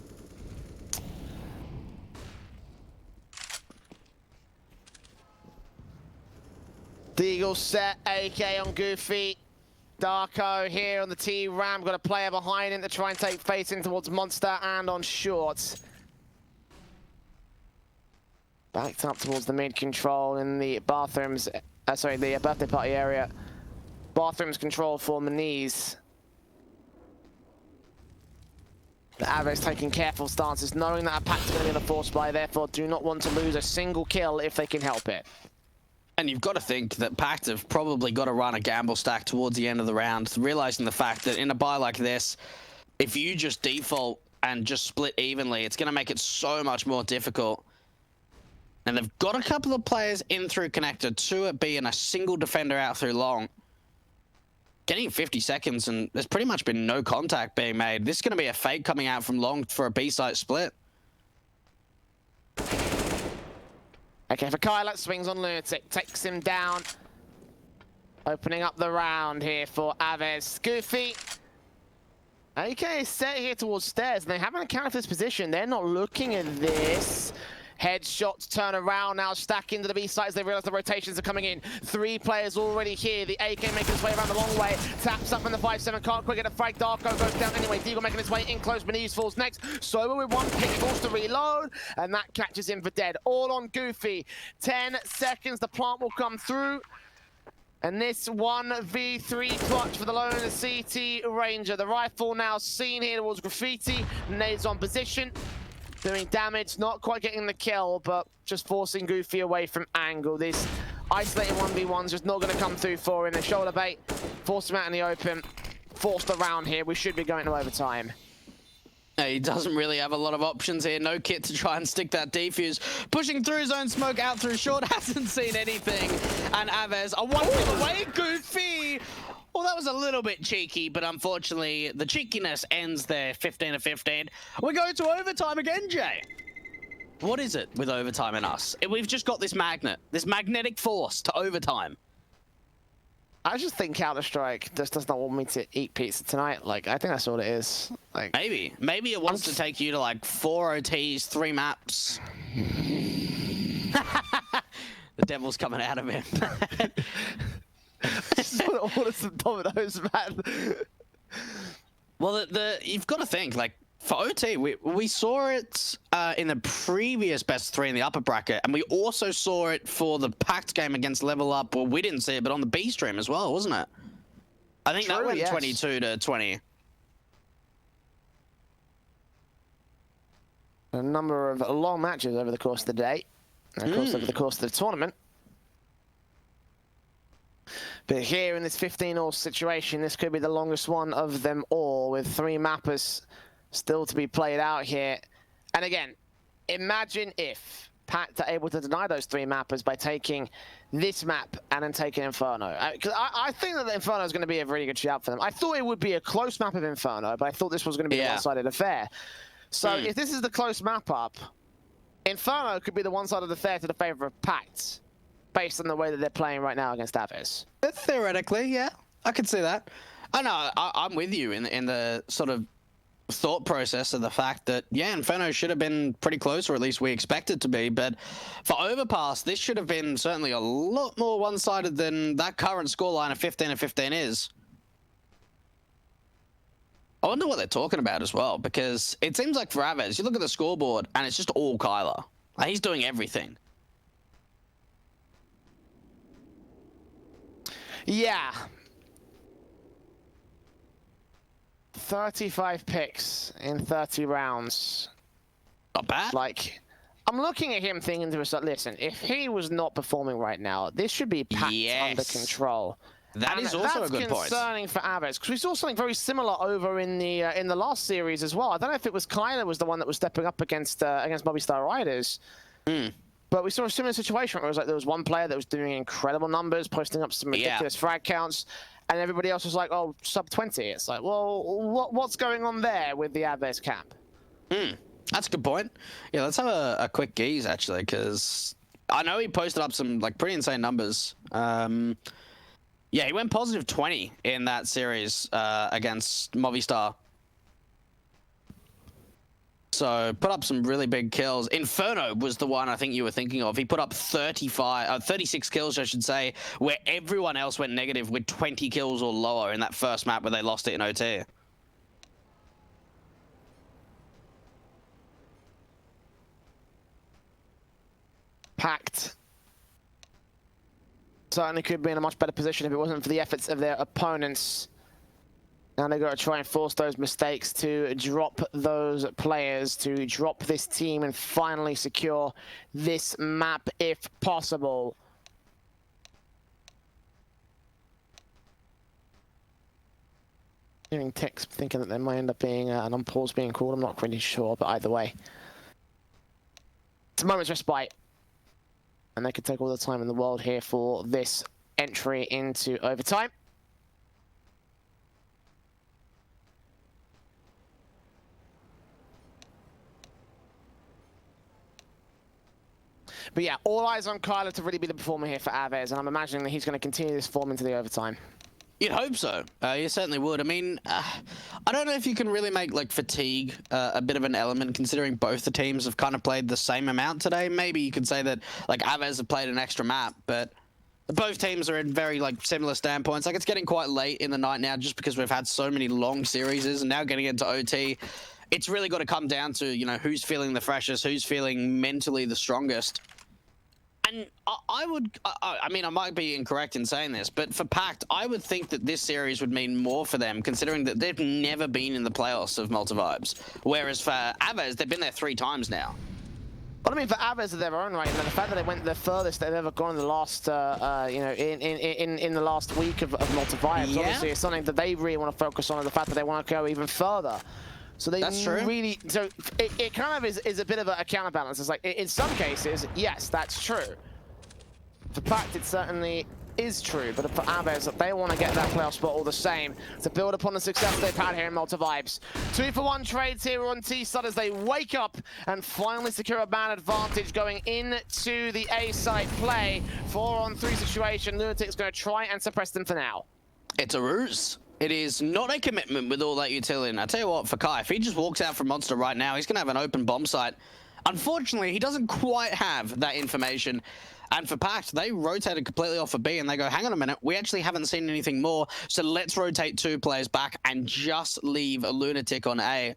Deagle set, AK on Goofy. Darko here on the T-Ram. Got a player behind him to try and take face in towards Monster and on shorts. Backed up towards the mid control in the bathrooms. Sorry, the birthday party area. Bathrooms control for Maniz. The AVEZ taking careful stances, knowing that a PACT's going to be on a force buy, therefore do not want to lose a single kill if they can help it. And you've got to think that PACT have probably got to run a gamble stack towards the end of the round, realizing the fact that in a buy like this, if you just default and just split evenly, it's going to make it so much more difficult. And they've got a couple of players in through connector, 2 at B and a single defender out through long. Getting 50 seconds and there's pretty much been no contact being made. This is going to be a fake coming out from long for a B site split. Okay, for Kyla, swings on Lunatic, takes him down. Opening up the round here for AVEZ. Goofy. AK is set here towards stairs, and they haven't accounted for this position. They're not looking at this. Headshots turn around now, stack into the B sides. They realize the rotations are coming in. 3 players already here. The AK making his way around the long way. Taps up in the 5-7. Can't quite get a frag. Darko goes down anyway. Deagle making his way in close. Maniz falls next. Sober with 1 pick, forced to reload. And that catches him for dead. All on Goofy. 10 seconds. The plant will come through. And this 1v3 clutch for the lone CT Ranger. The rifle now seen here towards Graffiti. Nades on position. Doing damage, not quite getting the kill, but just forcing Goofy away from angle. This isolated 1v1's just not going to come through for him. The shoulder bait, forced him out in the open, forced around here. We should be going to overtime. He doesn't really have a lot of options here. No kit to try and stick that defuse. Pushing through his own smoke out through short, hasn't seen anything. And AVEZ are 1 kill away. Goofy! Well, that was a little bit cheeky, but unfortunately, the cheekiness ends there, 15-15. We go to overtime again, Jay. What is it with overtime and us? We've just got this magnet, this magnetic force to overtime. I just think Counter-Strike just does not want me to eat pizza tonight. Like, I think that's all it is. Like, maybe it wants to take you to like 4 OTs, 3 maps. The devil's coming out of him. I just want to order some Domino's, man. Well, you've got to think, like, for OT, we saw it in the previous best 3 in the upper bracket, and we also saw it for the PACT game against Level Up. Well, we didn't see it, but on the B stream as well, wasn't it? I think that went 22-20. A number of long matches over the course of the day, and of course over the course of the tournament. But here in this 15-all situation, this could be the longest one of them all, with 3 mappers still to be played out here. And again, imagine if PACT are able to deny those 3 mappers by taking this map and then taking Inferno. Because I think that the Inferno is going to be a really good shout for them. I thought it would be a close map of Inferno, but I thought this was going to be a one-sided affair. So if this is the close map up, Inferno could be the one-sided affair to the favor of PACT, based on the way that they're playing right now against AVEZ. Theoretically, yeah, I could see that. I know, I'm with you in the sort of thought process of the fact that, yeah, Inferno should have been pretty close, or at least we expect it to be, but for Overpass, this should have been certainly a lot more one-sided than that current scoreline of 15-15 is. I wonder what they're talking about as well, because it seems like for AVEZ, you look at the scoreboard, and it's just all Kyler. Like, he's doing everything. Yeah. 35 picks in 30 rounds. Not bad. Like, I'm looking at him thinking to myself, listen, if he was not performing right now, this should be PACT under control. That is also a good point. That's concerning for AVEZ, because we saw something very similar over in the last series as well. I don't know if it was Kyler was the one that was stepping up against Movistar Riders. But we saw a similar situation where it was like there was one player that was doing incredible numbers, posting up some ridiculous frag counts, and everybody else was like, oh, sub 20. It's like, well, what's going on there with the AVEZ camp? That's a good point. Yeah, let's have a quick gaze, actually, because I know he posted up some like pretty insane numbers. Yeah, he went positive 20 in that series against Movistar. So put up some really big kills. Inferno was the one I think you were thinking of. He put up 36 kills, I should say, where everyone else went negative with 20 kills or lower in that first map where they lost it in OT. PACT certainly could be in a much better position if it wasn't for the efforts of their opponents. Now they've got to try and force those mistakes to drop those players, to drop this team and finally secure this map if possible. Hearing text thinking that there might end up being an unpause being called. I'm not really sure, but either way. It's a moment's respite. And they could take all the time in the world here for this entry into overtime. But yeah, all eyes on Kyler to really be the performer here for AVEZ, and I'm imagining that he's going to continue this form into the overtime. You'd hope so. You certainly would. I mean, I don't know if you can really make like fatigue a bit of an element, considering both the teams have kind of played the same amount today. Maybe you could say that like AVEZ have played an extra map, but both teams are in very like similar standpoints. Like it's getting quite late in the night now, just because we've had so many long series, and now getting into OT. It's really got to come down to, you know, who's feeling the freshest, who's feeling mentally the strongest. And I mean, I might be incorrect in saying this, but for PACT, I would think that this series would mean more for them, considering that they've never been in the playoffs of Malta Vibes. Whereas for AVEZ, they've been there 3 times now. But I mean, for AVEZ of their own right, and the fact that they went the furthest they've ever gone in the last, you know, in the last week of Malta Vibes, obviously, it's something that they really want to focus on, and the fact that they want to go even further. So they really, so it kind of is a bit of a counterbalance. It's like, in some cases, yes, that's true. For PACT, it certainly is true, but for AVEZ, they want to get that playoff spot all the same to build upon the success they've had here in Malta Vibes. 2-for-1 trades here on T-Stud as they wake up and finally secure a man advantage going into the A-site play. 4-on-3 situation. Lunatic's going to try and suppress them for now. It's a ruse. It is not a commitment with all that utility. And I tell you what, for Kai, if he just walks out from Monster right now, he's going to have an open bomb site. Unfortunately, he doesn't quite have that information. And for PACT, they rotated completely off of B, and they go, hang on a minute, we actually haven't seen anything more, so let's rotate 2 players back and just leave a Lunatic on A.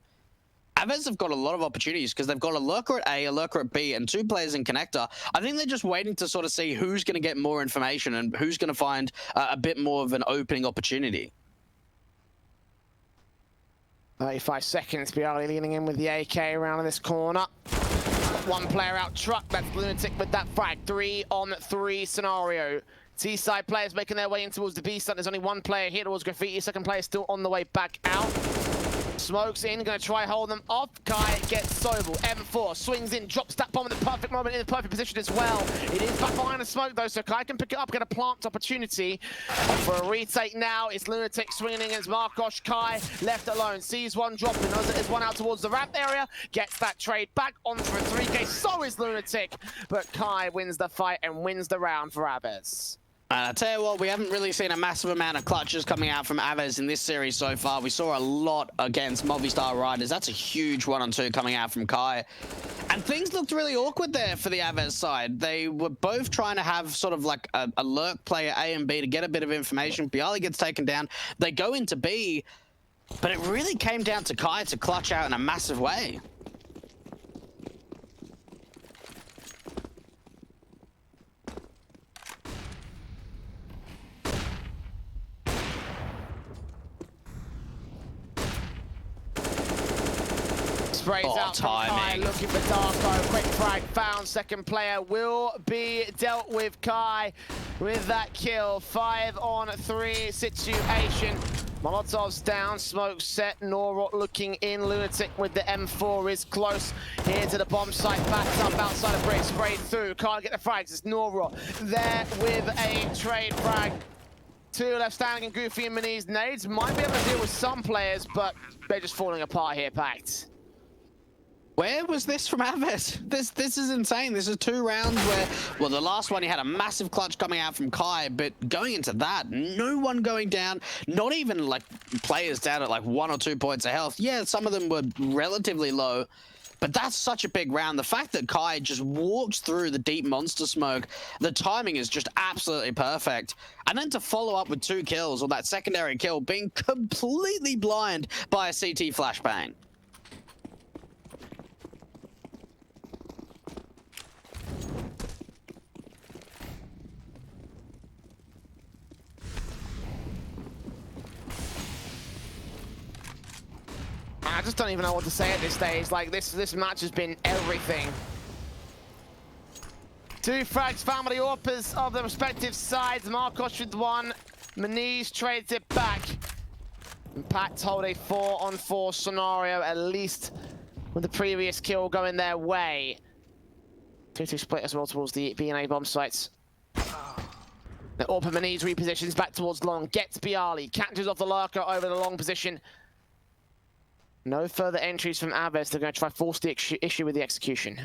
AVEZ have got a lot of opportunities because they've got a lurker at A, a lurker at B, and 2 players in connector. I think they're just waiting to sort of see who's going to get more information and who's going to find a bit more of an opening opportunity. 35 seconds, Bialy leaning in with the AK around in this corner. One player out truck, that's Lunatic with that frag. 3-on-3 scenario. T-side players making their way in towards the B side. There's only one player here towards Graffiti. Second player still on the way back out. Smokes in, gonna try hold them off. Kai gets Sobel. M4 swings in, drops that bomb at the perfect moment in the perfect position as well. It is back behind the smoke though, so Kai can pick it up, get a plant opportunity. For a retake now, it's Lunatic swinging against Marcos. Kai left alone, sees one dropping, knows that there's one out towards the ramp area, gets that trade back onto a 3K. So is Lunatic, but Kai wins the fight and wins the round for AVEZ. I tell you what, we haven't really seen a massive amount of clutches coming out from AVEZ in this series so far. We saw a lot against Movistar Riders. That's a huge 1-on-2 coming out from Kai. And things looked really awkward there for the AVEZ side. They were both trying to have sort of like a lurk player A and B to get a bit of information. Bialy gets taken down. They go into B, but it really came down to Kai to clutch out in a massive way. Sprays out from Kai, looking for Darko. Quick frag found. Second player will be dealt with. Kai with that kill. 5-on-3 situation. Molotov's down, smoke set. Norot looking in. Lunatic with the M4 is close here to the bomb site. Backed up outside of Brick. Sprayed through. Can't get the frags. It's Norot there with a trade frag. Two left standing, and Goofy and Mini's nades might be able to deal with some players, but they're just falling apart here, PACT. Where was this from AVEZ? This is insane. This is 2 rounds where, well, the last one, he had a massive clutch coming out from Kai, but going into that, no one going down, not even like players down at like 1 or 2 points of health. Yeah, some of them were relatively low, but that's such a big round. The fact that Kai just walks through the deep monster smoke, the timing is just absolutely perfect. And then to follow up with 2 kills, or that secondary kill, being completely blind by a CT flashbang. I just don't even know what to say at this stage. Like, this match has been everything. 2 frags found by the AWPers of the respective sides. Marcos with 1. Maniz trades it back. And PACT hold a 4-on-4 scenario, at least with the previous kill going their way. 2-2 split as well towards the B and A bomb sites. The AWPer Maniz repositions back towards long. Gets Bialy. Catches off the lurker over the long position. No further entries from AVEZ. They're going to try force the issue with the execution.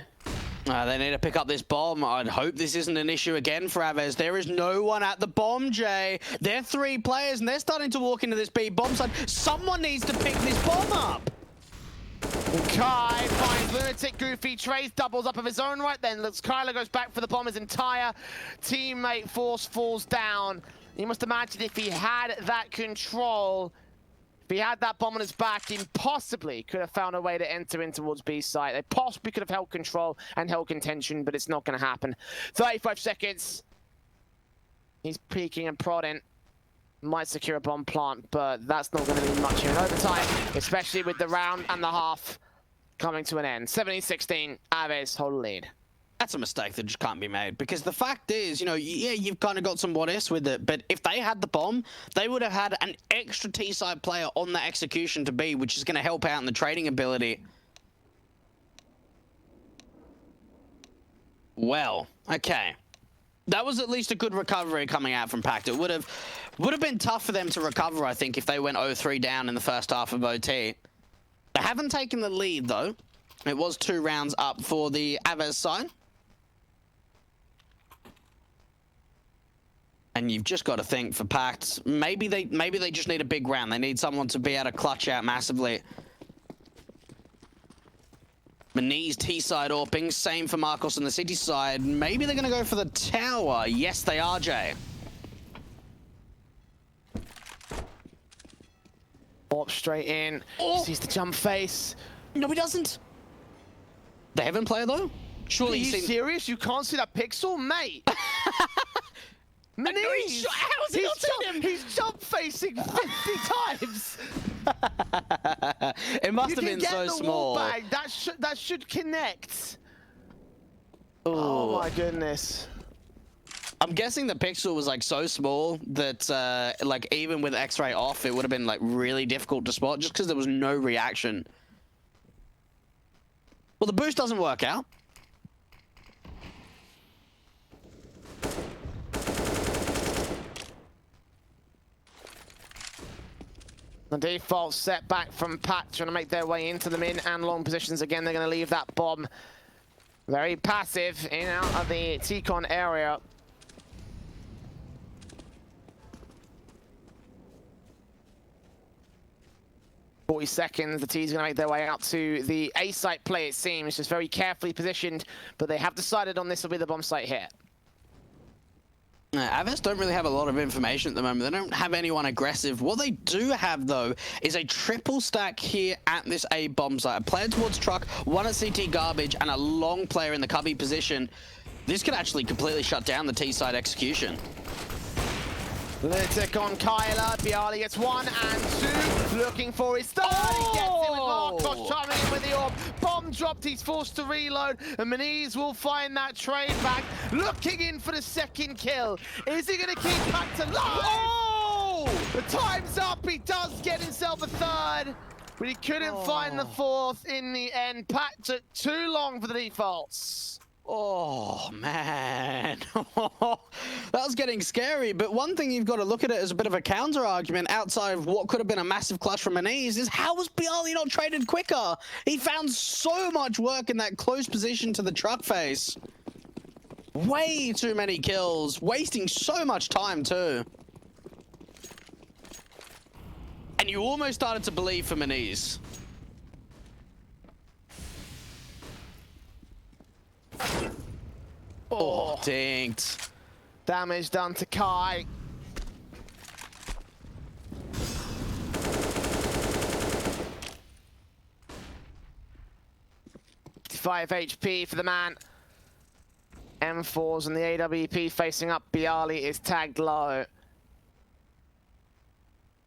They need to pick up this bomb. I'd hope this isn't an issue again for AVEZ. There is no one at the bomb, Jay. They're 3 players, and they're starting to walk into this B bomb side. Someone needs to pick this bomb up. Kai finds Lunatic. Goofy trades, doubles up of his own right. Then Kyler goes back for the bomb. His entire teammate force falls down. You must imagine if he had that control, if he had that bomb on his back, he possibly could have found a way to enter in towards B site. They possibly could have held control and held contention, but it's not going to happen. 35 seconds. He's peeking and prodding. Might secure a bomb plant, but that's not going to be much here in overtime, especially with the round and the half coming to an end. 17-16, AVEZ hold the lead. That's a mistake that just can't be made, because the fact is, you know, yeah, you've kind of got some what ifs with it, but if they had the bomb, they would have had an extra T-side player on the execution to B, which is going to help out in the trading ability. Well, okay. That was at least a good recovery coming out from PACT. It would have been tough for them to recover, I think, if they went 0-3 down in the first half of OT. They haven't taken the lead, though. It was 2 rounds up for the AVEZ side. And you've just got to think for PACT, maybe they just need a big round. They need someone to be able to clutch out massively. Maniz T-side AWPing, same for Marcos on the city side. Maybe they're going to go for the tower. Yes, they are, Jay. AWP straight in. Oh. Sees the jump face. No, he doesn't. The Heaven player, though? Surely Are you serious? You can't see that pixel? Mate! Maniz! How is he not seeing him? He's jump facing 50 times! It must have been get so the small. wall bag. That should connect. Ooh. Oh my goodness. I'm guessing the pixel was like so small that like even with X-ray off, it would have been like really difficult to spot just because there was no reaction. Well, the boost doesn't work out. The default setback from PACT trying to make their way into the mid and long positions again. They're going to leave that bomb very passive in and out of the T-Con area. .40 the T's going to make their way out to the A site play, it seems. Just very carefully positioned, but they have decided on this will be the bomb site here. AVEZ don't really have a lot of information at the moment. They don't have anyone aggressive. What they do have, though, is a triple stack here at this A bomb site. A player towards truck, one at CT garbage, and a long player in the cubby position. This could actually completely shut down the T side execution. Lunatic on Kyler. Bialy gets 1 and 2. Looking for his third. He gets it with Marcos chiming in with the orb. Bomb dropped. He's forced to reload. And Maniz will find that trade back. Looking in for the second kill. Is he going to keep PACT alive? Oh! The time's up. He does get himself a third. But he couldn't find the fourth in the end. PACT took too long for the defaults. Oh, man. That was getting scary. But one thing you've got to look at it as a bit of a counter-argument outside of what could have been a massive clutch from Maniz is how was Bialy not traded quicker? He found so much work in that close position to the truck face. Way too many kills. Wasting so much time, too. And you almost started to believe for Maniz. Oh, dinked. Damage done to Kai. $5 HP for the man. M4s and the AWP facing up. Bialy is tagged low.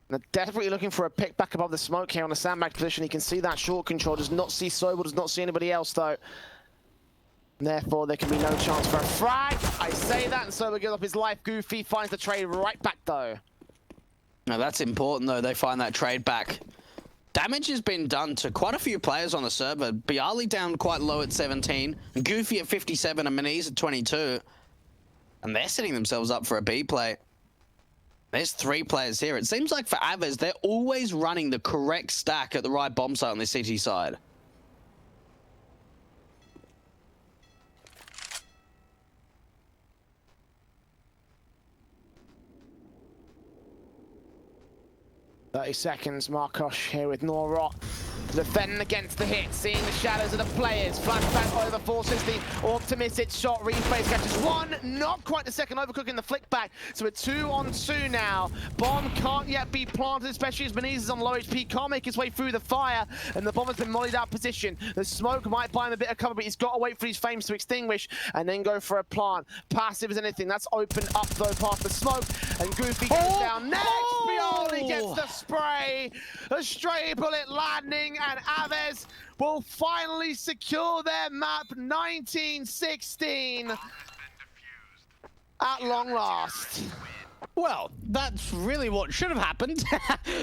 They're definitely looking for a pick back above the smoke here on the sandbag position. You can see that short control. Does not see Sobel, does not see anybody else though. Therefore, there can be no chance for a frag. I say that, and Sobel gives up his life. Goofy finds the trade right back, though. No, that's important, though. They find that trade back. Damage has been done to quite a few players on the server. Bialy down quite low at 17, Goofy at 57, and Maniz at 22. And they're setting themselves up for a B play. There's 3 players here. It seems like for AVEZ, they're always running the correct stack at the right bomb site on the CT side. Seconds, Marcos here with Norot. Defending against the hit, seeing the shadows of the players. Flashback over 460. Optimistic shot, replays catches 1. Not quite the second, overcooking the flick back. So we're 2 on 2 now. Bomb can't yet be planted, especially as Maniz is on low HP. Can't make his way through the fire. And the bomb has been mollied out of position. The smoke might buy him a bit of cover, but he's got to wait for his flames to extinguish and then go for a plant. Passive as anything. That's opened up though past the smoke. And Goofy goes down next. Bialy gets the spray. A stray bullet landing. And AVEZ will finally secure their map 1916 at long last. Well, that's really what should have happened,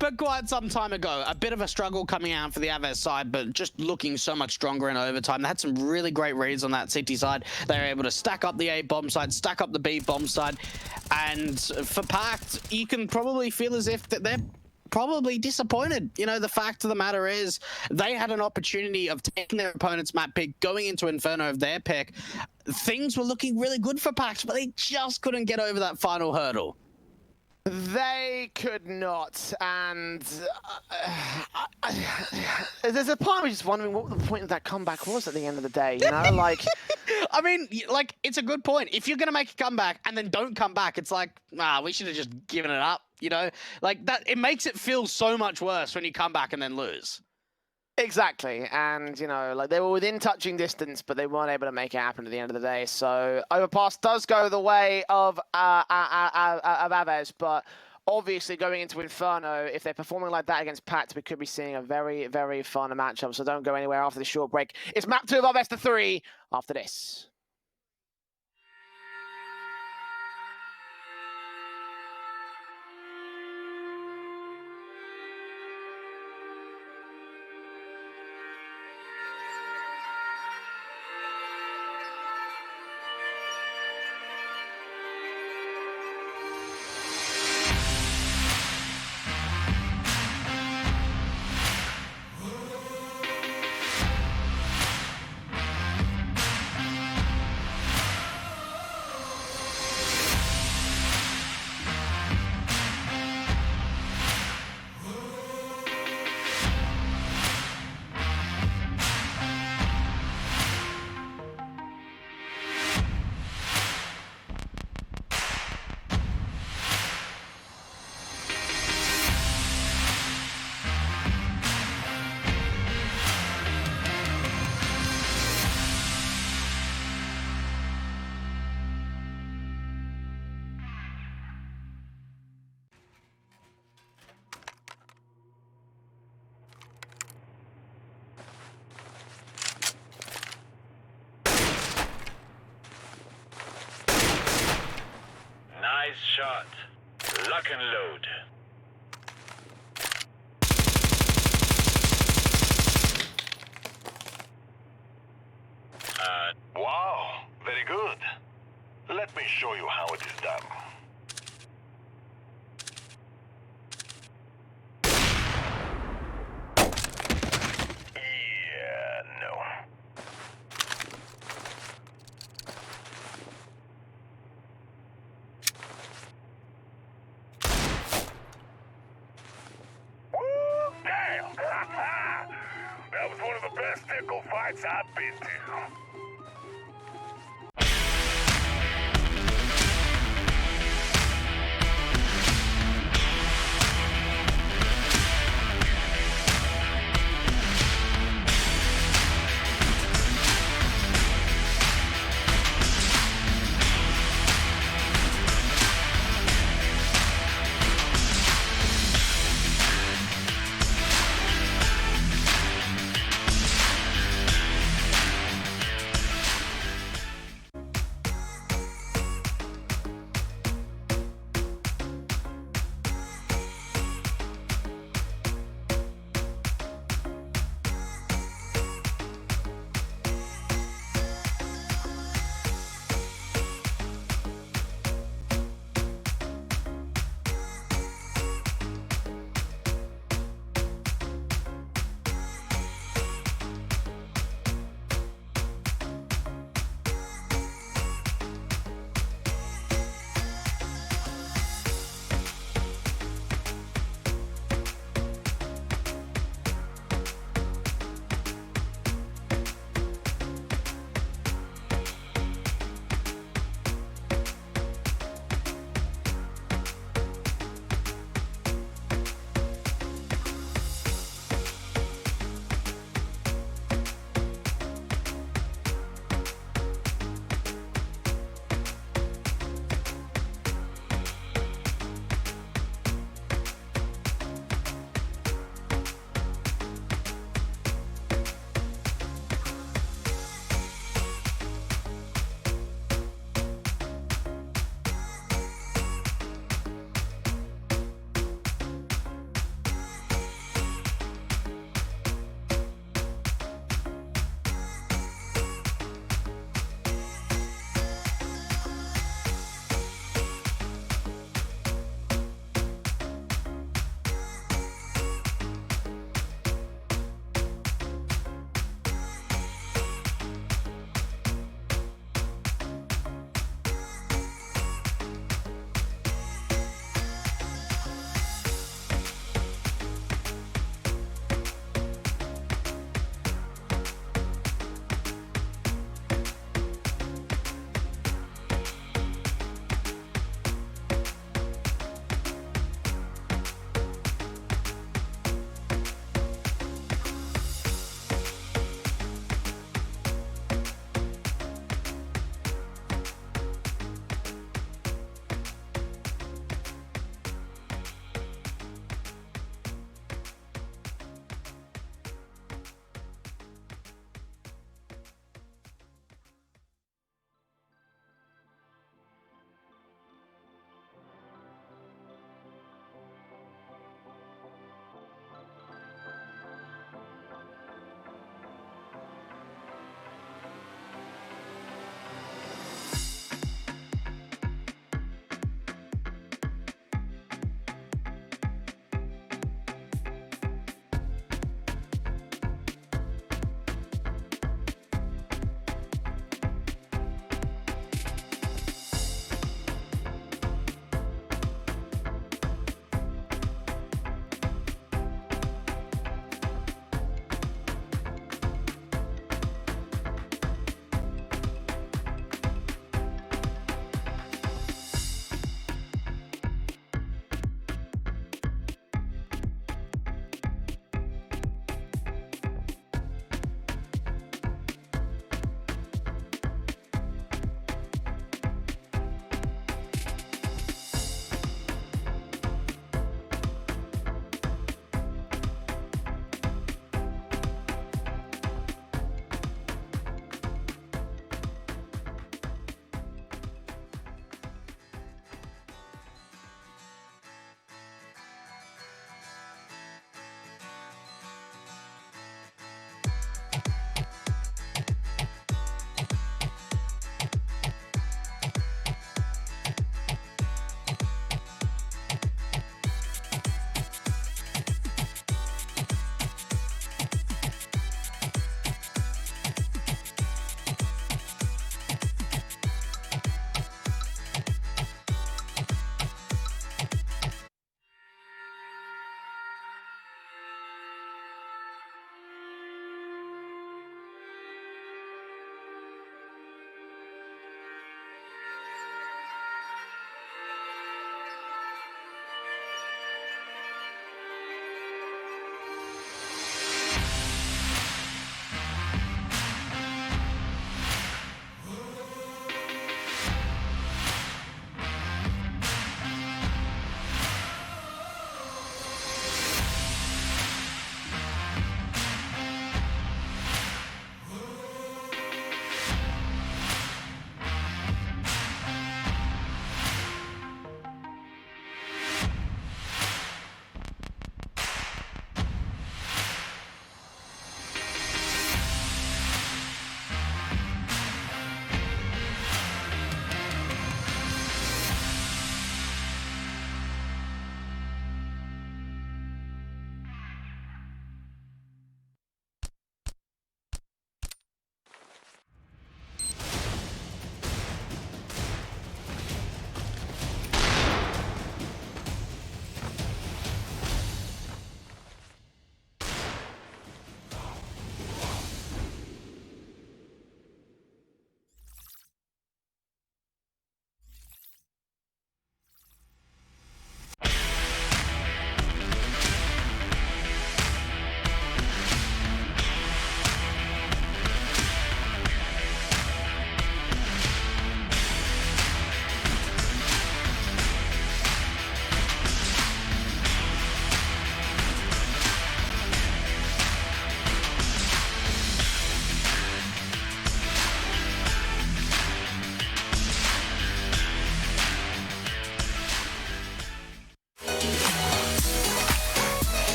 but quite some time ago. A bit of a struggle coming out for the AVEZ side, but just looking so much stronger in overtime. They had some really great reads on that CT side. They were able to stack up the A bomb side, stack up the B bomb side, and for PACT, you can probably feel as if that they're probably disappointed. You know, the fact of the matter is they had an opportunity of taking their opponent's map pick, going into Inferno of their pick. Things were looking really good for PACT, but they just couldn't get over that final hurdle. They could not, and there's a part of me just wondering what the point of that comeback was at the end of the day, you know? Like, I mean, like, it's a good point. If you're going to make a comeback and then don't come back, it's like, we should have just given it up, you know? Like, that, it makes it feel so much worse when you come back and then lose. Exactly, and, you know, like, they were within touching distance, but they weren't able to make it happen at the end of the day, so Overpass does go the way of AVEZ, but obviously going into Inferno, if they're performing like that against PACT, we could be seeing a very, very fun matchup. So don't go anywhere after this short break. It's map 2 of our best of 3 after this. Nice shot. Lock and load. Wow, very good. Let me show you how it is done. Yeah, no. Damn! That was one of the best tickle fights I've been to.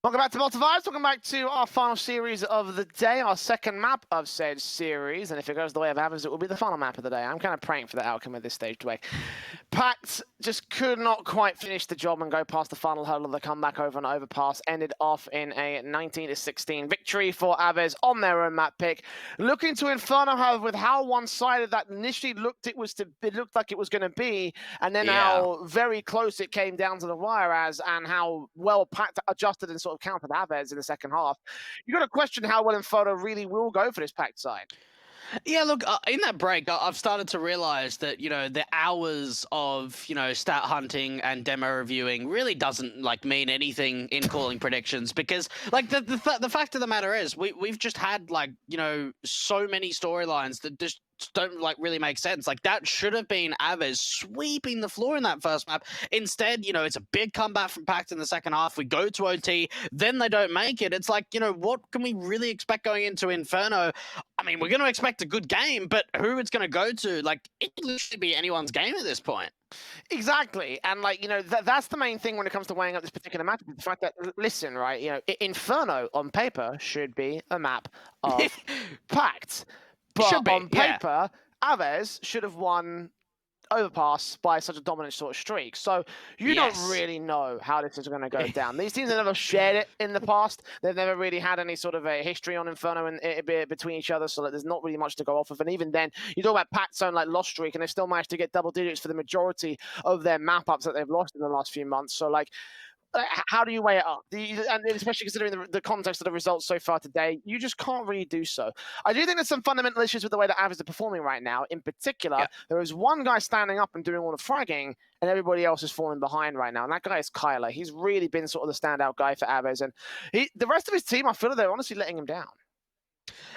Welcome back to Malta Vibes. Welcome back to our final series of the day, our second map of said series. And if it goes the way of AVEZ, it will be the final map of the day. I'm kind of praying for the outcome at this stage, Dwayne. PACT just could not quite finish the job and go past the final hurdle of the comeback over an overpass. Ended off in a 19-16 victory for AVEZ on their own map pick. Looking to Inferno, however, with how one-sided that initially looked, it looked like it was going to be, and then how very close it came down to the wire and how well PACT adjusted and sort of countered AVEZ in the second half. You got to question how well Inferno really will go for this PACT side. Yeah, look, in that break, I've started to realize that, you know, the hours of, you know, stat hunting and demo reviewing really doesn't, like, mean anything in calling predictions because, like, the fact of the matter is we've just had, like, you know, so many storylines that just don't, like, really make sense. Like, that should have been AVEZ sweeping the floor in that first map. Instead, you know, it's a big comeback from PACT in the second half. We go to OT, then they don't make it. It's like, you know, what can we really expect going into Inferno? I mean, we're going to expect a good game, but who it's going to go to, like, it could literally be anyone's game at this point. Exactly. And, like, you know, that's the main thing when it comes to weighing up this particular map. The fact that, listen, right, you know, Inferno on paper should be a map of PACT. But on paper, AVEZ should have won overpass by such a dominant sort of streak. So you don't really know how this is going to go down. These teams have never shared it in the past. They've never really had any sort of a history on Inferno and between each other, so that there's not really much to go off of. And even then, you talk about PACT's own like lost streak, and they've still managed to get double digits for the majority of their map ups that they've lost in the last few months. So like, how do you weigh it up? And especially considering the context of the results so far today, you just can't really do so. I do think there's some fundamental issues with the way that AVEZ are performing right now. In particular, there is one guy standing up and doing all the fragging, and everybody else is falling behind right now. And that guy is Kyler. He's really been sort of the standout guy for AVEZ. And the rest of his team, I feel like they're honestly letting him down.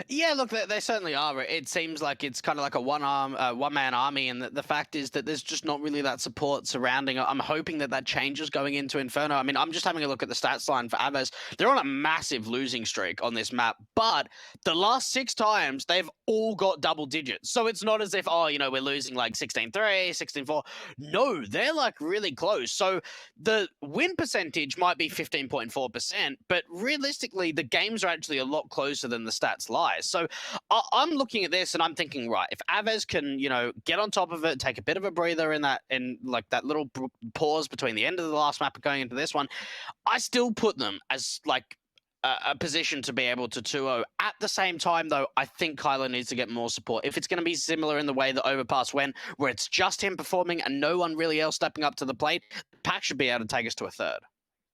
Yeah, look, they certainly are. It seems like it's kind of like a one-man army, and the fact is that there's just not really that support surrounding it. I'm hoping that changes going into Inferno. I mean, I'm just having a look at the stats line for AVEZ. They're on a massive losing streak on this map, but the last 6 times, they've all got double digits. So it's not as if, oh, you know, we're losing like 16-3, 16-4. No, they're like really close. So the win percentage might be 15.4%, but realistically, the games are actually a lot closer than the stats lie. So I'm looking at this and I'm thinking, right, if AVEZ can, you know, get on top of it, take a bit of a breather in like that little pause between the end of the last map and going into this one, I still put them as like a position to be able to 2-0. At the same time, though, I think Kyler needs to get more support. If it's going to be similar in the way that Overpass went, where it's just him performing and no one really else stepping up to the plate, PACT should be able to take us to a third.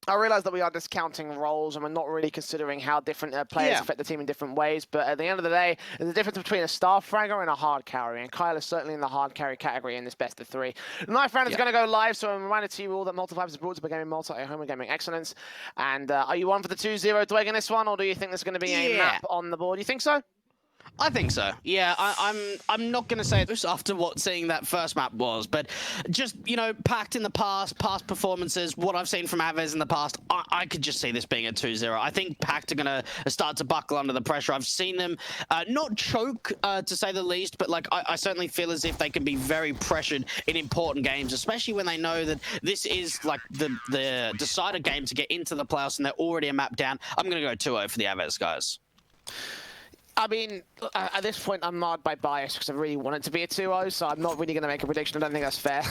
I realise that we are discounting roles and we're not really considering how different players affect the team in different ways, but at the end of the day, there's a difference between a star fragger and a hard carry, and Kyle is certainly in the hard carry category in this best of 3. The ninth round is going to go live, so I'm reminded to you all that Malta Vibes is brought to Gaming Malta, a home of gaming excellence. And are you on for the 2-0 Dwayne in this one, or do you think there's going to be a map on the board? You think so? I think so. Yeah, I'm not going to say this after what seeing that first map was, but just, you know, PACT in the past performances, what I've seen from AVEZ in the past, I could just see this being a 2-0. I think PACT are going to start to buckle under the pressure. I've seen them not choke, to say the least, but like I certainly feel as if they can be very pressured in important games, especially when they know that this is like the decider game to get into the playoffs and they're already a map down. I'm going to go 2-0 for the AVEZ guys. I mean, at this point, I'm marred by bias because I really want it to be a 2-0, so I'm not really going to make a prediction. I don't think that's fair.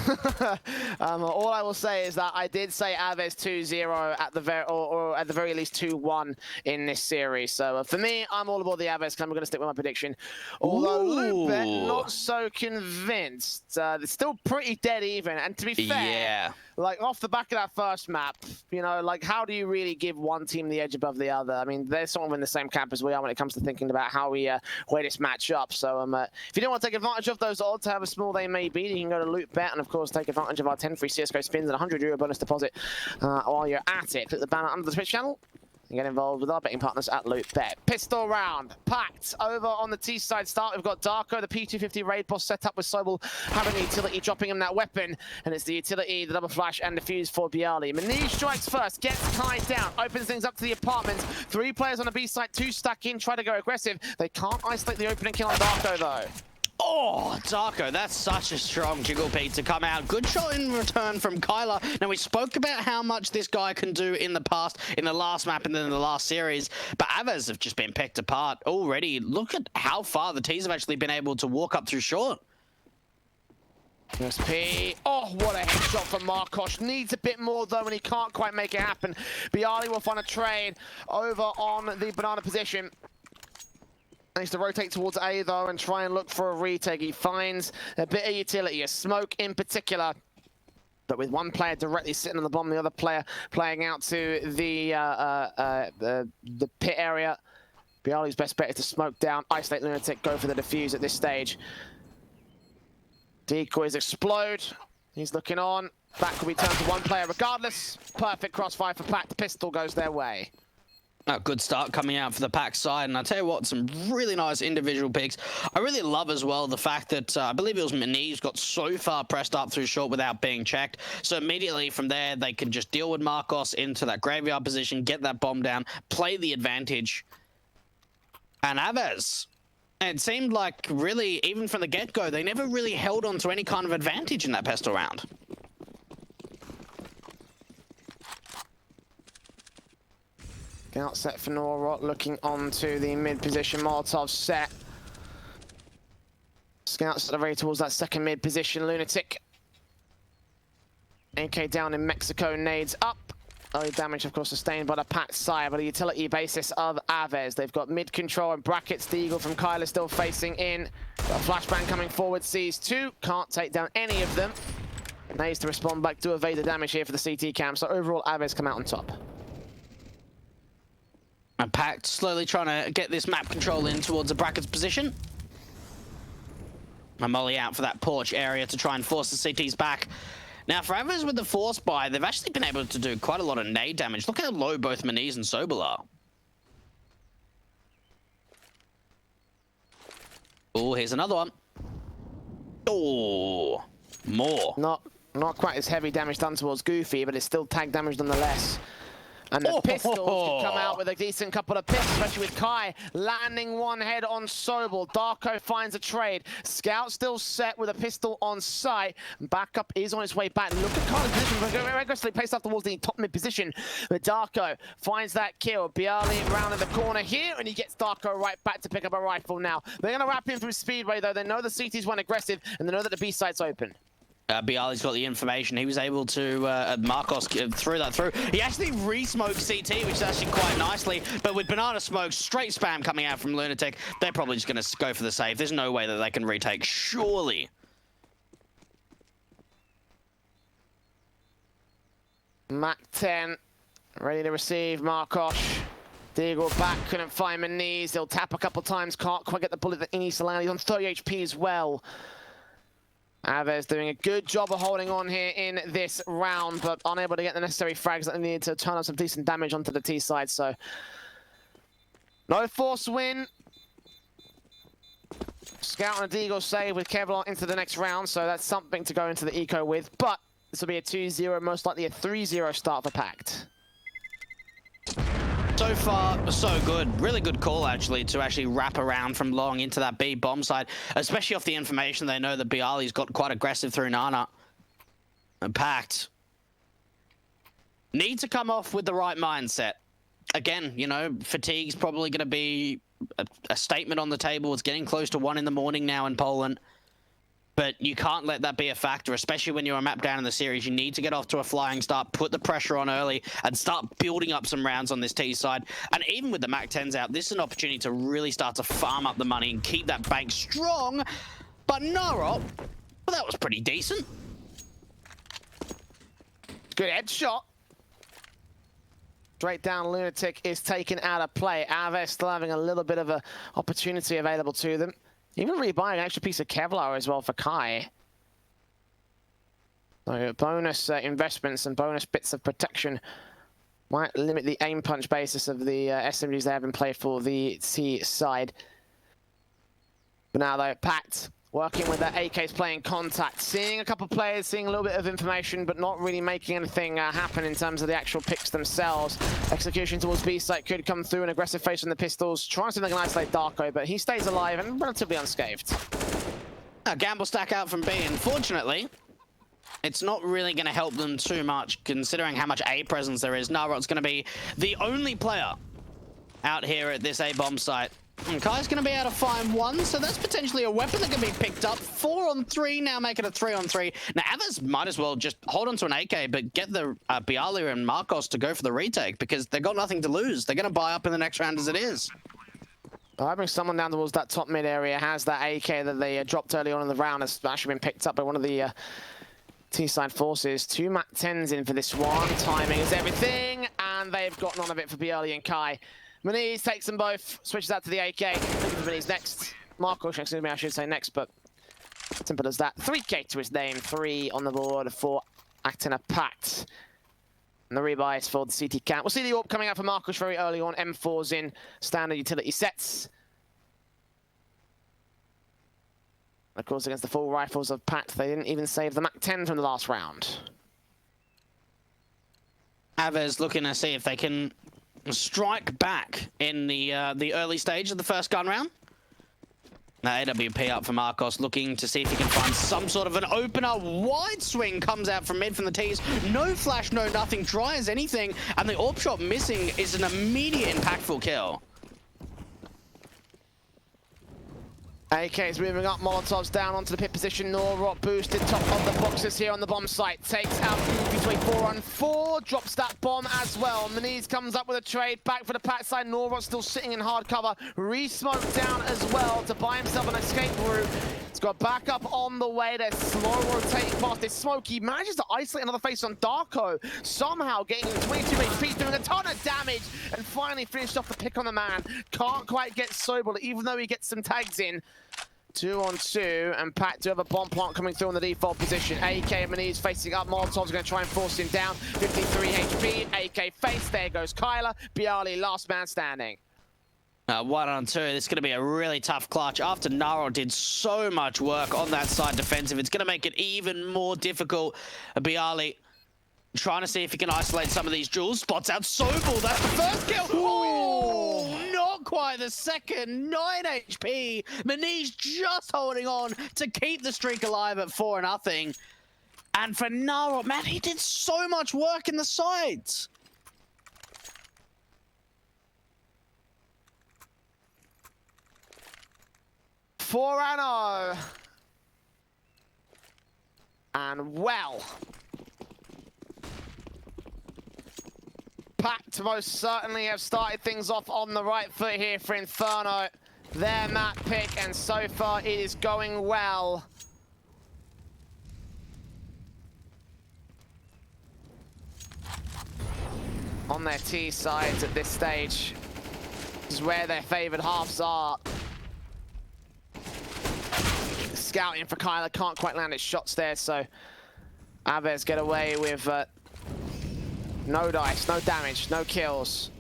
All I will say is that I did say AVEZ 2-0 at the very least 2-1 in this series. So for me, I'm all aboard the AVEZ, and I'm going to stick with my prediction. Although Lupet, not so convinced. It's still pretty dead even, and to be fair, like off the back of that first map, you know, like how do you really give one team the edge above the other? I mean, they're sort of in the same camp as we are when it comes to thinking about how we weigh this match up. So if you don't want to take advantage of those odds, however small they may be, you can go to Loot Bet and of course take advantage of our 10 free CSGO spins and €100 bonus deposit while you're at it. Click the banner under the Twitch channel and get involved with our betting partners at Loot Bet. Pistol round, PACT over on the T side start. We've got Darko, the P250 raid boss set up with Sobel having the utility, dropping him that weapon. And it's the utility, the double flash, and defuse for Bialy. Manij strikes first, gets tied down, opens things up to the apartment. 3 players on the B side, 2 stuck in, try to go aggressive. They can't isolate the opening kill on Darko though. Oh, Darko, that's such a strong jiggle peak to come out. Good shot in return from Kyler. Now, we spoke about how much this guy can do in the past, in the last map and then in the last series, but AVEZ have just been picked apart already. Look at how far the T's have actually been able to walk up through short. SP. Oh, what a headshot from Markosh. Needs a bit more, though, and he can't quite make it happen. Bialy will find a trade over on the banana position. Needs to rotate towards A, though, and try and look for a retake. He finds a bit of utility, a smoke in particular. But with one player directly sitting on the bomb, the other player playing out to the pit area. Bialy's best bet is to smoke down, isolate Lunatic, go for the defuse at this stage. Decoys explode. He's looking on. Back will be turned to one player regardless. Perfect crossfire for PACT. The pistol goes their way. A good start coming out for the PACT side, and I'll tell you what, some really nice individual picks. I really love as well the fact that I believe it was Maniz got so far pressed up through short without being checked. So immediately from there, they could just deal with Marcos into that graveyard position, get that bomb down, play the advantage. And AVEZ, it seemed like really, even from the get-go, they never really held on to any kind of advantage in that pistol round. Scout set for Norot, looking onto the mid position. Molotov set. Scouts are ready towards that second mid position. Lunatic. AK down in Mexico, nades up. Early damage, of course, sustained by the PACT side, but a utility basis of AVEZ. They've got mid control and brackets. The Eagle from Kyler still facing in. Got a flashbang coming forward, sees two. Can't take down any of them. Needs to respond back to evade the damage here for the CT cam. So overall, AVEZ come out on top. And PACT slowly trying to get this map control in towards the brackets position. And Molly out for that porch area to try and force the CTs back. Now, for AVEZ with the force buy, they've actually been able to do quite a lot of nade damage. Look how low both Maniz and Sobel are. Oh, here's another one. Oh, more. Not quite as heavy damage done towards Goofy, but it's still tag damage nonetheless. And the pistols can come out with a decent couple of picks, especially with Kai landing one head on Sobel. Darko finds a trade. Scout still set with a pistol on sight. Backup is on its way back. Look at Kai's position. Very aggressively placed up towards the top mid position. But Darko finds that kill. Bialy round in the corner here, and he gets Darko right back to pick up a rifle now. They're going to wrap him through Speedway, though. They know the CT's went aggressive, and they know that the B site's open. Bialy's got the information. He was able to, Marcos threw that through. He actually re-smoked CT, which is actually quite nicely. But with banana smoke, straight spam coming out from Lunatic, they're probably just going to go for the save. There's no way that they can retake, surely. Mac 10, ready to receive. Marcos. Deagle back, couldn't find Maniz. They'll tap a couple times, can't quite get the bullet that he needs to land. He's on 30 HP as well. AVEZ doing a good job of holding on here in this round, but unable to get the necessary frags that they need to turn up some decent damage onto the T side, so no force win. Scout and a Deagle save with Kevlar into the next round, so that's something to go into the eco with, but this will be a 2-0, most likely a 3-0 start for PACT. So far, so good. Really good call, actually, to actually wrap around from long into that B bomb side, especially off the information they know that Bialy's got quite aggressive through Nana. And PACT need to come off with the right mindset. Again, you know, fatigue's probably going to be a statement on the table. It's getting close to 1 in the morning now in Poland. But you can't let that be a factor, especially when you're a map down in the series. You need to get off to a flying start, put the pressure on early, and start building up some rounds on this T side. And even with the Mac 10s out, this is an opportunity to really start to farm up the money and keep that bank strong. But Norot, well, that was pretty decent. Good headshot. Straight down, Lunatic is taken out of play. AVEZ still having a little bit of an opportunity available to them. Even rebuying an extra piece of Kevlar as well for Kai. So bonus investments and bonus bits of protection might limit the aim punch basis of the SMGs they have in play for the T side. But now though, PACT working with their AKs playing contact. Seeing a couple players, seeing a little bit of information, but not really making anything happen in terms of the actual picks themselves. Execution towards B site could come through, an aggressive face from the pistols. Trying to isolate Darko, but he stays alive and relatively unscathed. A gamble stack out from B. Unfortunately, it's not really going to help them too much, considering how much A presence there is. Narot's going to be the only player out here at this A bomb site. And Kai's going to be able to find one, so that's potentially a weapon that can be picked up. 4 on 3, now make it a 3 on 3. Now, AVEZ might as well just hold on to an AK, but get the Bialy and Marcos to go for the retake, because they've got nothing to lose. They're going to buy up in the next round as it is. Having someone down towards that top mid area has that AK that they dropped early on in the round. Has actually been picked up by one of the T-side forces. 2 MAC-10s in for this one. Timing is everything, and they've got none of it for Bialy and Kai. Maniz takes them both, switches out to the AK. Looking for Maniz next. Marcos, excuse me, I should say next, but simple as that. 3K to his name, 3 on the board for ACTINA PACT. And the rebuy is for the CT camp. We'll see the AWP coming out for Marcos very early on. M4's in standard utility sets. Of course, against the full rifles of PACT, they didn't even save the MAC-10 from the last round. AVEZ looking to see if they can strike back in the early stage of the first gun round. Now AWP up for Marcos, looking to see if he can find some sort of an opener. Wide swing comes out from mid from the T's. No flash, no nothing, dry as anything. And the AWP shot missing is an immediate impactful kill. AK is moving up, Molotov's down onto the pit position. Norrot boosted top of the boxes here on the bomb site. Takes out between 4 on 4, drops that bomb as well. Maniz comes up with a trade back for the PACT side. Norrot still sitting in hard cover. Re-smoked down as well to buy himself an escape route. He's got backup on the way. They're slow rotating past this smoke. He manages to isolate another face on Darko. Somehow getting 22 HP, doing a ton of damage, and finally finished off the pick on the man. Can't quite get Sobel, even though he gets some tags in. 2 on 2, and PACT do have a bomb plant coming through on the default position. AK and Maniz facing up. Molotov's going to try and force him down. 53 HP. AK face. There goes Kyler. Bialy, last man standing. 1 on 2. This is going to be a really tough clutch. After Naro did so much work on that side defensive, it's going to make it even more difficult. Bialy trying to see if he can isolate some of these jewels. Spots out Sobel. That's the first kill. Oh, not quite the second. 9 HP. Maniz just holding on to keep the streak alive at 4-0. And for Naro, man, he did so much work in the sides. Four and 0. And well, PACT most certainly have started things off on the right foot here for Inferno. Their map pick, and so far it is going well. On their T sides at this stage, this is where their favored halves are. Scouting for Kyler, can't quite land his shots there, so AVEZ get away with no dice, no damage, no kills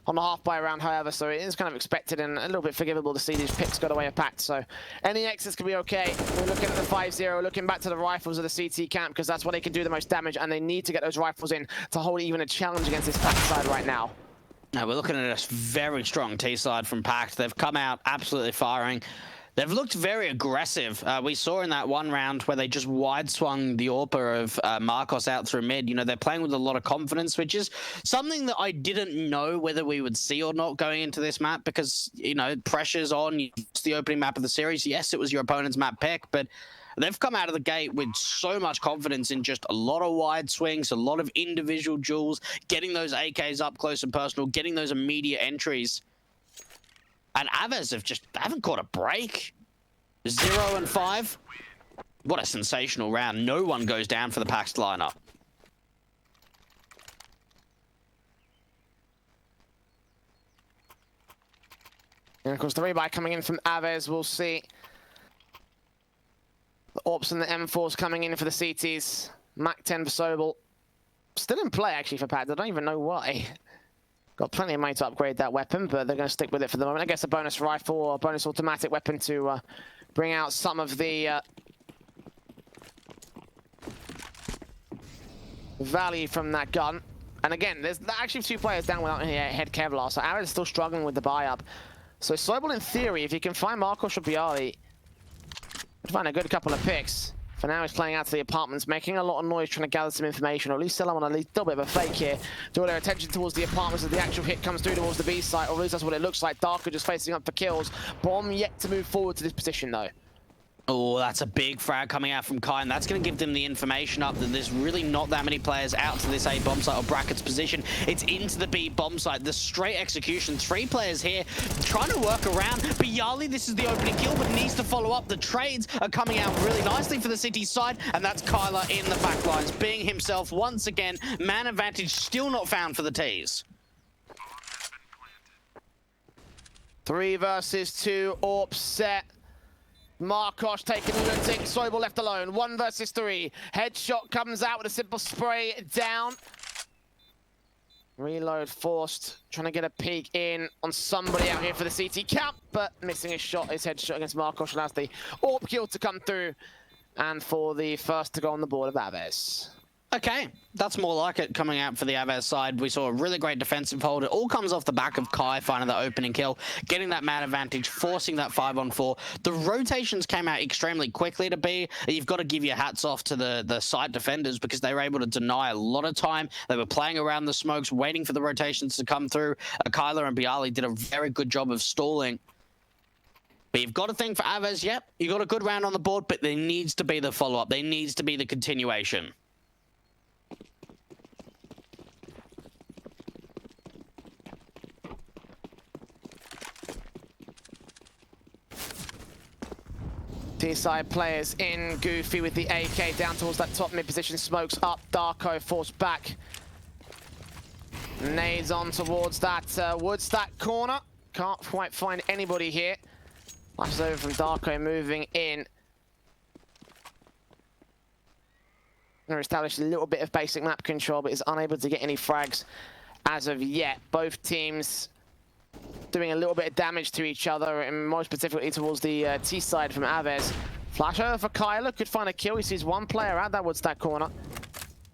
on the half-buy round, however, so it is kind of expected and a little bit forgivable to see these picks got away at PACT, so any exits can be okay. We're looking at the 5-0, looking back to the rifles of the CT camp, because that's where they can do the most damage, and they need to get those rifles in to hold even a challenge against this PACT side right now. Now we're looking at a very strong T side from PACT. They've come out absolutely firing. They've looked very aggressive. We saw in that one round where they just wide swung the AWPer of Marcos out through mid. You know, they're playing with a lot of confidence, which is something that I didn't know whether we would see or not going into this map because, you know, pressure's on. It's the opening map of the series. Yes, it was your opponent's map pick, but they've come out of the gate with so much confidence in just a lot of wide swings, a lot of individual duels, getting those AKs up close and personal, getting those immediate entries. And AVEZ haven't caught a break. 0 and 5. What a sensational round. No one goes down for the PACT lineup. And of course, the rebuy coming in from AVEZ. We'll see the AWPs and the M4s coming in for the CTs. MAC-10 for Sobel. Still in play, actually, for PACT. I don't even know why. Got plenty of money to upgrade that weapon, but they're going to stick with it for the moment. I guess a bonus rifle or a bonus automatic weapon to bring out some of the value from that gun. And again, there's actually 2 players down without any head Kevlar, so AVEZ is still struggling with the buy-up. So Sobel, in theory, if you can find Marcos or Bialy, Find a good couple of picks. For now, he's playing out to the apartments, making a lot of noise, trying to gather some information, or at least sell on a little bit of a fake here. Draw their attention towards the apartments as the actual hit comes through towards the B site, or at least that's what it looks like. Darker just facing up for kills. Bomb yet to move forward to this position, though. Oh, that's a big frag coming out from Kai, and that's going to give them the information up that there's really not that many players out to this A bomb site or brackets position. It's into the B bomb site. The straight execution. 3 players here trying to work around. Bialy, this is the opening kill, but needs to follow up. The trades are coming out really nicely for the City side, and that's Kyler in the back lines, being himself once again. Man advantage still not found for the T's. 3 versus 2, AWP set. Markosh taking the lunatic, Soibel left alone. 1 versus 3. Headshot comes out with a simple spray down. Reload forced, trying to get a peek in on somebody out here for the CT cap, but missing his shot. His headshot against Markosh allows the AWP kill to come through, and for the first to go on the board of AVEZ. Okay, that's more like it coming out for the AVEZ side. We saw a really great defensive hold. It all comes off the back of Kai finding the opening kill, getting that man advantage, forcing that 5-on-4. The rotations came out extremely quickly to be. You've got to give your hats off to the site defenders because they were able to deny a lot of time. They were playing around the smokes, waiting for the rotations to come through. Kyler and Bialy did a very good job of stalling. But you've got to think for AVEZ, yep, you got a good round on the board, but there needs to be the follow-up. There needs to be the continuation. T-side players in, Goofy with the AK down towards that top mid position, smokes up, Darko forced back. Nades on towards that Woodstack corner. Can't quite find anybody here. Flashes over from Darko moving in. They're established a little bit of basic map control, but is unable to get any frags as of yet. Both teams doing a little bit of damage to each other, and more specifically towards the T side from AVEZ. Flash over for Kyler, could find a kill. He sees 1 player at that Woodstack corner.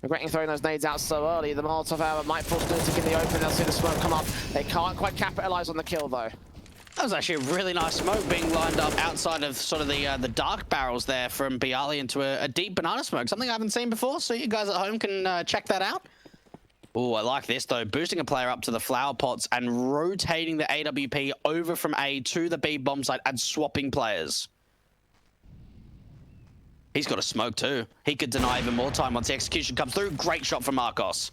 Regretting throwing those nades out so early. The Molotov, however, might force lunatic in the open. They'll see the smoke come up. They can't quite capitalize on the kill, though. That was actually a really nice smoke being lined up outside of sort of the dark barrels there from Bialy into a deep banana smoke. Something I haven't seen before, so you guys at home can check that out. Oh, I like this, though. Boosting a player up to the flower pots and rotating the AWP over from A to the B bomb site and swapping players. He's got a smoke, too. He could deny even more time once the execution comes through. Great shot from Marcos.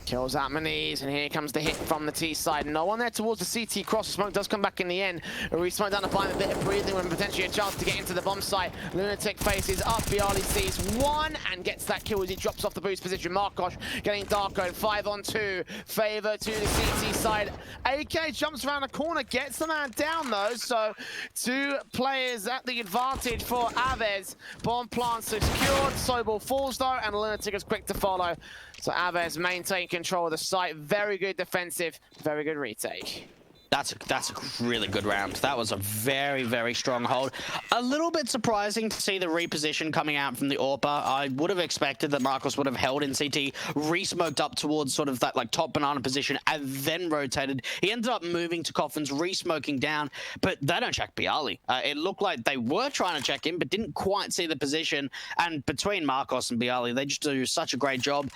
Kills out Maniz, and here comes the hit from the T side. No one there towards the CT cross. The smoke does come back in the end. Re-smoke down to find a bit of breathing room, potentially a chance to get into the bomb site. Lunatic faces up. Bialy sees 1 and gets that kill as he drops off the boost position. Markosh getting Darko 5-on-2. Favor to the CT side. AK jumps around the corner, gets the man down though. So 2 players at the advantage for AVEZ. Bomb plant secured. Sobel falls though, and Lunatic is quick to follow. So AVEZ maintain control of the site. Very good defensive, very good retake. That's a really good round. That was a very, very strong hold. A little bit surprising to see the reposition coming out from the AWPer. I would have expected that Marcos would have held in CT, re-smoked up towards sort of that like top banana position, and then rotated. He ended up moving to Coffins, re-smoking down, but they don't check Bialy. It looked like they were trying to check him, but didn't quite see the position. And between Marcos and Bialy, they just do such a great job.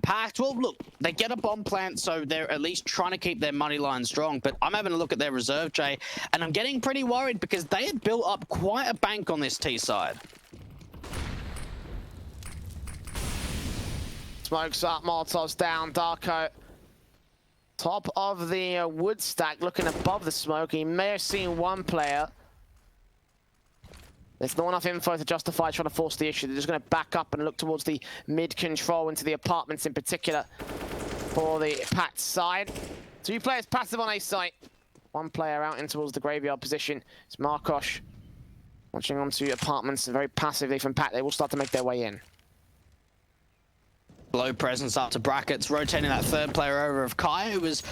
PACT, well, look, they get a bomb plant, so they're at least trying to keep their money line strong. But I'm having a look at their reserve, Jay, and I'm getting pretty worried because they had built up quite a bank on this T side. Smokes up, Molotov's down, Darko. Top of the wood stack, looking above the smoke. He may have seen 1 player. There's not enough info to justify trying to force the issue. They're just going to back up and look towards the mid-control into the apartments in particular for the PACT side. 2 players passive on A site. 1 player out in towards the graveyard position. It's Markosh watching onto apartments very passively from PACT. They will start to make their way in. Low presence up to brackets, rotating that 3rd player over of Kai, who was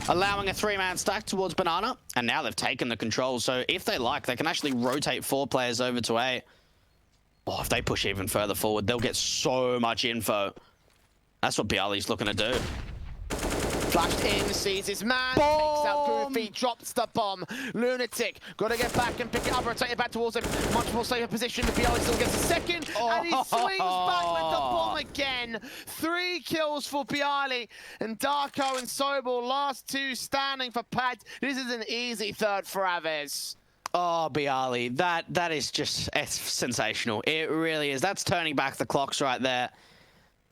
allowing a 3-man stack towards Banana, and now they've taken the control. So if they like, they can actually rotate 4 players over to A. Oh, if they push even further forward, they'll get so much info. That's what Bialy's looking to do. Flashed in, sees his man, Bomb! takes out Goofy, drops the bomb. Lunatic, got to get back and pick it up, rotate it back towards him. Much more safer position. Bialy still gets a second, and he swings back with the bomb again. 3 kills for Bialy, and Darko and Sobel, last 2 standing for PACT. This is an easy third for AVEZ. Oh, Bialy, that is just, it's sensational. It really is. That's turning back the clocks right there.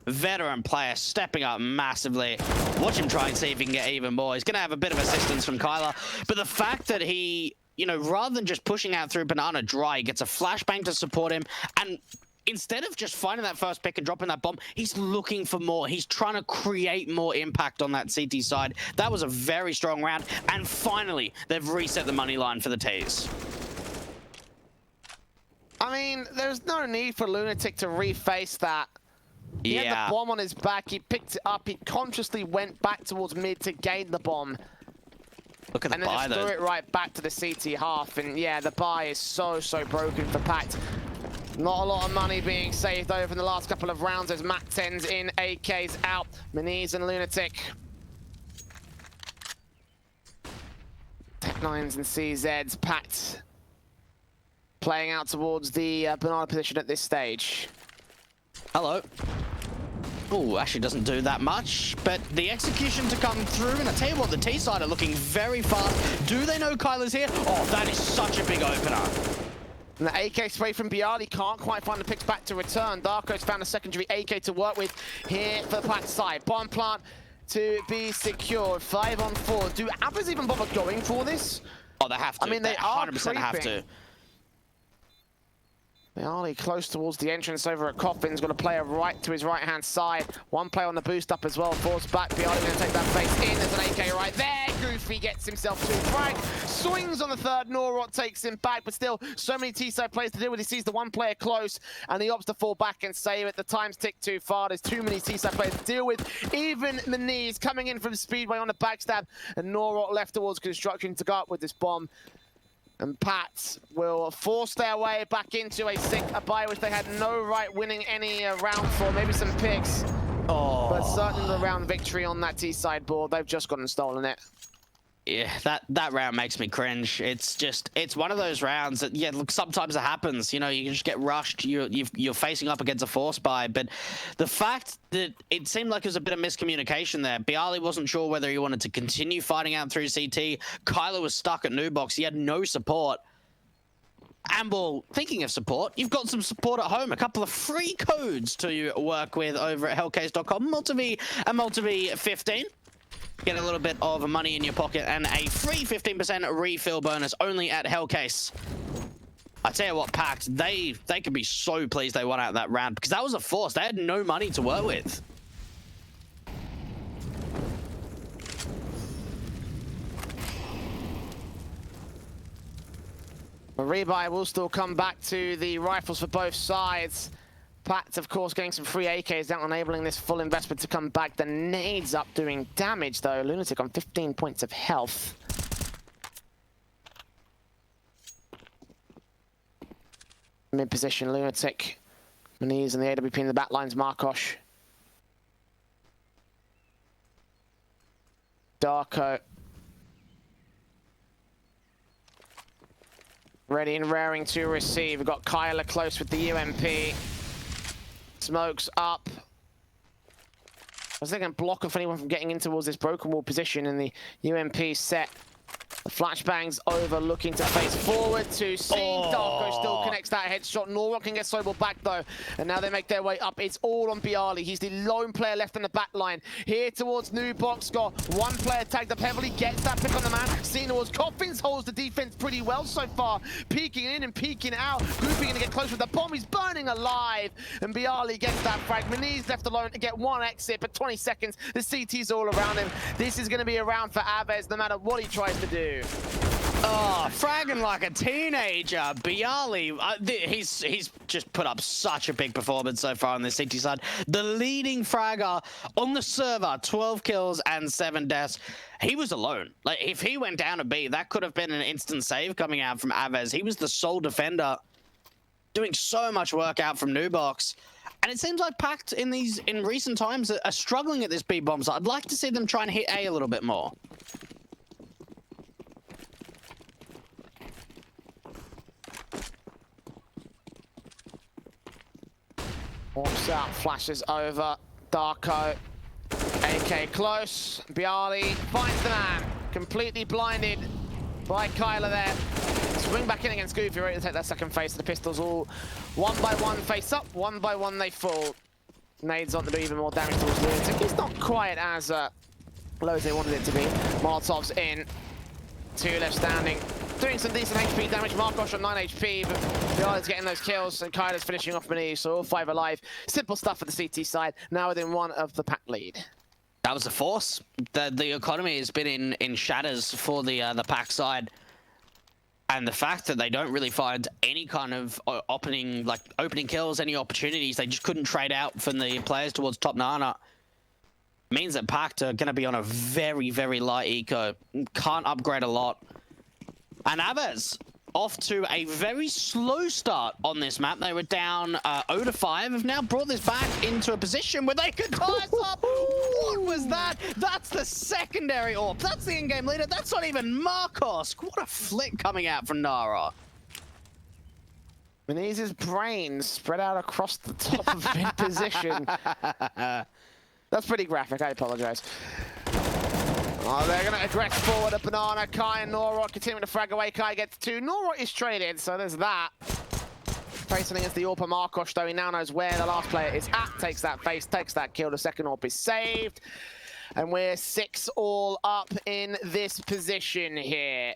Veteran player stepping up massively. Watch him try and see if he can get even more. He's going to have a bit of assistance from Kyler. But the fact that he, you know, rather than just pushing out through Banana dry, he gets a flashbang to support him. And instead of just finding that first pick and dropping that bomb, he's looking for more. He's trying to create more impact on that CT side. That was a very strong round. And finally, they've reset the money line for the T's. I mean, there's no need for Lunatic to reface that. He had the bomb on his back, he picked it up, he consciously went back towards mid to gain the bomb. Look at the buy, and then just threw it right back to the CT half, and yeah, the buy is so broken for PACT. Not a lot of money being saved over in the last couple of rounds as Mac-10's in, AK's out, Maniz and Lunatic. Tech9s and CZs, PACT playing out towards the banana position at this stage. Hello. Oh, actually doesn't do that much, but the execution to come through, and I tell you what, the T side are looking very fast. Do they know Kyler's here? Oh, that is such a big opener. And the AK spray from Bialy can't quite find the picks back to return. Darko's found a secondary AK to work with here for the PACT side. Bomb plant to be secured. 5 on 4. Do AVEZ even bother going for this? Oh, they have to. I mean, they 100% are have to. Bialy close towards the entrance over at Coffin's. Got a player right to his right-hand side. One player on the boost up as well. Forced back. Bialy going to take that face in. There's an AK right there. Goofy gets himself to a frag. Swings on the third. Norot takes him back. But still, so many T-side players to deal with. He sees the one player close, and he opts to fall back and save it. The time's ticked too far. There's too many T-side players to deal with. Even Maniz coming in from Speedway on the backstab. And Norot left towards construction to go up with this bomb. And PACT will force their way back into a buy, which they had no right winning any round for. Maybe some picks, but certainly the round victory on that T-side board. They've just gone and stolen it. Yeah, that round makes me cringe. It's just, it's one of those rounds that, yeah, look, sometimes it happens. You know, you can just get rushed. You're facing up against a force buy. But the fact that it seemed like there was a bit of miscommunication there. Bialy wasn't sure whether he wanted to continue fighting out through CT. Kyler was stuck at new box. He had no support. Amble, thinking of support, you've got some support at home. A couple of free codes to work with over at hellcase.com. Multiv and Multiv15. Get a little bit of money in your pocket and a free 15% refill bonus only at Hellcase. I tell you what, PACT, they could be so pleased they won out that round because that was a force. They had no money to work with. The rebuy will still come back to the rifles for both sides. PACT, of course, getting some free AKs out, enabling this full investment to come back. The nades up doing damage, though. Lunatic on 15 points of health. Mid position, Lunatic. Maniz and the AWP in the back lines, Markosh. Darko. Ready and raring to receive. We've got Kyler close with the UMP. Smokes up. I was thinking block off anyone from getting in towards this broken wall position, and the UMP set. The flashbangs over, looking to face forward to see. Darko still connects that headshot. Norok can get Sobel back though, and now they make their way up. It's all on Bialy. He's the lone player left in the back line. Here towards New Box, got one player tagged up heavily, gets that pick on the man. Seen towards Coffins, holds the defense pretty well so far. Peeking in and peeking out. Goofy gonna get close with the bomb. He's burning alive, and Bialy gets that frag. Maniz left alone to get one exit, but 20 seconds. The CT's all around him. This is gonna be a round for AVEZ, no matter what he tries to do. Oh, fragging like a teenager. Bialy, he's just put up such a big performance so far on the CT side. The leading fragger on the server, 12 kills and 7 deaths. He was alone. Like, if he went down a B, that could have been an instant save coming out from AVEZ. He was the sole defender. doing so much work out from Nubox. And it seems like PACT in recent times are struggling at this B bomb site. I'd like to see them try and hit A little bit more. Walks out, flashes over. Darko. AK close. Bialy finds the man. Completely blinded by Kyler there. Swing back in against Goofy, ready to take that second face. The pistols all one by one face up, one by one they fall. Nades on to do even more damage towards Lunatic. He's not quite as low as they wanted it to be. Molotov's in. 2 left standing. Doing some decent HP damage. Markosh on 9 HP, but Bialy's getting those kills, and Kyler's finishing off Manise, so all 5 alive. Simple stuff for the CT side, now within 1 of the PACT lead. That was the force. The economy has been in shatters for the PACT side. And the fact that they don't really find any kind of opening kills, any opportunities, they just couldn't trade out from the players towards top Nana, means that PACT are going to be on a very, very light eco. Can't upgrade a lot. And AVEZ off to a very slow start on this map. They were down 0-5, have now brought this back into a position where they could tie us up. What was that? That's the secondary AWP. That's the in-game leader. That's not even Marcos. What a flick coming out from Nara. Manise's brains spread out across the top of mid position. That's pretty graphic, I apologize. Oh, they're going to aggress forward at Banana. Kai and Norok continuing to frag away. Kai gets 2. Norok is traded, so there's that. Facing against the AWP Markosh, though he now knows where the last player is at. Takes that face, takes that kill. The second AWP is saved. And we're 6-all up in this position here.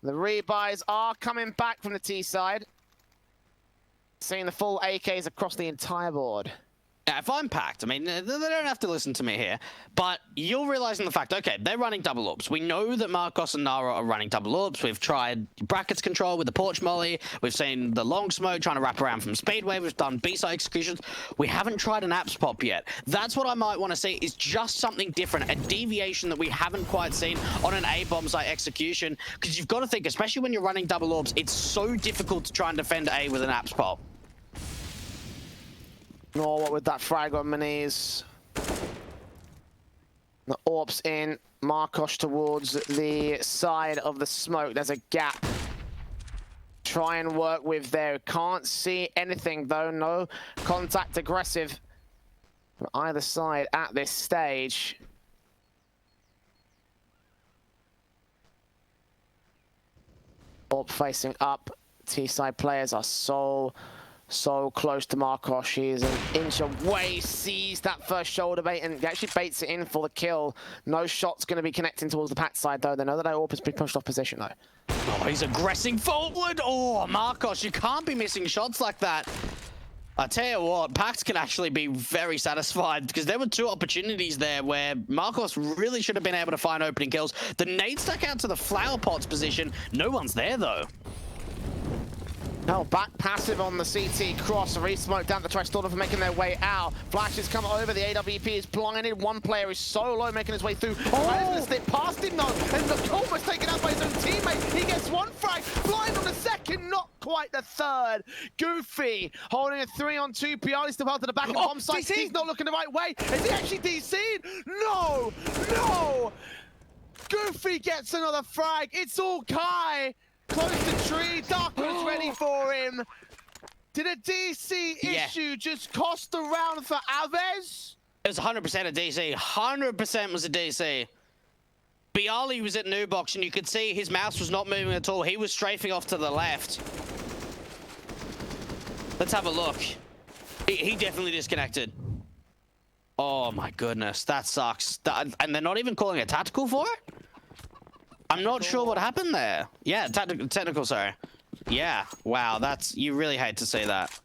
The rebuys are coming back from the T side. Seeing the full AKs across the entire board. Now, if I'm PACT, I mean, they don't have to listen to me here, but you're realizing the fact, okay, they're running double AWPs. We know that Marcos and Nara are running double AWPs. We've tried brackets control with the porch molly. We've seen the long smoke trying to wrap around from Speedway. We've done B-side executions. We haven't tried an apps pop yet. That's what I might want to see, is just something different, a deviation that we haven't quite seen on an A-bomb site execution, because you've got to think, especially when you're running double AWPs, it's so difficult to try and defend A with an apps pop. Nor what with that frag on Manise. The AWP's in. Markosh towards the side of the smoke. There's a gap. Try and work with there. Can't see anything though. No contact aggressive from either side at this stage. AWP facing up. T-side players are so close to Markosh. He is an inch away, sees that first shoulder bait and actually baits it in for the kill. No shot's going to be connecting towards the PACT side though. They know that AWP has been pushed off position though. Oh, he's aggressing forward. Oh, Markosh, you can't be missing shots like that. I tell you what, PACT can actually be very satisfied, because there were 2 opportunities there where Marcos really should have been able to find opening kills. The nade stuck out to the flower pots position. No one's there though. No, back passive on the CT cross. Re-smoke down to try stall them for making their way out. Flashes come over. The AWP is blinded. One player is so low, making his way through. Oh! Right, going to slip past him though. And the almost taken out by his own teammate. He gets 1 frag. Blind on the second, not quite the third. Goofy holding a 3-on-2. Bialy still held to the back of the bomb site. He's not looking the right way. Is he actually DC'd? No! No! Goofy gets another frag. It's all Kai. Close to tree, Darko's ready for him. Did a DC issue just cost the round for AVEZ? It was 100% a DC, 100% was a DC. Bialy was at Nubox and you could see his mouse was not moving at all. He was strafing off to the left. Let's have a look. He definitely disconnected. Oh my goodness, that sucks. And they're not even calling a tactical for it? I'm not sure what happened there. Yeah, technical, sorry. Yeah, wow, you really hate to see that.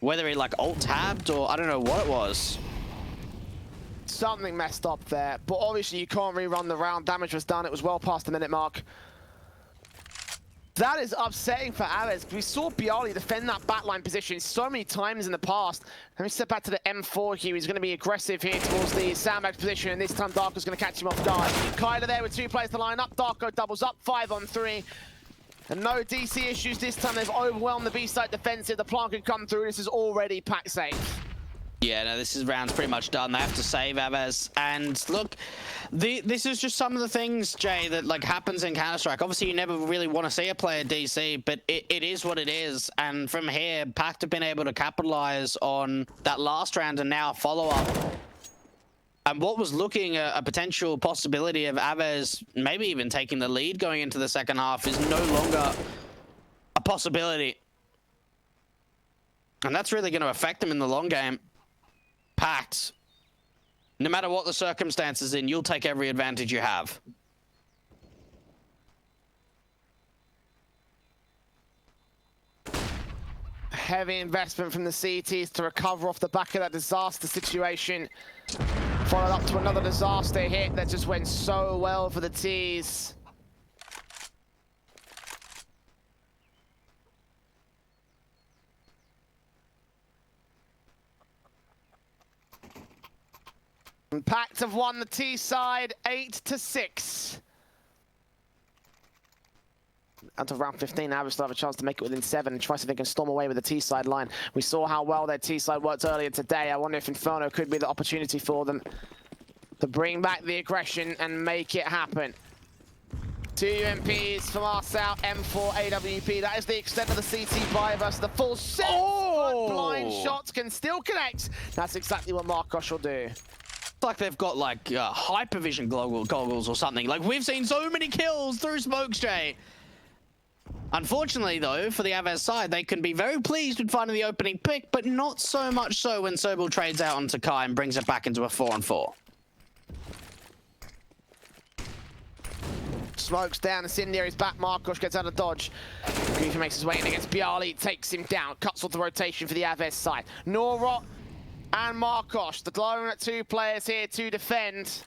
Whether he like alt-tabbed or I don't know what it was. Something messed up there, but obviously you can't rerun the round. Damage was done, it was well past the minute mark. That is upsetting for AVEZ. We saw Bialy defend that backline position so many times in the past. Let me step back to the M4 here. He's going to be aggressive here towards the sandbag position, and this time Darko's going to catch him off guard. Kyler there with 2 players to line up. Darko doubles up, 5-on-3. And no DC issues this time. They've overwhelmed the B-side defensive. The plant can come through. This is already pack safe. Yeah, no, this round's pretty much done. They have to save AVEZ. And look, this is just some of the things, Jay, that like happens in Counter-Strike. Obviously, you never really want to see a player DC, but it is what it is. And from here, PACT have been able to capitalize on that last round and now a follow-up. And what was looking a potential possibility of AVEZ maybe even taking the lead going into the second half is no longer a possibility. And that's really going to affect them in the long game. PACT, no matter what the circumstances in, you'll take every advantage you have. Heavy investment from the CTs to recover off the back of that disaster situation. Followed up to another disaster hit that just went so well for the Ts. And PACT have won the T side 8-6. Until round 15, AVEZ still have a chance to make it within 7 and try to see if they can storm away with the T side line. We saw how well their T side worked earlier today. I wonder if Inferno could be the opportunity for them to bring back the aggression and make it happen. 2 UMPs from us out, M4 AWP. That is the extent of the CT buy versus the full set. Oh! Blind shots can still connect. That's exactly what Marcos will do. It's like they've got like hypervision goggles or something. Like we've seen so many kills through smokes, Jay. Unfortunately, though, for the AVEZ side, they can be very pleased with finding the opening pick, but not so much so when Sobel trades out onto Kai and brings it back into a 4-on-4. Smokes down, Incendiary's back, Marcos gets out of dodge. Goofy makes his way in against Bialy, takes him down, cuts off the rotation for the AVEZ side. Norot and Marcos, the dominant 2 players here to defend.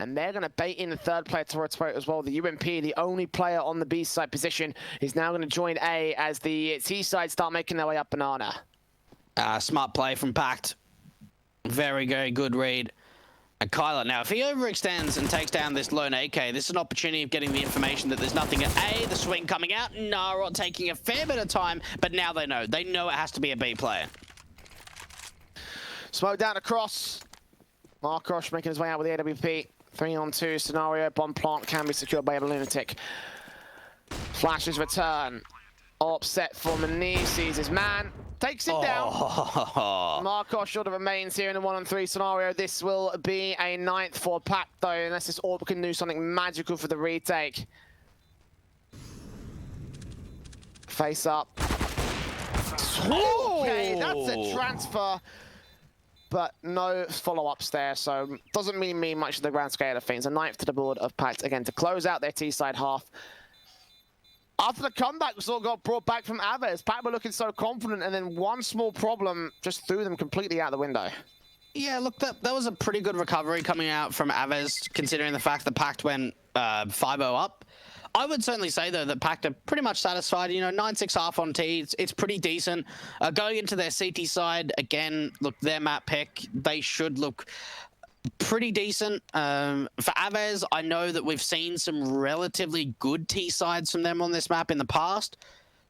And they're going to bait in the 3rd player towards Throat as well. The UMP, the only player on the B side position, is now going to join A as the T side start making their way up banana. Smart play from PACT. Very, very good read. And Kyler, now if he overextends and takes down this lone AK, this is an opportunity of getting the information that there's nothing at A, the swing coming out, Narot taking a fair bit of time, but now they know. They know it has to be a B player. Smoke down across. Marcos making his way out with the AWP. 3-on-2 scenario, bomb plant can be secured by a lunatic. Flashes return. Upset for Manise, sees his man. Takes it down. Marcos should have remains here in a 1-on-3 scenario. This will be a 9th for PACT though, unless this Orb can do something magical for the retake. Face up. Okay, that's a transfer. But no follow-ups there, so doesn't really mean much of the grand scale of things. A 9th to the board of PACT, again, to close out their T-side half. After the comeback, we all got brought back from AVEZ. PACT were looking so confident, and then one small problem just threw them completely out the window. Yeah, look, that was a pretty good recovery coming out from AVEZ, considering the fact that PACT went 5-0 up. I would certainly say, though, that PACT are pretty much satisfied. You know, 9-6 half on T, it's pretty decent. Going into their CT side, again, look, their map pick, they should look pretty decent. For AVEZ, I know that we've seen some relatively good T sides from them on this map in the past.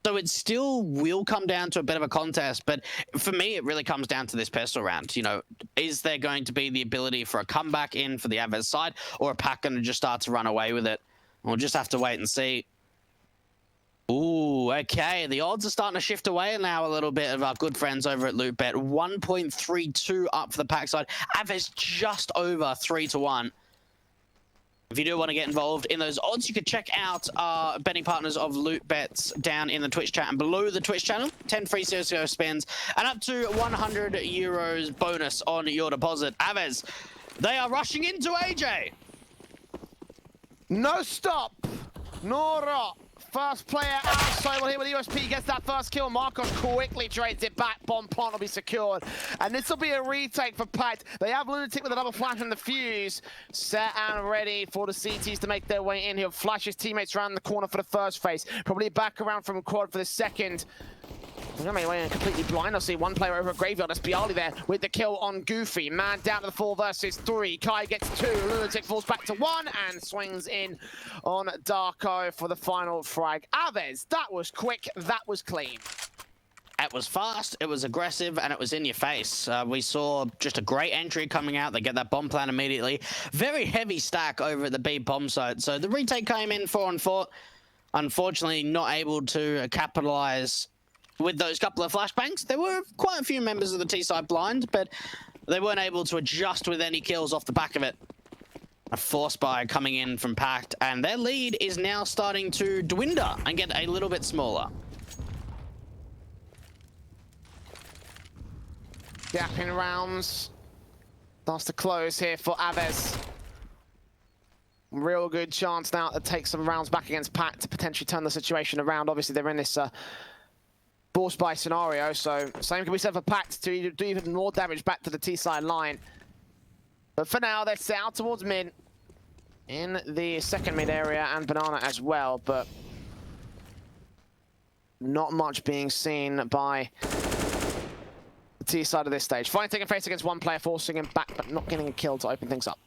So it still will come down to a bit of a contest, but for me, it really comes down to this pistol round. You know, is there going to be the ability for a comeback in for the AVEZ side, or are PACT going to just start to run away with it? We'll just have to wait and see. Ooh, okay. The odds are starting to shift away now a little bit of our good friends over at LootBet. 1.32 up for the PACT side. AVEZ just over 3-1. If you do want to get involved in those odds, you could check out our betting partners of LootBets down in the Twitch chat and below the Twitch channel. 10 free CSGO spins and up to 100 euros bonus on your deposit. AVEZ, they are rushing into AJ. No stop. Nora. First player outside. Well, here with USP gets that first kill. Marcos quickly trades it back. Bomb plant will be secured. And this will be a retake for PACT. They have Lunatic with a double flash and the fuse. Set and ready for the CTs to make their way in. He'll flash his teammates around the corner for the first phase. Probably back around from quad for the second. We're gonna make way completely blind. I see one player over at Graveyard. That's Bialy there with the kill on Goofy. Man down to the 4 versus 3. Kai gets 2. Lunatic falls back to 1 and swings in on Darko for the final frag. AVEZ, that was quick, that was clean. It was fast, it was aggressive, and it was in your face. We saw just a great entry coming out. They get that bomb plan immediately. Very heavy stack over at the B bomb site. So the retake came in 4-on-4. Unfortunately, not able to capitalize with those couple of flashbangs. There were quite a few members of the T-side blind, but they weren't able to adjust with any kills off the back of it. A force buy coming in from PACT, and their lead is now starting to dwindle and get a little bit smaller. Gap in rounds. Starts to close here for AVEZ. Real good chance now to take some rounds back against PACT to potentially turn the situation around. Obviously, they're in this force buy scenario, so same can be said for PACT to do even more damage back to the T-side line. But for now, they're set out towards mid in the second mid area and Banana as well, but not much being seen by the T-side of this stage. Finally taking face against one player, forcing him back, but not getting a kill to open things up.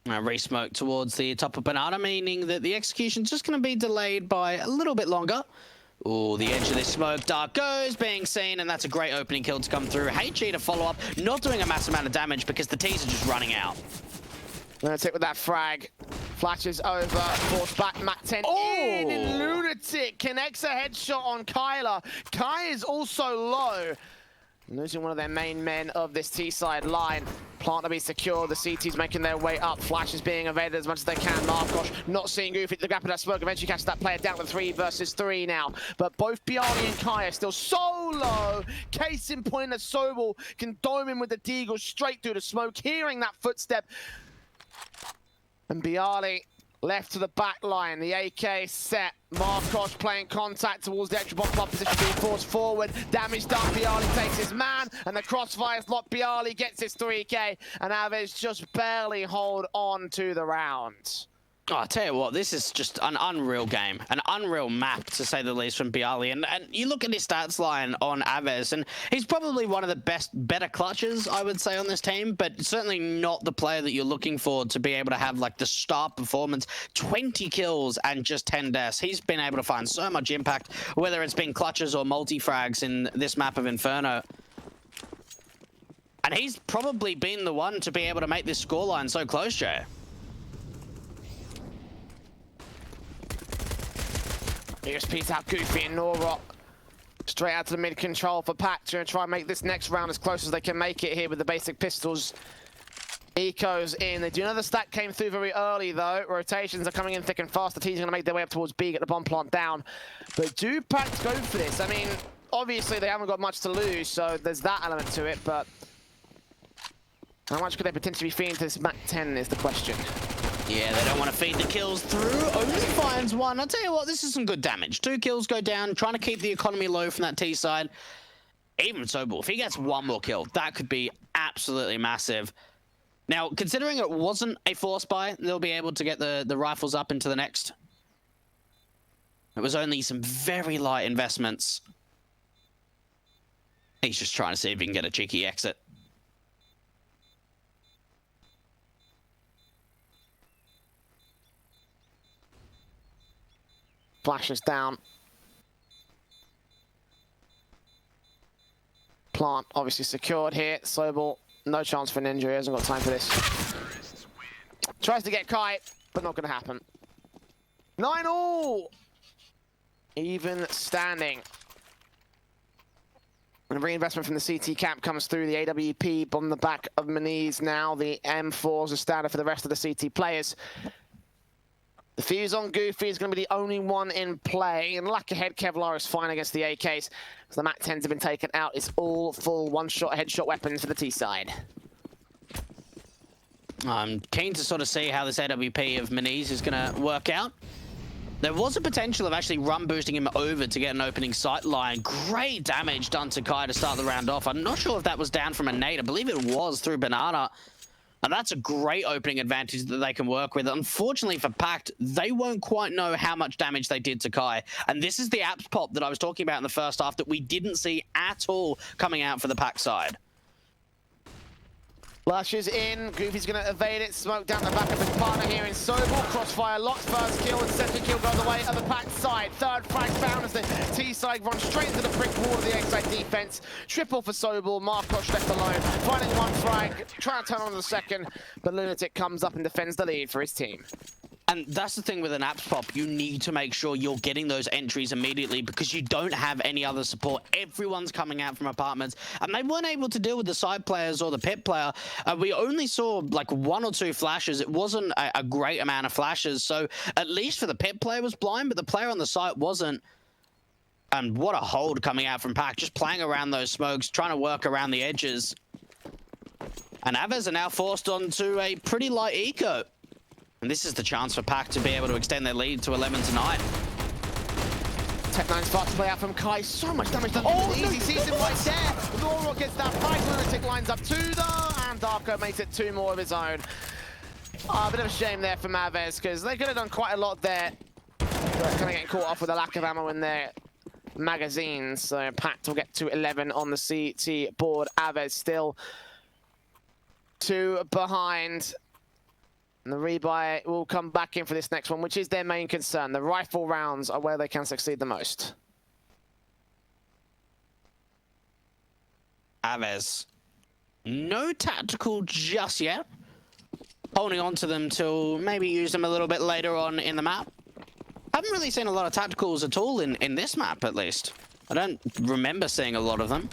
Re-smoke towards the top of Banana, meaning that the execution's just going to be delayed by a little bit longer. Oh, the edge of this smoke. Dark goes, being seen, and that's a great opening kill to come through. HG to follow up, not doing a massive amount of damage because the T's are just running out. Lunatic with that frag. Flashes over, force back, Mac 10 in, and Lunatic connects a headshot on Kyler. Kai is also low. Losing one of their main men of this T-side line. Plant to be secure. The CT's making their way up. Flash is being evaded as much as they can. Markosh not seeing Goofy at the gap of that smoke. Eventually catches that player down to 3 versus 3 now. But both Bialy and Kai are still so low. Case in point that Sobel can dome him with the Deagle straight through the smoke. Hearing that footstep. And Bialy left to the back line. The AK set. Markosh playing contact towards the extra bomb club position, being forced forward. Damage done. Bialy takes his man, and the crossfire's locked. Bialy gets his 3K, and AVEZ just barely hold on to the round. Oh, I tell you what, this is just an unreal game, an unreal map, to say the least, from Bialy. And you look at his stats line on AVEZ, and he's probably one of the better clutches, I would say, on this team, but certainly not the player that you're looking for to be able to have, like, the star performance. 20 kills and just 10 deaths. He's been able to find so much impact, whether it's been clutches or multi-frags in this map of Inferno. And he's probably been the one to be able to make this scoreline so close, Jay. He just pees out Goofy and Norrock. Straight out to the mid control for PACT to try and make this next round as close as they can make it here with the basic pistols. Eco's in. They do know the stack came through very early though. Rotations are coming in thick and fast. The T's are going to make their way up towards B, get the bomb plant down. But do PACT go for this? I mean, obviously they haven't got much to lose, so there's that element to it, but how much could they potentially be feeding to this Mac 10 is the question. Yeah, they don't want to feed the kills through. Only finds one. I'll tell you what, this is some good damage. 2 kills go down, trying to keep the economy low from that T side. Even Sobel, if he gets 1 more kill, that could be absolutely massive. Now, considering it wasn't a force buy, they'll be able to get the rifles up into the next. It was only some very light investments. He's just trying to see if he can get a cheeky exit. Flashes down. Plant obviously secured here. Sobel, no chance for an injury. Hasn't got time for this. Tries to get Kai, but not going to happen. 9-all! Even standing. And a reinvestment from the CT camp comes through. The AWP on the back of Maniz now. The M4s are standard for the rest of the CT players. The fuse on Goofy is going to be the only one in play. And luck ahead, Kevlar is fine against the AKs. So the Mac 10s have been taken out. It's all full one-shot headshot weapons for the T side. I'm keen to sort of see how this AWP of Maniz is going to work out. There was a potential of actually run boosting him over to get an opening sight line. Great damage done to Kai to start the round off. I'm not sure if that was down from a nade. I believe it was through Banana. And that's a great opening advantage that they can work with. Unfortunately for PACT, they won't quite know how much damage they did to Kai. And this is the apps pop that I was talking about in the first half that we didn't see at all coming out for the PACT side. Flashes in, Goofy's going to evade it, smoke down the back of his partner here in Sobel. Crossfire locks, first kill and second kill go the way of the PACT side. Third frag found as the T side runs straight into the brick wall of the A side defense. Triple for Sobel, Markosh left alone, finding one frag, trying to turn on the second, but Lunatic comes up and defends the lead for his team. And that's the thing with an apps pop, you need to make sure you're getting those entries immediately because you don't have any other support. Everyone's coming out from apartments, and they weren't able to deal with the side players or the pit player. We only saw like 1 or 2 flashes. It wasn't a great amount of flashes, so at least for the pit player was blind, but the player on the site wasn't. And what a hold coming out from PACT, just playing around those smokes, trying to work around the edges. And AVEZ are now forced onto a pretty light eco. And this is the chance for PACT to be able to extend their lead to 11 to 9. Tech9's fast play out from Kai. So much damage done. Oh, the easy season right there. Laura gets that fight. Lunatic lines up 2 though, and Darko makes it 2 more of his own. A bit of a shame there for AVEZ because they could have done quite a lot there. But kind of getting caught off with a lack of ammo in their magazines. So PACT will get to 11 on the CT board. AVEZ still 2 behind. And the rebuy will come back in for this next one, which is their main concern. The rifle rounds are where they can succeed the most. AVEZ. No tactical just yet. Holding on to them till maybe use them a little bit later on in the map. Haven't really seen a lot of tacticals at all in this map, at least. I don't remember seeing a lot of them.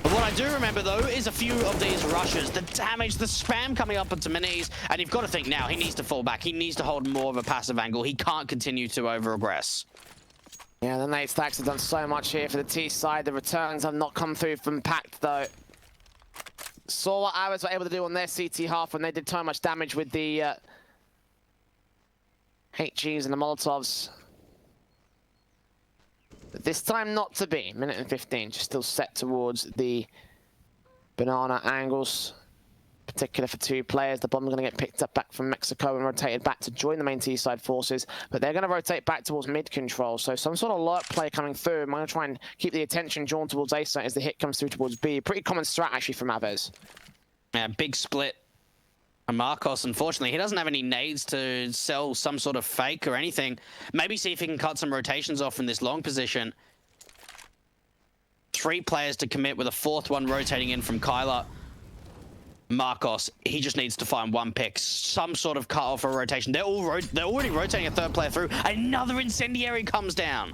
But what I do remember, though, is a few of these rushes. The damage, the spam coming up onto Minis. And you've got to think now, he needs to fall back. He needs to hold more of a passive angle. He can't continue to over-aggress. Yeah, the nade stacks have done so much here for the T side. The returns have not come through from PACT, though. Saw what AVEZ were able to do on their CT half when they did so much damage with the HGs and the Molotovs. But this time not to be. Minute and 15, just still set towards the banana angles. Particular for 2 players. The bomb's going to get picked up back from Mexico and rotated back to join the main T-side forces. But they're going to rotate back towards mid-control. So some sort of lurk play coming through. I'm going to try and keep the attention drawn towards A site as the hit comes through towards B. Pretty common strat, actually, from AVEZ. Yeah, big split. And Marcos, unfortunately, he doesn't have any nades to sell some sort of fake or anything. Maybe see if he can cut some rotations off in this long position. 3 players to commit with a 4th one rotating in from Kyler. Marcos, he just needs to find 1 pick, some sort of cut off or rotation. They're already rotating a 3rd player through. Another incendiary comes down.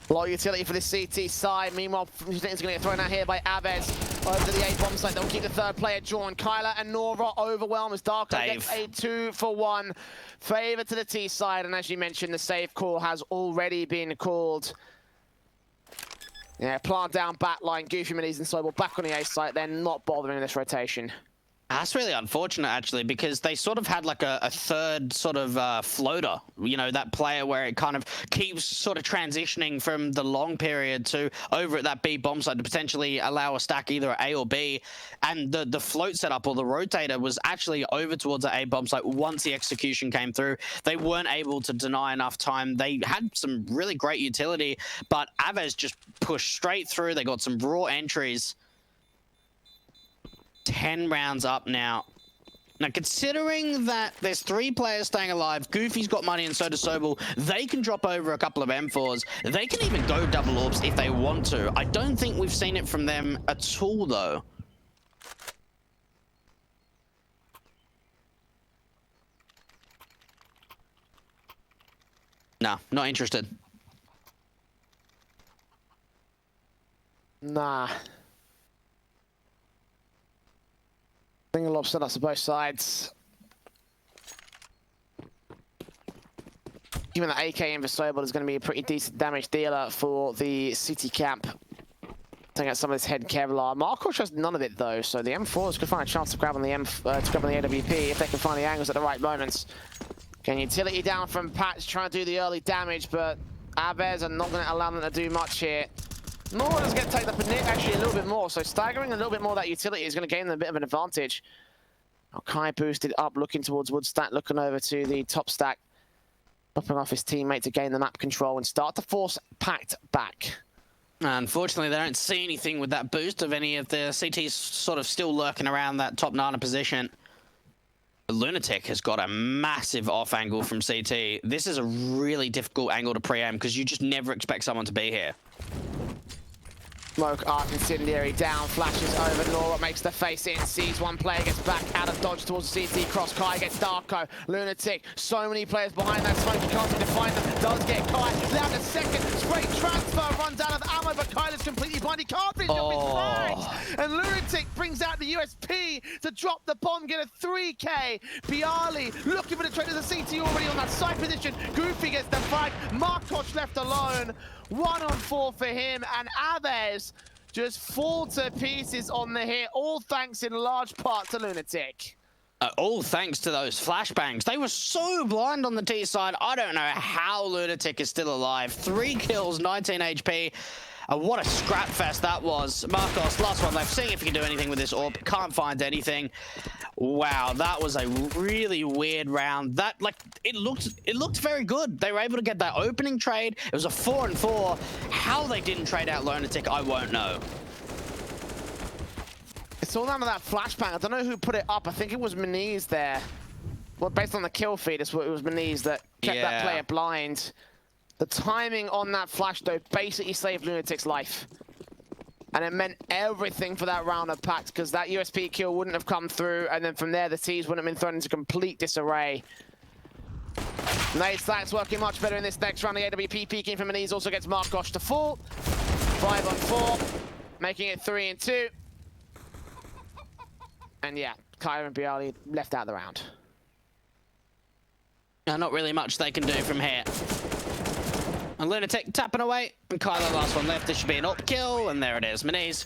A lot of utility for this CT side. Meanwhile, Fusili's going to get thrown out here by AVEZ. Over to the A bomb site. They'll keep the 3rd player drawn. Kyler and Nora overwhelm as Darko gets a 2-for-1 favor to the T side. And as you mentioned, the save call has already been called. Yeah, plant down back line. Goofy Minis and Sobel back on the A site. They're not bothering this rotation. That's really unfortunate, actually, because they sort of had like a 3rd sort of floater. You know, that player where it kind of keeps sort of transitioning from the long period to over at that B bomb site to potentially allow a stack either at A or B. And the float setup or the rotator was actually over towards the A bomb site once the execution came through. They weren't able to deny enough time. They had some really great utility, but AVEZ just pushed straight through. They got some raw entries. 10 rounds up now. Now, considering that there's 3 players staying alive, Goofy's got money and so does Sobel, they can drop over a couple of M4s. They can even go double orbs if they want to. I don't think we've seen it from them at all, though. Nah, not interested. Nah. Single lob setups on both sides. Even the AK in for Sobel is going to be a pretty decent damage dealer for the city camp. Taking out some of this head Kevlar. Markosh has none of it though, so the M4s could find a chance to grab on the AWP if they can find the angles at the right moments. Getting utility down from PACT, trying to do the early damage, but AVEZ are not going to allow them to do much here. Nora does get taken up a nit, actually a little bit more, so staggering a little bit more of that utility is going to gain them a bit of an advantage. Now Kai boosted up, looking towards Woodstack, looking over to the top stack, dropping off his teammate to gain the map control and start to force PACT back. Unfortunately, they don't see anything with that boost of any of the CTs sort of still lurking around that top Nana position. Lunatic has got a massive off angle from CT. This is a really difficult angle to pre-aim because you just never expect someone to be here. Smoke, Arc, Incendiary down, flashes over, Nora makes the face in, sees one player, gets back out of dodge towards the CT cross, Kai gets Darko, Lunatic, so many players behind that smoke, you can't seem to find them, does get Kai, down a second, straight transfer, runs out of ammo, but Kyler's completely blind, he can't finish off his frags, and Lunatic brings out the USP to drop the bomb, get a 3K, Bialy looking for the trade, there's a CT already on that side position, Goofy gets the frag, Markosh left alone, 1-on-4 for him, and AVEZ just fall to pieces on the hit, all thanks in large part to Lunatic. All thanks to those flashbangs. They were so blind on the T side. I don't know how Lunatic is still alive. 3 kills, 19 HP. What a scrap fest that was. Marcos, last one left. Seeing if he can do anything with this orb. Can't find anything. Wow, that was a really weird round. That, like, it looked very good. They were able to get that opening trade. It was a 4-on-4. How they didn't trade out Lunatic, I won't know. It's all down to that flashbang. I don't know who put it up. I think it was Meniz there. Well, based on the kill feed, it was Meniz that kept that player blind. The timing on that flash, though, basically saved Lunatic's life. And it meant everything for that round of PACT, because that USP kill wouldn't have come through, and then from there, the T's wouldn't have been thrown into complete disarray. Nate Slack's working much better in this next round. The AWP peeking from Meniz also gets Markosh to fall. 5-on-4, making it 3-2. And yeah, Kyler and Bialy left out the round. Not really much they can do from here. And Lunatic tapping away, and Kyler last one left. This should be an up kill, and there it is. Meniz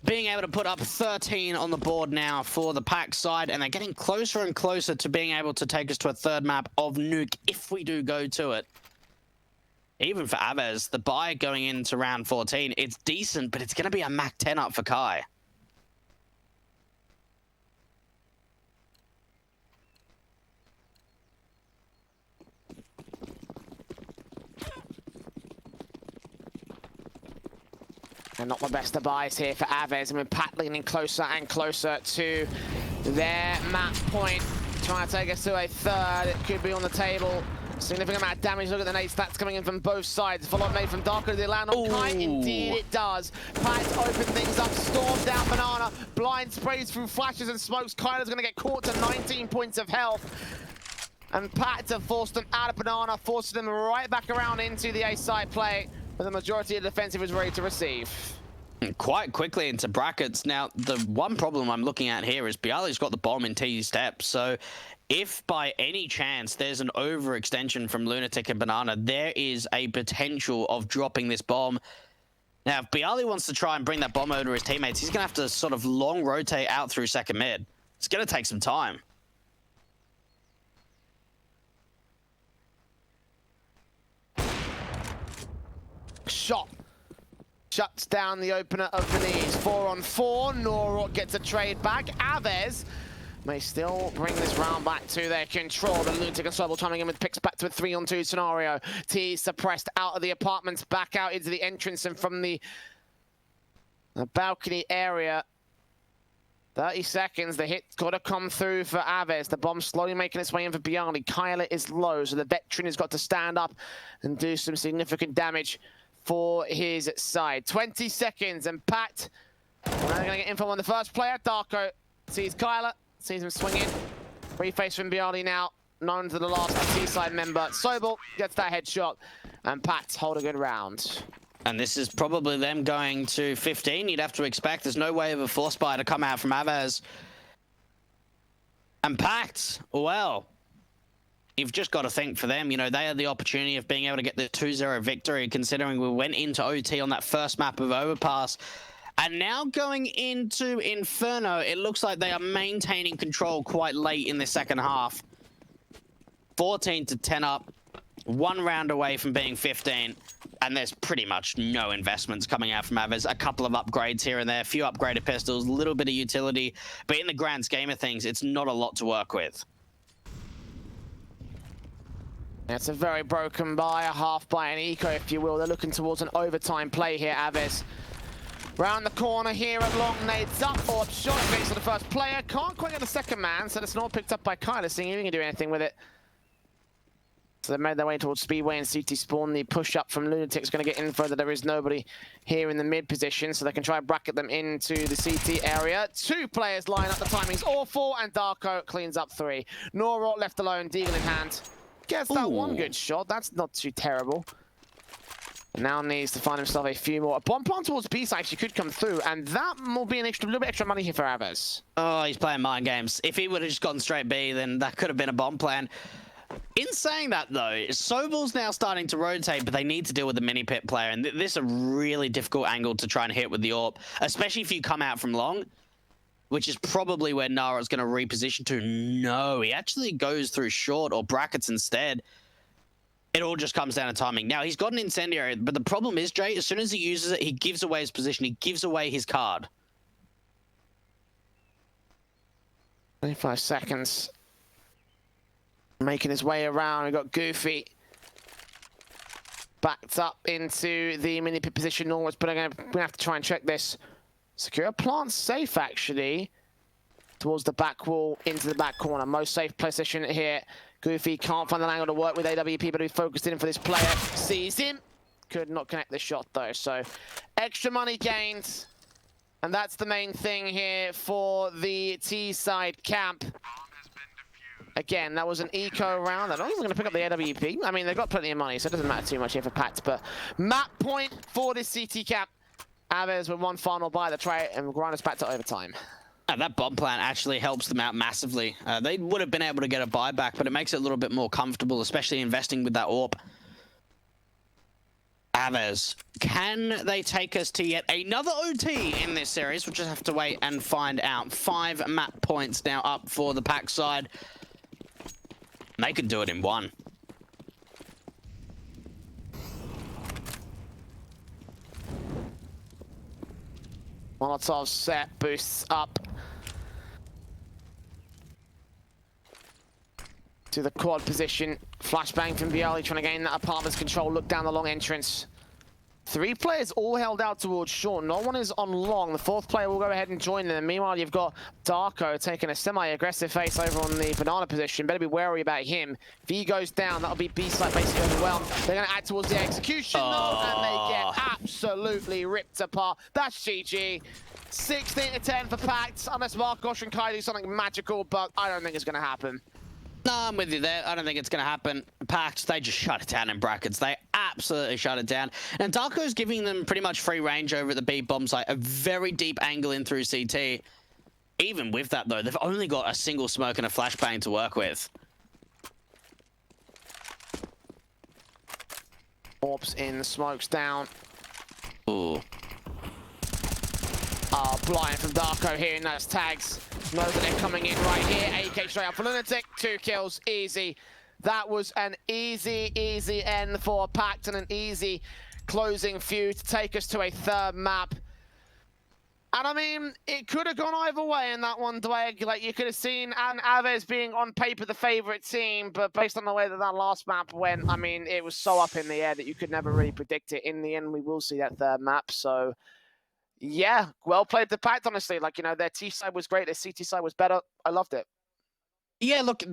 being able to put up 13 on the board now for the PACT side, and they're getting closer and closer to being able to take us to a third map of Nuke if we do go to it. Even for AVEZ, the buy going into round 14, it's decent, but it's going to be a Mac 10 up for Kai. And not the best of buys here for AVEZ. I mean, PACT leaning closer and closer to their map point. Trying to take us to a third. It could be on the table. Significant amount of damage. Look at the nade stats coming in from both sides. Follow-up nade from Darko. Did it land on Kai? Indeed it does. PACT open things up. Storms down Banana. Blind sprays through flashes and smokes. Kyler's going to get caught to 19 points of health. And PACT have forced them out of Banana, forcing them right back around into the A side play. But the majority of the defensive is ready to receive. Quite quickly into brackets. Now, the one problem I'm looking at here is Bialy's got the bomb in T steps. So if by any chance there's an overextension from Lunatic and Banana, there is a potential of dropping this bomb. Now, if Bialy wants to try and bring that bomb over to his teammates, he's going to have to sort of long rotate out through second mid. It's going to take some time. Shot. Shuts down the opener of the knees. 4-on-4. Norok gets a trade back. AVEZ may still bring this round back to their control. The Lunatic and Sobel coming in with picks back to a 3-on-2 scenario. T suppressed out of the apartments, back out into the entrance and from the balcony area. 30 seconds, the hit's got to come through for AVEZ. The bomb slowly making its way in for Bialy. Kyler is low, so the veteran has got to stand up and do some significant damage for his side. 20 seconds and PACT. They're going to get info on the first player. Darko sees Kyler, sees him swinging. Free face from Bialy now. Known to the last T-side member. Sobel gets that headshot, and PACT hold a good round. And this is probably them going to 15. You'd have to expect there's no way of a force buy to come out from AVEZ. And PACT, well, you've just got to think for them, you know, they had the opportunity of being able to get the 2-0 victory, considering we went into OT on that first map of Overpass. And now going into Inferno, it looks like they are maintaining control quite late in the second half. 14-10 up. 1 round away from being 15, and there's pretty much no investments coming out from AVEZ. A couple of upgrades here and there, a few upgraded pistols, a little bit of utility, but in the grand scheme of things, it's not a lot to work with. It's a very broken buy, a half buy, an eco, if you will. They're looking towards an overtime play here, AVEZ. Round the corner here at long, nades up, or shot against the first player. Can't quite get the second man, so it's not picked up by Kyler, seeing if he can do anything with it. So they made their way towards Speedway and CT spawn. The push up from Lunatic's going to get in further. There is nobody here in the mid position, so they can try and bracket them into the CT area. 2 players line up, the timing's awful, and Darko cleans up 3. Norot left alone, Deagle in hand. Gets that one good shot, that's not too terrible. Now needs to find himself a few more. A bomb plant towards B side actually could come through, and that will be an extra, little bit extra money here for AVEZ. Oh, he's playing mind games. If he would have just gone straight B, then that could have been a bomb plan. In saying that, though, Sobel's now starting to rotate, but they need to deal with the mini pit player, and this is a really difficult angle to try and hit with the AWP, especially if you come out from long, which is probably where Nara's going to reposition to. No, he actually goes through short or brackets instead. It all just comes down to timing. Now, he's got an incendiary, but the problem is, Jay, as soon as he uses it, he gives away his position. He gives away his card. 25 seconds. Making his way around. We've got Goofy backed up into the mini pit position. Norwich, but I'm going to have to try and check this. Secure plant safe, actually, towards the back wall, into the back corner. Most safe position here. Goofy can't find an angle to work with AWP, but he focused in for this player. Sees him. Could not connect the shot, though. So, extra money gained. And that's the main thing here for the T-side camp. Again, that was an eco round. I don't think they're going to pick up the AWP. I mean, they've got plenty of money, so it doesn't matter too much here for PACT. But map point for this CT cap. AVEZ with 1 final buy to try it and grind us back to overtime. That bomb plan actually helps them out massively. They would have been able to get a buyback, but it makes it a little bit more comfortable, especially investing with that AWP. AVEZ, can they take us to yet another OT in this series? We'll just have to wait and find out. 5 map points now up for the PACT side. They could do it in 1. Molotov set, boosts up to the quad position. Flashbang from Bialy trying to gain that apartment's control. Look down the long entrance. 3 players all held out towards short. No one is on long. The 4th player will go ahead and join them. Meanwhile, you've got Darko taking a semi-aggressive face over on the banana position. Better be wary about him. If he goes down, that'll be B-side basically overwhelmed. They're going to add towards the execution, though, and they get absolutely ripped apart. That's GG. 16 to 10 for PACT, unless Markosh and Kai do something magical, but I don't think it's going to happen. No, I'm with you there. I don't think it's going to happen. PACT, they just shut it down in brackets. They absolutely shut it down. And Darko's giving them pretty much free range over at the B bomb site. A very deep angle in through CT. Even with that, though, they've only got a single smoke and a flashbang to work with. Orbs in, smokes down. Ooh. Oh, blind from Darko here in those tags. Knows that they're coming in right here. AK straight up for Lunatic. 2 kills, easy. That was an easy end for PACT and an easy closing feud to take us to a 3rd map. And I mean, it could have gone either way in that one, Dwayne. Like, you could have seen AVEZ being on paper the favorite team, but based on the way that that last map went, I mean, it was so up in the air that you could never really predict it. In the end, we will see that 3rd map, so yeah, well played to PACT, honestly. Like, you know, their T side was great, their CT side was better. I loved it. Yeah, look,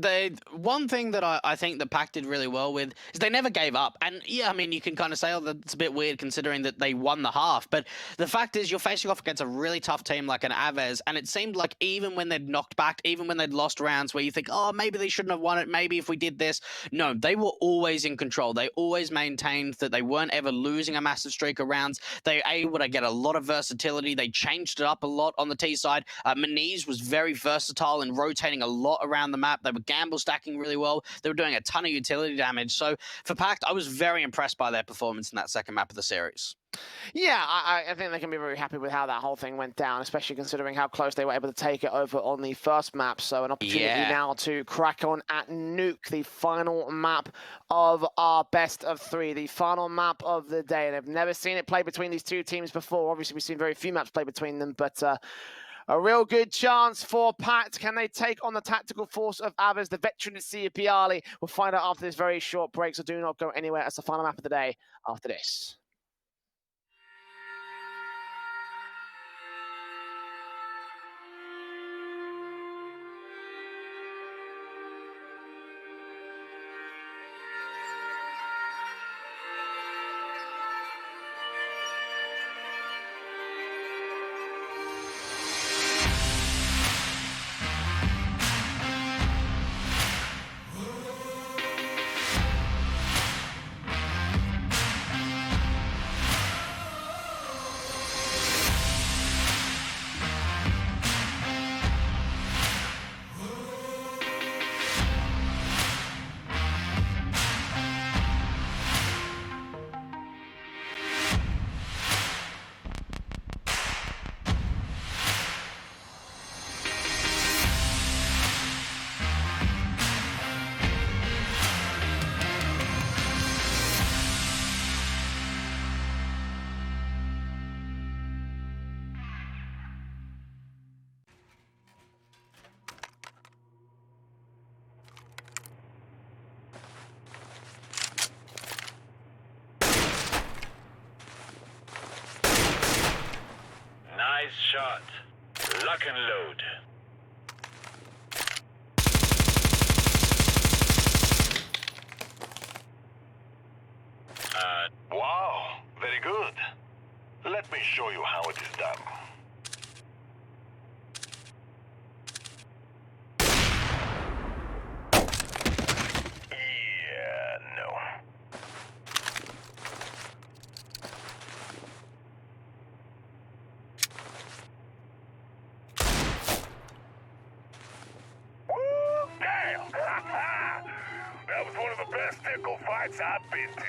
one thing that I think that PACT did really well with is they never gave up. And yeah, I mean, you can kind of say, oh, that's a bit weird considering that they won the half. But the fact is you're facing off against a really tough team like an AVEZ. And it seemed like even when they'd knocked back, even when they'd lost rounds where you think, oh, maybe they shouldn't have won it. Maybe if we did this. No, they were always in control. They always maintained that they weren't ever losing a massive streak of rounds. They were able to get a lot of versatility. They changed it up a lot on the T side. Maniz was very versatile and rotating a lot around the map. They were gamble stacking really well. They were doing a ton of utility damage. So for PACT, I was very impressed by their performance in that 2nd map of the series. Yeah, I think they can be very happy with how that whole thing went down, especially considering how close they were able to take it over on the first map. So an opportunity now to crack on at Nuke, the final map of our best of 3, the final map of the day. They've never seen it play between these two teams before. Obviously, we've seen very few maps play between them, but a real good chance for PACT. Can they take on the tactical force of AVEZ, the veteran at Sea of Piali? We'll find out after this very short break, so do not go anywhere. That's the final map of the day after this. Nice shot. Lock and load. Wow, very good. Let me show you how it is done. Yeah, no. Damn! That was one of the best tickle fights I've been to.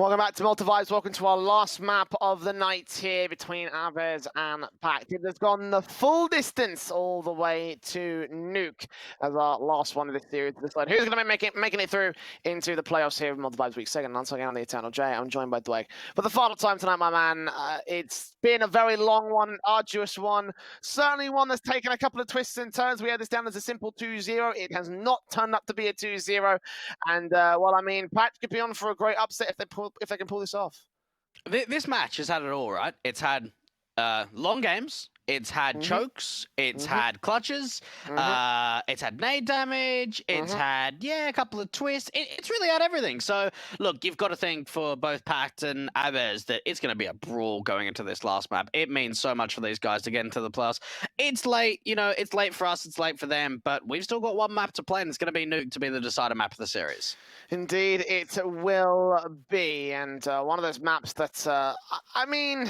Welcome back to Malta Vibes. Welcome to our last map of the night here between AVEZ and PACT. It has gone the full distance all the way to Nuke as our last one of this series to decide who's going to be making it through into the playoffs here with Malta Vibes Week 2. Once again, I'm the Eternal J. I'm joined by Dwayne. For the final time tonight, my man, it's been a very long one, arduous one. Certainly one that's taken a couple of twists and turns. We had this down as a simple 2-0. It has not turned up to be a 2-0. And, well, I mean, PACT could be on for a great upset if they can pull this off. This match has had it all, right? It's had long games. It's had chokes. It's had clutches. It's had nade damage. It's had, a couple of twists. It's really had everything. So, look, you've got to think for both PACT and AVEZ that it's going to be a brawl going into this last map. It means so much for these guys to get into the playoffs. It's late, it's late for us. It's late for them. But we've still got one map to play, and it's going to be Nuke to be the decider map of the series. Indeed, it will be. And one of those maps that, I mean...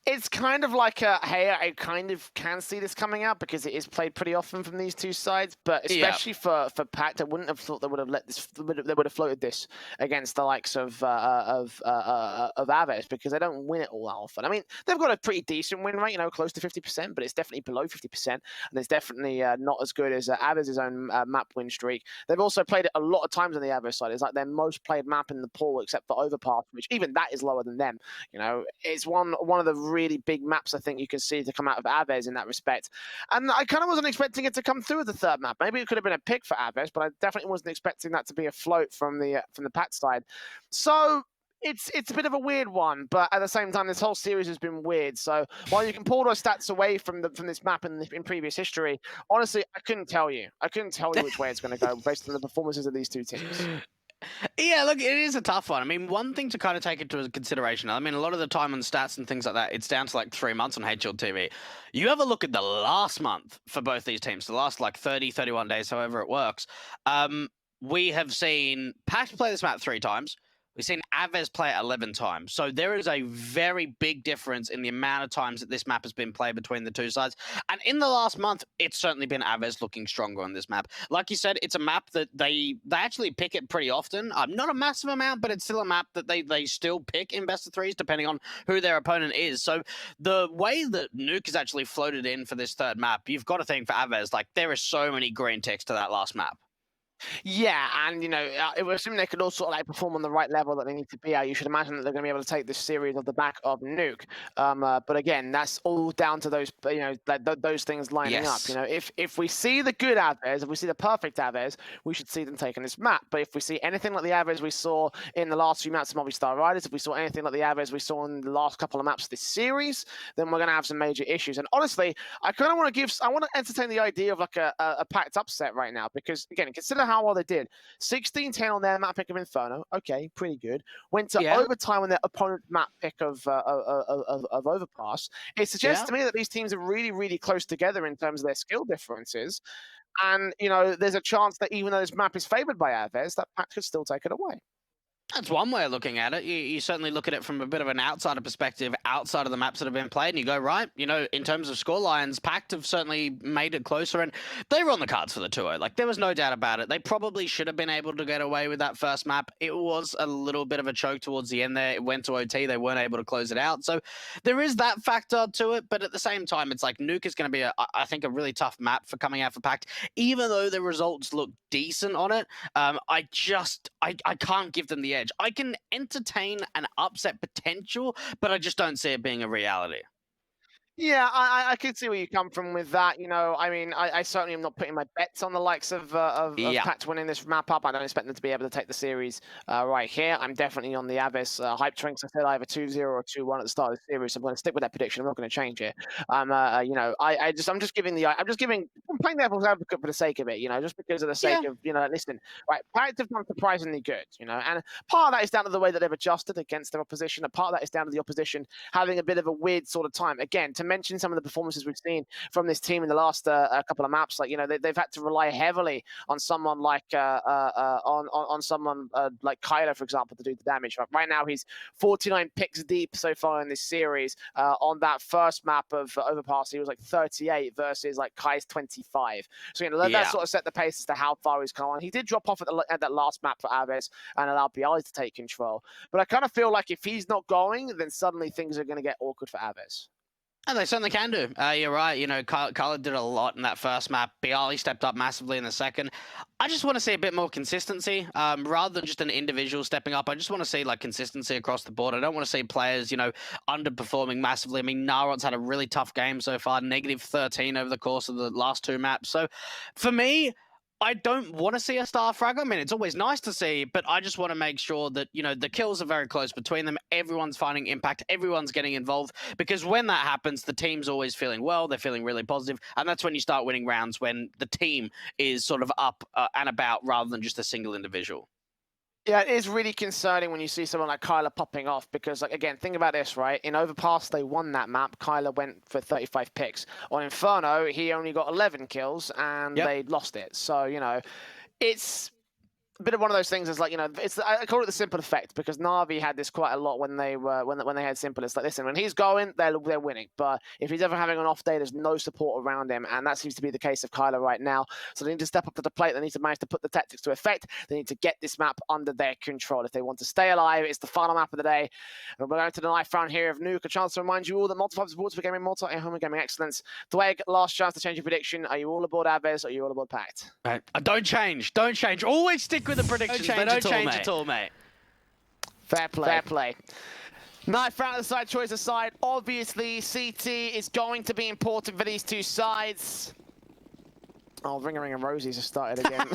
It's kind of like hey, I kind of can see this coming out because it is played pretty often from these two sides, but especially for PACT, I wouldn't have thought they would have let this. They would have floated this against the likes of AVEZ because they don't win it all that often. I mean, they've got a pretty decent win rate, close to 50%, but it's definitely below 50%, and it's definitely not as good as AVEZ's own map win streak. They've also played it a lot of times on the AVEZ side. It's like their most played map in the pool, except for Overpass, which even that is lower than them. It's one of the really big maps I think you can see to come out of AVEZ in that respect. And I kind of wasn't expecting it to come through as the third map. Maybe it could have been a pick for AVEZ, but I definitely wasn't expecting that to be a float from the PACT side. So it's a bit of a weird one, but at the same time, this whole series has been weird. So while you can pull those stats away from this map in previous history, honestly, I couldn't tell you. Which way it's going to go based on the performances of these two teams. Yeah, look, it is a tough one. I mean, one thing to kind of take into consideration, I mean, a lot of the time on stats and things like that, it's down to like 3 months on HL TV. You have a look at the last month for both these teams, the last like 30, 31 days, however it works. We have seen PACT play this map 3 times. We've seen AVEZ play it 11 times. So there is a very big difference in the amount of times that this map has been played between the two sides. And in the last month, it's certainly been AVEZ looking stronger on this map. Like you said, it's a map that they actually pick it pretty often. Not a massive amount, but it's still a map that they still pick in best of threes, depending on who their opponent is. So the way that Nuke is actually floated in for this third map, you've got to think for AVEZ, like there is so many green ticks to that last map. Yeah, and it was assuming they could all sort of like perform on the right level that they need to be at. You should imagine that they're going to be able to take this series off the back of Nuke. But again, that's all down to those, those things lining up. If we see the good AVEZ, if we see the perfect AVEZ, we should see them taking this map. But if we see anything like the AVEZ we saw in the last few maps of Movistar Riders, if we saw anything like the AVEZ we saw in the last couple of maps of this series, then we're going to have some major issues. And honestly, I kind of want to entertain the idea of like a PACT upset right now because again, consider how well they did. 16-10 on their map pick of Inferno. Okay, pretty good. Went to overtime on their opponent's map pick of Overpass. It suggests to me that these teams are really, really close together in terms of their skill differences. And, there's a chance that even though this map is favored by AVEZ, that PACT could still take it away. That's one way of looking at it. You certainly look at it from a bit of an outsider perspective, outside of the maps that have been played, and you go, right, in terms of scorelines, PACT have certainly made it closer, and they were on the cards for the 2-0. Like, there was no doubt about it. They probably should have been able to get away with that first map. It was a little bit of a choke towards the end there. It went to OT. They weren't able to close it out. So there is that factor to it, but at the same time, it's like Nuke is going to be, I think, a really tough map for coming out for PACT, even though the results look decent on it. I can't give them the edge. I can entertain an upset potential, but I just don't see it being a reality. Yeah, I could see where you come from with that. I mean, I certainly am not putting my bets on the likes of PACT winning this map up. I don't expect them to be able to take the series right here. I'm definitely on the AVEZ hype train. I said I have a 2-0 or 2-1 at the start of the series. So I'm going to stick with that prediction. I'm not going to change it. I'm playing the devil's advocate for the sake of it. Just because of the sake of listen, right? PACT have done surprisingly good. And part of that is down to the way that they've adjusted against their opposition. A part of that is down to the opposition having a bit of a weird sort of time. Again, to mention some of the performances we've seen from this team in the last couple of maps, like they've had to rely heavily on someone like on someone like Kyler, for example, to do the damage. Right now, he's 49 picks deep so far in this series. On that first map of Overpass, he was like 38 versus like Kai's 25. 5. So, you know, that sort of set the pace as to how far he's come on. He did drop off at that last map for AVEZ and allowed BI to take control. But I kind of feel like if he's not going, then suddenly things are going to get awkward for AVEZ. And they certainly can do. You're right. You know, Kyler did a lot in that first map. Bialy stepped up massively in the second. I just want to see a bit more consistency rather than just an individual stepping up. I just want to see like consistency across the board. I don't want to see players, you know, underperforming massively. I mean, Narot's had a really tough game so far, -13 over the course of the last 2 maps. So for me, I don't want to see a star frag. I mean, it's always nice to see, but I just want to make sure that, you know, the kills are very close between them. Everyone's finding impact. Everyone's getting involved. Because when that happens, the team's always feeling well. They're feeling really positive. And that's when you start winning rounds, when the team is sort of up and about rather than just a single individual. Yeah, it is really concerning when you see someone like Kyler popping off because, like, again, think about this, right? In Overpass, they won that map. Kyler went for 35 picks. On Inferno, he only got 11 kills, and they lost it. So, you know, it's a bit of one of those things. Is like, you know, I call it the simple effect because Na'Vi had this quite a lot when they were when they had simple. It's like, listen, when he's going, they're winning. But if he's ever having an off day, there's no support around him, and that seems to be the case of Kyler right now. So they need to step up to the plate. They need to manage to put the tactics to effect. They need to get this map under their control if they want to stay alive. It's the final map of the day. And we're going to the knife round here of Nuke. A chance to remind you all that multiple supports for gaming Malta and home and gaming excellence. Dweg, last chance to change your prediction. Are you all aboard AVEZ or are you all aboard PACT? Don't change. Don't change. Always stick with the predictions. Don't change at all, mate. Fair play. Fair play. Knife round of the side choice aside. Obviously, CT is going to be important for these two sides. Oh, Ring and Rosies have started again.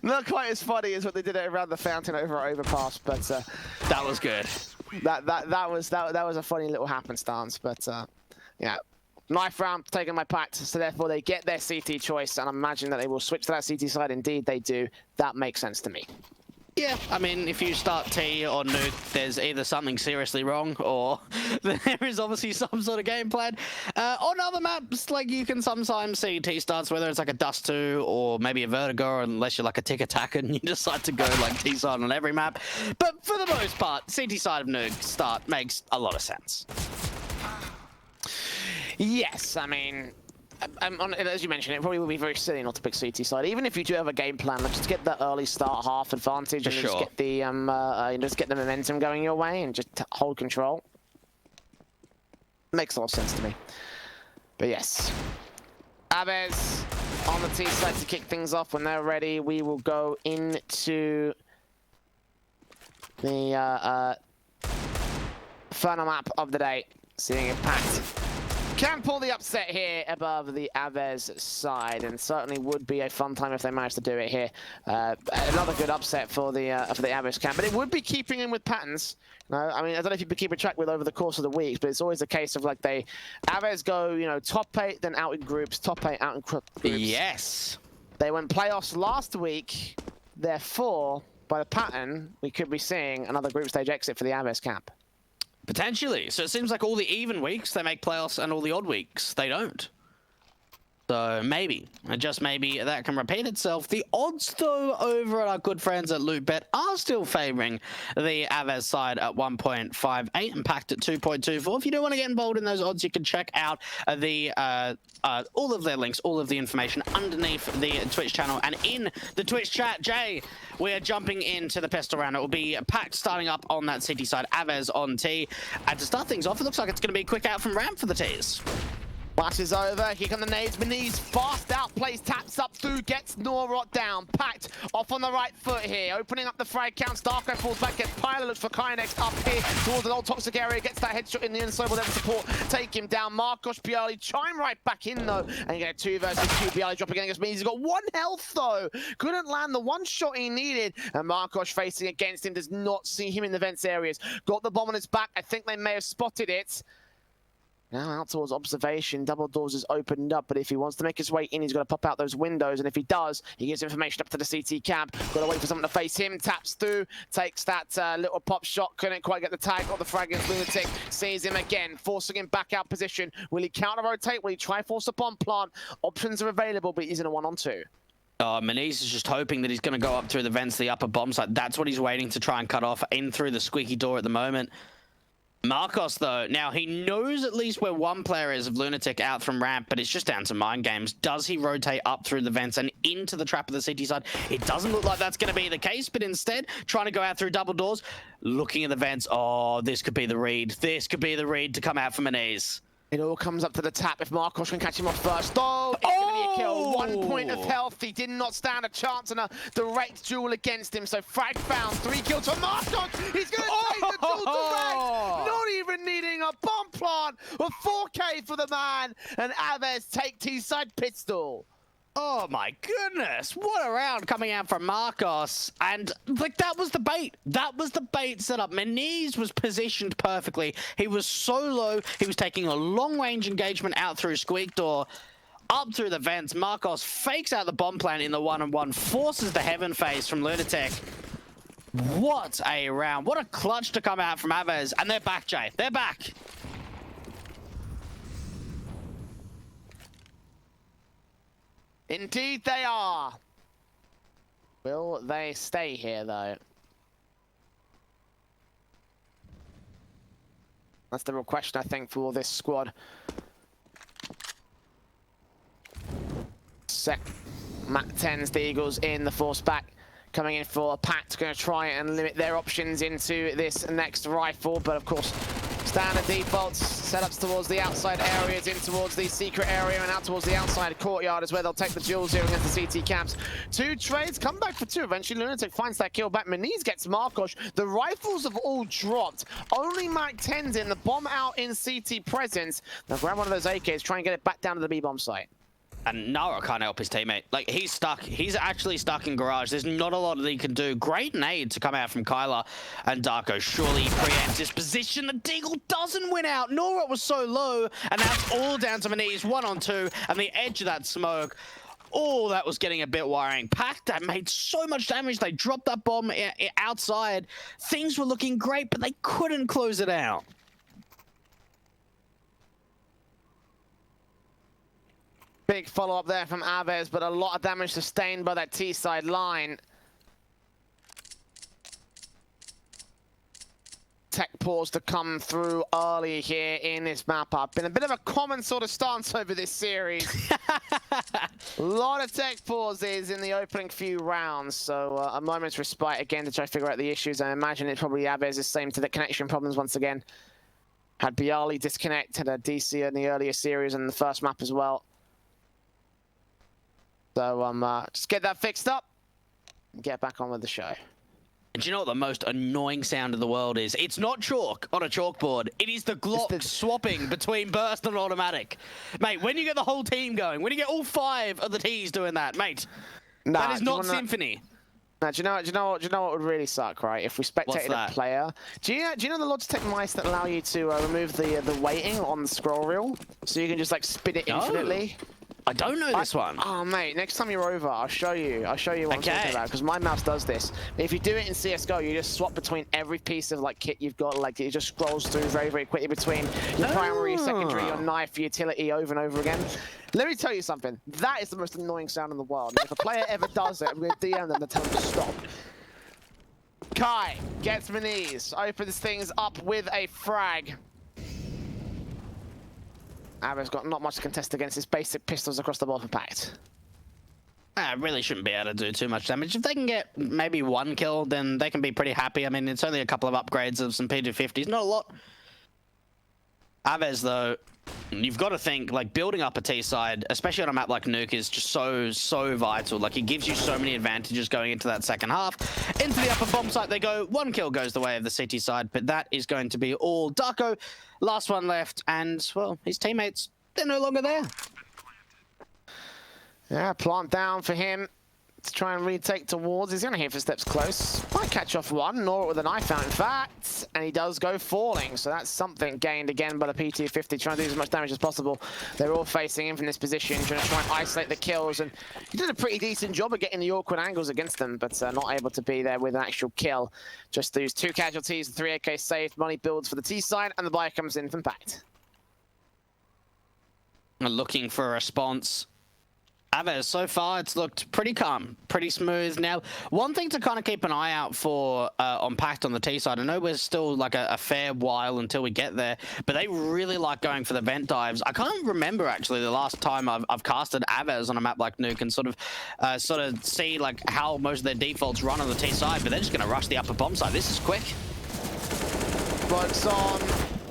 Not quite as funny as what they did around the fountain over at Overpass, but that was good. That was a funny little happenstance, but yeah. Knife round taking my PACT, so therefore they get their CT choice, and I imagine that they will switch to that CT side. Indeed, they do. That makes sense to me. Yeah, I mean, if you start T or Nuke, there's either something seriously wrong or there is obviously some sort of game plan. On other maps, like, you can sometimes see T starts, whether it's like a Dust 2 or maybe a Vertigo, unless you're like a tick attacker and you decide to go like T side on every map. But for the most part, CT side of Nuke start makes a lot of sense. Yes, I mean, as you mentioned, it probably would be very silly not to pick CT side. Even if you do have a game plan, let's just get the early start half advantage and just get the momentum going your way and just hold control. Makes a lot of sense to me. But yes, AVEZ on the T side to kick things off. When they're ready, we will go into the final map of the day, seeing it PACT. Can pull the upset here above the AVEZ side, and certainly would be a fun time if they manage to do it here. Another good upset for the AVEZ camp, but it would be keeping in with patterns. No, I mean, I don't know if you've been keeping track with over the course of the weeks, but it's always a case of like AVEZ go, you know, top 8, then out in groups, top 8 out in groups. Yes. They went playoffs last week, therefore, by the pattern, we could be seeing another group stage exit for the AVEZ camp. Potentially. So it seems like all the even weeks they make playoffs and all the odd weeks they don't. So maybe, and just maybe, that can repeat itself. The odds, though, over at our good friends at LootBet are still favoring the AVEZ side at 1.58 and PACT at 2.24. If you do want to get involved in those odds, you can check out all of their links, all of the information underneath the Twitch channel and in the Twitch chat. Jay, we are jumping into the pistol round. It will be PACT starting up on that city side, AVEZ on T. And to start things off, it looks like it's going to be a quick out from ramp for the Ts. Flash is over, here come the nades, Maniz fast out, plays, taps up through, gets Norot down. PACT off on the right foot here, opening up the frag count. Starko falls back, gets Pilot, looks for Kynex up here towards an old toxic area, gets that headshot in the inside, will never support, take him down. Marcos Bialy chime right back in though, and you get a 2 versus 2. Bialy dropping against Maniz, he's got 1 health though, couldn't land the 1 shot he needed, and Marcos facing against him, does not see him in the vents areas. Got the bomb on his back, I think they may have spotted it. Now out towards observation, double doors is opened up, but if he wants to make his way in, he's got to pop out those windows, and if he does, he gives information up to the CT camp. Got to wait for someone to face him, taps through, takes that little pop shot, couldn't quite get the tag, got the frag against Lunatic, sees him again, forcing him back out position. Will he counter-rotate? Will he try force upon plant? Options are available, but he's in a 1-on-2. Maniz is just hoping that he's going to go up through the vents, the upper bomb site. That's what he's waiting to try and cut off, in through the squeaky door at the moment. Marcos, though, now he knows at least where one player is of Lunatic out from ramp, but it's just down to mind games. Does he rotate up through the vents and into the trap of the CT side? It doesn't look like that's going to be the case, but instead, trying to go out through double doors, looking at the vents. Oh, this could be the read. This could be the read to come out from Maniz. It all comes up to the tap if Marcos can catch him off first. Oh, it's going to be a kill. 1 point of health. He did not stand a chance in a direct duel against him. So frag found. 3 kills for Marcos. He's going to take the duel direct. Not even needing a bomb plant. A 4K for the man. And AVEZ take T-side pistol. Oh my goodness, what a round coming out from Marcos. And like, that was the bait. That was the bait set up. Maniz was positioned perfectly. He was so low. He was taking a long range engagement out through Squeak Door, up through the vents. Marcos fakes out the bomb plant in the 1-on-1, forces the heaven phase from Lunatic. What a round. What a clutch to come out from AVEZ. And they're back, Jay. They're back. Indeed they are. Will they stay here, though? That's the real question, I think, for this squad. Mac 10's the Eagles in the force back. Coming in for PACT, going to try and limit their options into this next rifle, but of course, standard defaults, setups towards the outside areas, in towards the secret area, and out towards the outside courtyard is where they'll take the duels here against the CT camps. 2 trades, come back for 2. Eventually, Lunatic finds that kill back. Maniz gets Marcos. The rifles have all dropped. Only Mac 10's in, the bomb out in CT presence. They'll grab one of those AKs, try and get it back down to the B-bomb site. And Nara can't help his teammate. Like, he's stuck. He's actually stuck in garage. There's not a lot that he can do. Great nade to come out from Kyler. And Darko surely preempts his position. The Deagle doesn't win out. Nora was so low. And that's all down to Maniz. 1-on-2. And the edge of that smoke. Oh, that was getting a bit worrying. PACT that made so much damage. They dropped that bomb outside. Things were looking great, but they couldn't close it out. Big follow-up there from AVEZ, but a lot of damage sustained by that T-side line. Tech pause to come through early here in this map up. Been a bit of a common sort of stance over this series. A lot of tech pauses in the opening few rounds, so a moment's respite again to try to figure out the issues. I imagine it's probably AVEZ's same to the connection problems once again. Had Bialy disconnect, had a DC in the earlier series and the first map as well. So just get that fixed up and get back on with the show. And do you know what the most annoying sound in the world is? It's not chalk on a chalkboard. It is the Glock swapping between burst and automatic. Mate, when you get the whole team going, when you get all 5 of the T's doing that, mate, that is not Symphony. Now, do you know what would really suck, right? If we spectated a player. Do you know the Logitech mice that allow you to remove the weighting on the scroll reel, so you can just like spin it infinitely? I don't know this one. Oh, mate, next time you're over, I'll show you what I'm talking about, because my mouse does this. If you do it in CSGO, you just swap between every piece of like kit you've got, like it just scrolls through very, very quickly between your primary, secondary, your knife, utility over and over again. Let me tell you something. That is the most annoying sound in the world. And if a player ever does it, I'm going to DM them and tell them to stop. Kai gets Maniz, opens things up with a frag. AVEZ got not much to contest against his basic pistols across the board for PACT. Really shouldn't be able to do too much damage. If they can get maybe 1 kill, then they can be pretty happy. I mean, it's only a couple of upgrades of some P250s, not a lot. AVEZ, though, you've got to think, like, building up a T-side, especially on a map like Nuke, is just so vital. Like, it gives you so many advantages going into that second half. Into the upper bomb site they go. 1 kill goes the way of the CT side, but that is going to be all. Darko, last one left, and, well, his teammates, they're no longer there. Yeah, plant down for him to try and retake towards. He's going to hear footsteps close. Might catch off one, Nora with a knife out, in fact. And he does go falling, so that's something gained again by the PT-50, trying to do as much damage as possible. They're all facing him from this position, trying to try and isolate the kills. And he did a pretty decent job of getting the awkward angles against them, but not able to be there with an actual kill. Just those 2 casualties, the 3 AK saved, money builds for the T side, and the buy comes in from PACT. Looking for a response. AVEZ, so far it's looked pretty calm, pretty smooth. Now, one thing to kind of keep an eye out for on PACT on the T side, I know we're still like a fair while until we get there, but they really like going for the vent dives. I can't remember actually the last time I've casted AVEZ on a map like Nuke and sort of see like how most of their defaults run on the T side, but they're just going to rush the upper bomb side. This is quick. Smokes on.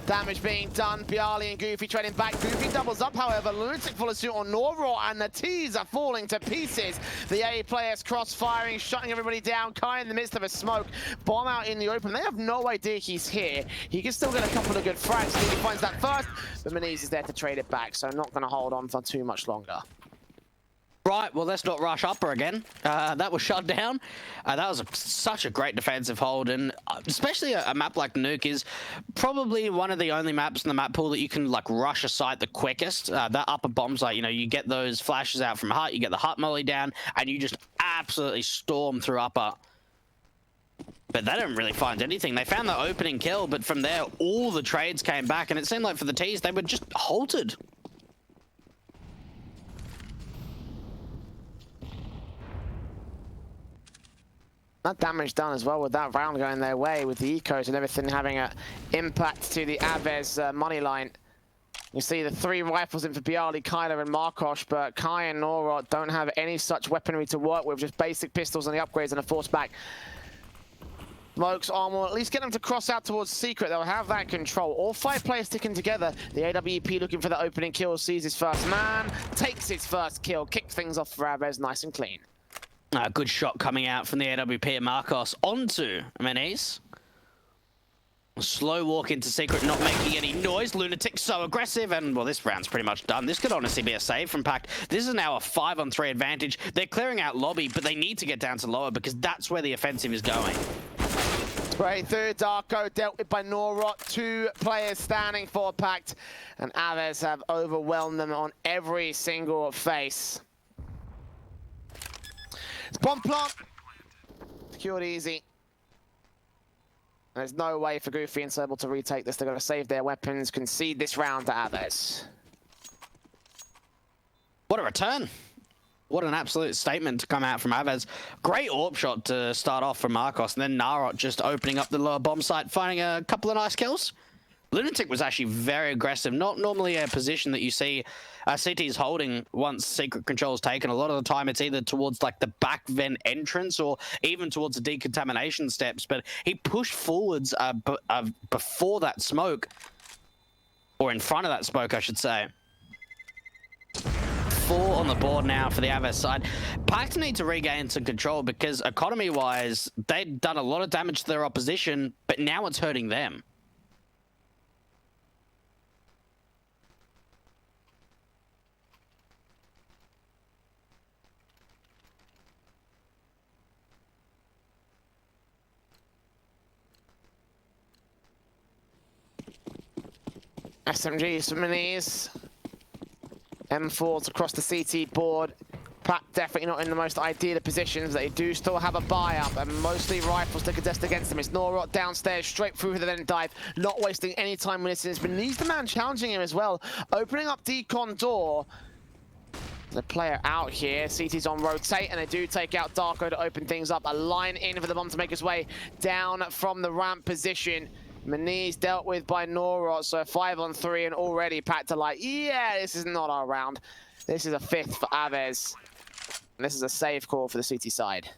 Damage being done. Bialy and Goofy trading back. Goofy doubles up, however. Lunatic follows suit on Noro, and the T's are falling to pieces. The A players cross-firing, shutting everybody down. Kai in the midst of a smoke. Bomb out in the open. They have no idea he's here. He can still get a couple of good frags. He finds that first, but Maniz is there to trade it back, so not going to hold on for too much longer. Right, well, let's not rush upper again. That was shut down. That was such a great defensive hold, and especially a map like Nuke is probably one of the only maps in the map pool that you can like rush a site the quickest. That upper bomb site, you know, you get those flashes out from Hut, you get the Hut molly down, and you just absolutely storm through upper. But they don't really find anything. They found the opening kill, but from there, all the trades came back, and it seemed like for the T's, they were just halted. That damage done as well with that round going their way, with the ecos and everything having an impact to the AVEZ money line. You see the 3 rifles in for Bialy, Kyler, and Markosh, but Kai and Nora don't have any such weaponry to work with, just basic pistols and the upgrades and a force back. Smokes on will at least get them to cross out towards Secret. They'll have that control. All 5 players sticking together. The AWP looking for the opening kill, sees his first man, takes his first kill, kicks things off for AVEZ nice and clean. Good shot coming out from the AWP at Marcos onto Maniz. Slow walk into Secret, not making any noise. Lunatic so aggressive, and well, this round's pretty much done. This could honestly be a save from PACT. This is now a 5-on-3 advantage. They're clearing out lobby, but they need to get down to lower because that's where the offensive is going. Spray through, Darko dealt with by Norot. 2 players standing for PACT, and AVEZ have overwhelmed them on every single face. It's bomb plant. Secured easy. There's no way for Goofy and Sobel to retake this. They're going to save their weapons, concede this round to AVEZ. What a return. What an absolute statement to come out from AVEZ. Great AWP shot to start off from Marcos, and then Narot just opening up the lower bomb site, finding a couple of nice kills. Lunatic was actually very aggressive. Not normally a position that you see CT's holding once Secret control is taken. A lot of the time it's either towards like the back vent entrance or even towards the decontamination steps. But he pushed forwards before that smoke, or in front of that smoke, I should say. 4 on the board now for the AVEZ side. PACT need to regain some control because economy-wise, they'd done a lot of damage to their opposition, but now it's hurting them. SMGs for Minis. M4s across the CT board. PACT definitely not in the most ideal positions. They do still have a buy-up, and mostly rifles to contest against them. It's Norot downstairs, straight through the vent dive, not wasting any time when it's Maniz the man challenging him as well. Opening up decon door. The player out here. CT's on rotate, and they do take out Darko to open things up. A line in for the bomb to make his way down from the ramp position. Maniz dealt with by Norot, so 5-on-3, and already PACT are like, yeah, this is not our round. This is a 5th for AVEZ. And this is a save call for the CT side.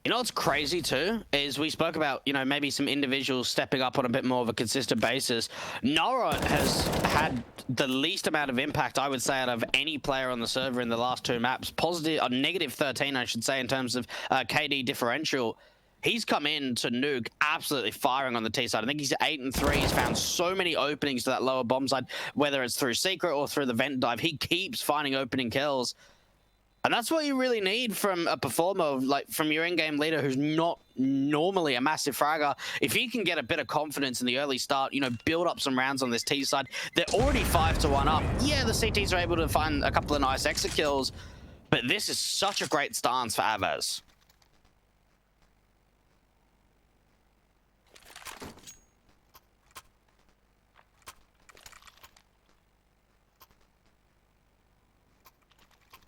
You know what's crazy too is we spoke about, you know, maybe some individuals stepping up on a bit more of a consistent basis. Norot has had the least amount of impact, I would say, out of any player on the server in the last 2 maps. Positive, or negative 13, I should say, in terms of KD differential. He's come in to Nuke absolutely firing on the T side. I think he's 8-3. He's found so many openings to that lower bomb side, whether it's through Secret or through the vent dive. He keeps finding opening kills. And that's what you really need from a performer, like from your in-game leader who's not normally a massive fragger. If he can get a bit of confidence in the early start, you know, build up some rounds on this T side. They're already 5-1 up. Yeah, the CTs are able to find a couple of nice exit kills, but this is such a great stance for AVEZ.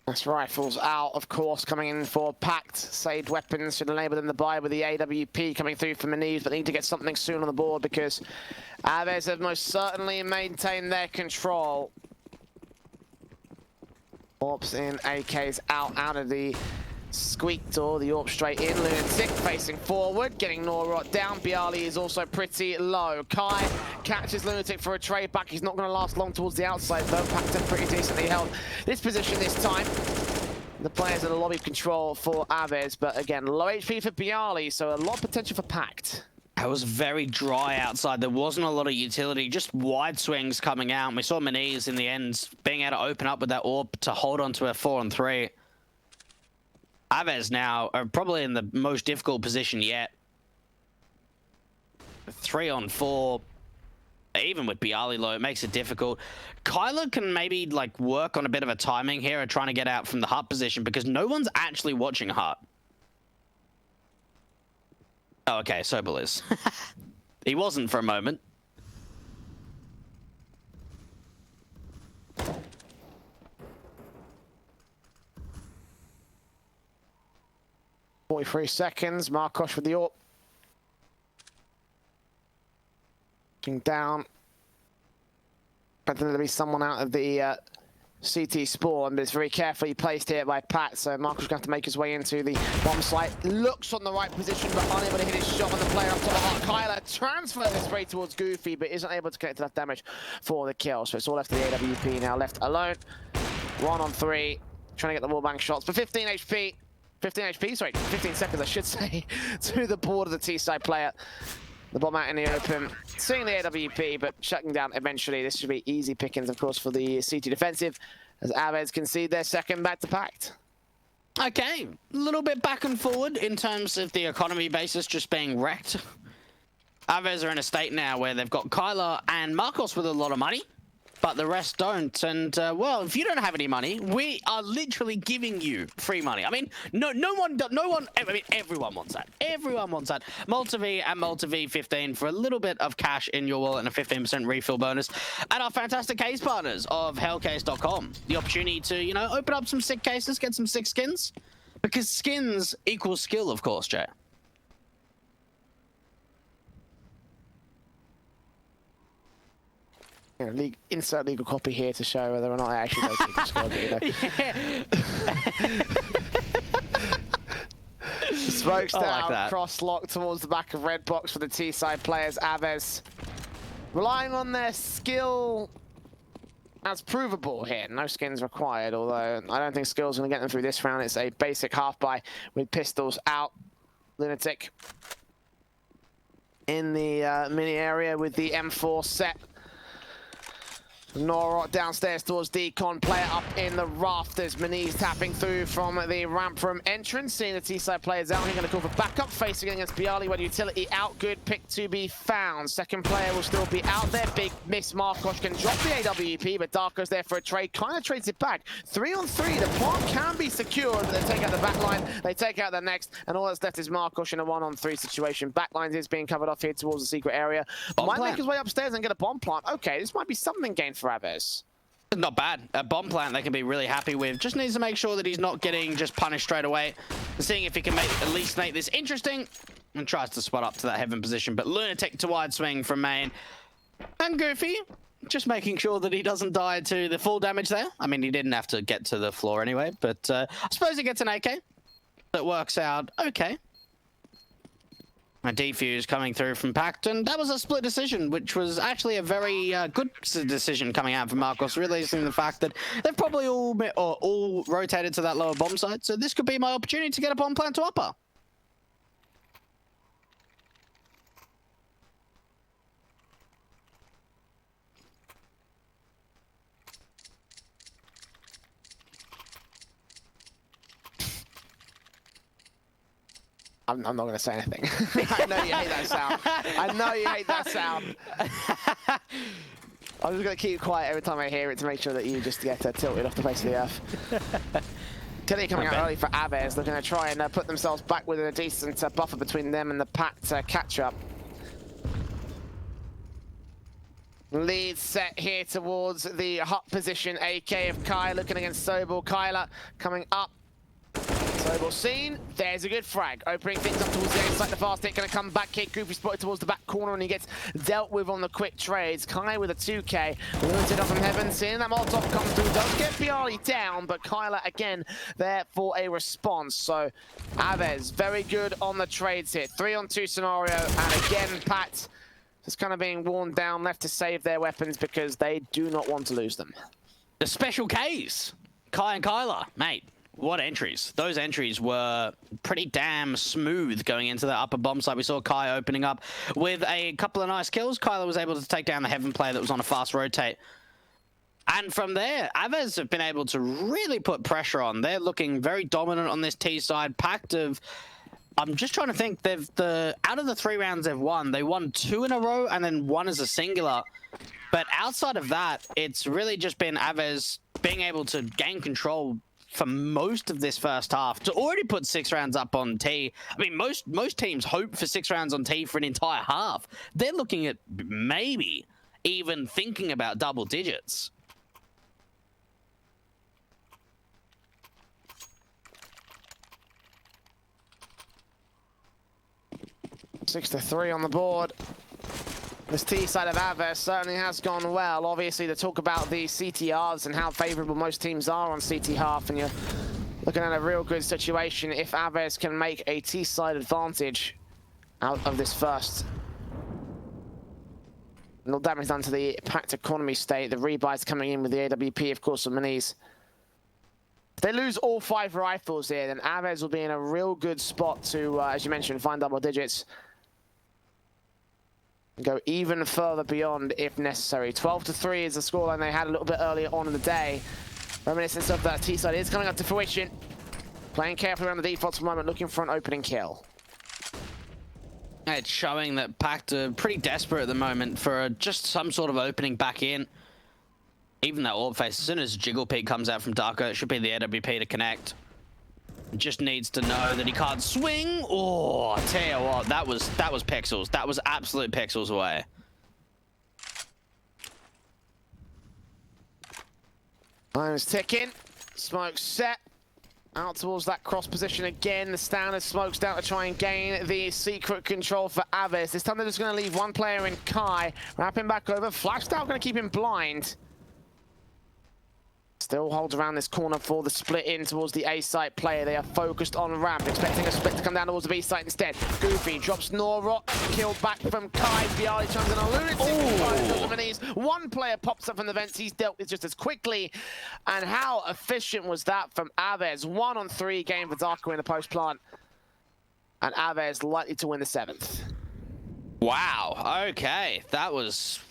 That's rifles out, of course, coming in for PACT. Saved weapons should enable them to buy with the AWP coming through from Maniz, but they need to get something soon on the board because AVEZ have most certainly maintained their control. Orps in, AK's out of the squeak door, the Orp straight in. Lunatic facing forward, getting Norrot down. Bialy is also pretty low. Kai catches Lunatic for a trade back. He's not going to last long towards the outside though. PACT have pretty decently held this position this time. The players in the lobby control for AVEZ, but again, low HP for Bialy, so a lot of potential for PACT. It was very dry outside. There wasn't a lot of utility, just wide swings coming out. And we saw Maniz in the end being able to open up with that AWP to hold on to a 4-on-3. AVEZ now are probably in the most difficult position yet. 3-on-4, even with Bialy low, it makes it difficult. Kyler can maybe like work on a bit of a timing here and trying to get out from the hut position because no one's actually watching hut. Oh, okay, Sobel is. He wasn't for a moment. .43 seconds, Markosh with the AWP. Looking down. But there'll be someone out of the CT spawn, but it's very carefully placed here by PACT, so Markosh going to have to make his way into the bomb site. Looks on the right position, but unable to hit his shot on the player up to the heart. Kyler transfers this way towards Goofy, but isn't able to connect enough damage for the kill. So it's all left to the AWP now, left alone. 1-on-3, trying to get the wallbang shots for 15 HP. 15 HP, sorry, 15 seconds I should say, to the board of the T-side player. The bomb out in the open, seeing the AWP, but shutting down eventually. This should be easy pickings, of course, for the CT defensive, as AVEZ concede their second back to PACT. Okay, a little bit back and forward in terms of the economy basis just being wrecked. AVEZ are in a state now where they've got Kyler and Marcos with a lot of money, but the rest don't. And, well, if you don't have any money, we are literally giving you free money. I mean, no one, I mean, everyone wants that. Everyone wants that. Malta V and Malta V15 for a little bit of cash in your wallet and a 15% refill bonus. And our fantastic case partners of hellcase.com. The opportunity to, you know, open up some sick cases, get some sick skins. Because skins equals skill, of course, Jay. You know, insert legal copy here to show whether or not I actually go to squad. Smokes down, like cross lock towards the back of red box for the T-side players. AVEZ relying on their skill as provable here. No skins required, although I don't think skill's going to get them through this round. It's a basic half buy with pistols out. Lunatic in the mini area with the M4 set. Norrot downstairs towards Decon, player up in the rafters. Maniz tapping through from the ramp from entrance. Seeing the T-side players out, he's going to call for backup. Facing against Bialy, where utility out. Good pick to be found. Second player will still be out there. Big miss. Markosh can drop the AWP, but Darko's there for a trade. Kind of trades it back. 3-on-3. The plant can be secured, but they take out the back line. They take out the next, and all that's left is Markosh in a 1-on-3 situation. Backlines is being covered off here towards the secret area. Might make his way upstairs and get a bomb plant. Okay, this might be something gained for AVEZ. Not bad. A bomb plant they can be really happy with. Just needs to make sure that he's not getting just punished straight away. And seeing if he can at least make this interesting. And tries to spot up to that heaven position. But Lunatic to wide swing from main. And Goofy just making sure that he doesn't die to the full damage there. I mean, he didn't have to get to the floor anyway. But I suppose he gets an AK. That works out okay. A defuse coming through from PACT, and that was a split decision, which was actually a very good decision coming out from Marcos, realizing the fact that they've probably all rotated to that lower bomb site, so this could be my opportunity to get a bomb plant to upper. I'm not going to say anything. I know you hate that sound. I know you hate that sound. I'm just going to keep quiet every time I hear it to make sure that you just get tilted off the face of the earth. Tilly coming out early for AVEZ. They're going to try and put themselves back within a decent buffer between them and the PACT catch-up. Lead set here towards the hut position. AK of Kai looking against Sobel. Kyler coming up. Sobel seen. There's a good frag. Opening things up towards the inside. The fast hit going to come back. Kid Goofy spotted towards the back corner and he gets dealt with on the quick trades. Kai with a 2K. Limited up from heaven. Seeing that Molotov come through. Does get Bialy down, but Kyler again there for a response. So AVEZ very good on the trades hit. 3-on-2 scenario. And again, PACT just kind of being worn down, left to save their weapons because they do not want to lose them. The special Ks, Kai and Kyler, mate. What entries? Those entries were pretty damn smooth going into the upper bomb site. We saw Kai opening up with a couple of nice kills. Kyler was able to take down the Heaven player that was on a fast rotate. And from there, AVEZ have been able to really put pressure on. They're looking very dominant on this T side. PACT have... I'm just trying to think. Out of the 3 rounds they've won, they won 2 in a row and then 1 as a singular. But outside of that, it's really just been AVEZ being able to gain control for most of this first half to already put 6 rounds up on T. I mean, most teams hope for 6 rounds on T for an entire half. They're looking at maybe even thinking about double digits. 6-3 on the board. This T side of AVEZ certainly has gone well. Obviously, to talk about the CTRs and how favorable most teams are on CT half, and you're looking at a real good situation if AVEZ can make a T side advantage out of this first. No damage done to the PACT economy state. The rebuys coming in with the AWP, of course, on minis. If they lose all 5 rifles here, then AVEZ will be in a real good spot to, as you mentioned, find double digits. Go even further beyond if necessary. 12-3 is the scoreline they had a little bit earlier on in the day. Reminiscence of that T side is coming up to fruition. Playing carefully around the defaults for the moment, looking for an opening kill. It's showing that PACT are pretty desperate at the moment for just some sort of opening back in. Even that orb face, as soon as Jiggle Peak comes out from Darko, it should be the AWP to connect. Just needs to know that he can't swing. Oh, I tell you what, that was pixels. That was absolute pixels away. Time is ticking. Smoke set. Out towards that cross position again. The standard smokes down to try and gain the secret control for AVEZ. This time they're just going to leave one player in Kai. Wrap him back over. Flashed out, going to keep him blind. Still holds around this corner for the split in towards the A site player. They are focused on ramp, expecting a split to come down towards the B site instead. Goofy drops Norrock, killed back from Kai. Bialy chuns in a lunatic. One player pops up from the vents. He's dealt with just as quickly. And how efficient was that from AVEZ? 1-on-3 game for Darko in the post plant. And AVEZ likely to win the 7th. Wow. Okay, that was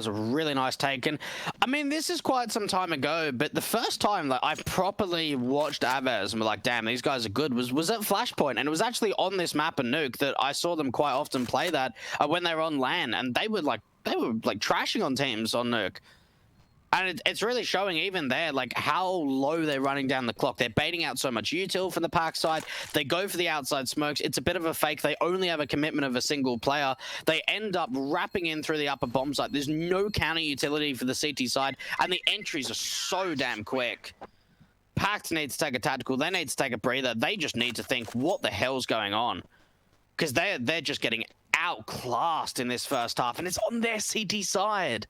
a really nice take. And I mean, this is quite some time ago, but the first time that I properly watched AVEZ and were like, damn, these guys are good, was at Flashpoint. And it was actually on this map in Nuke that I saw them quite often play that when they were on LAN, and they were like trashing on teams on Nuke. And it's really showing even there, like, how low they're running down the clock. They're baiting out so much util from the PACT side. They go for the outside smokes. It's a bit of a fake. They only have a commitment of a single player. They end up wrapping in through the upper bomb site. There's no counter utility for the CT side, and the entries are so damn quick. PACT needs to take a tactical. They need to take a breather. They just need to think, what the hell's going on? Because they're just getting outclassed in this first half, and it's on their CT side.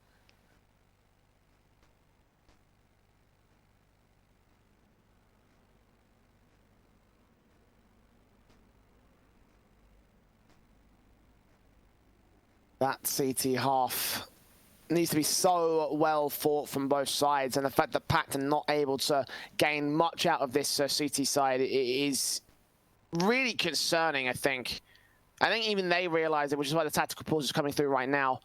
That CT half needs to be so well fought from both sides, and the fact that PACT are not able to gain much out of this CT side is really concerning, I think. I think even they realize it, which is why the tactical pause is coming through right now.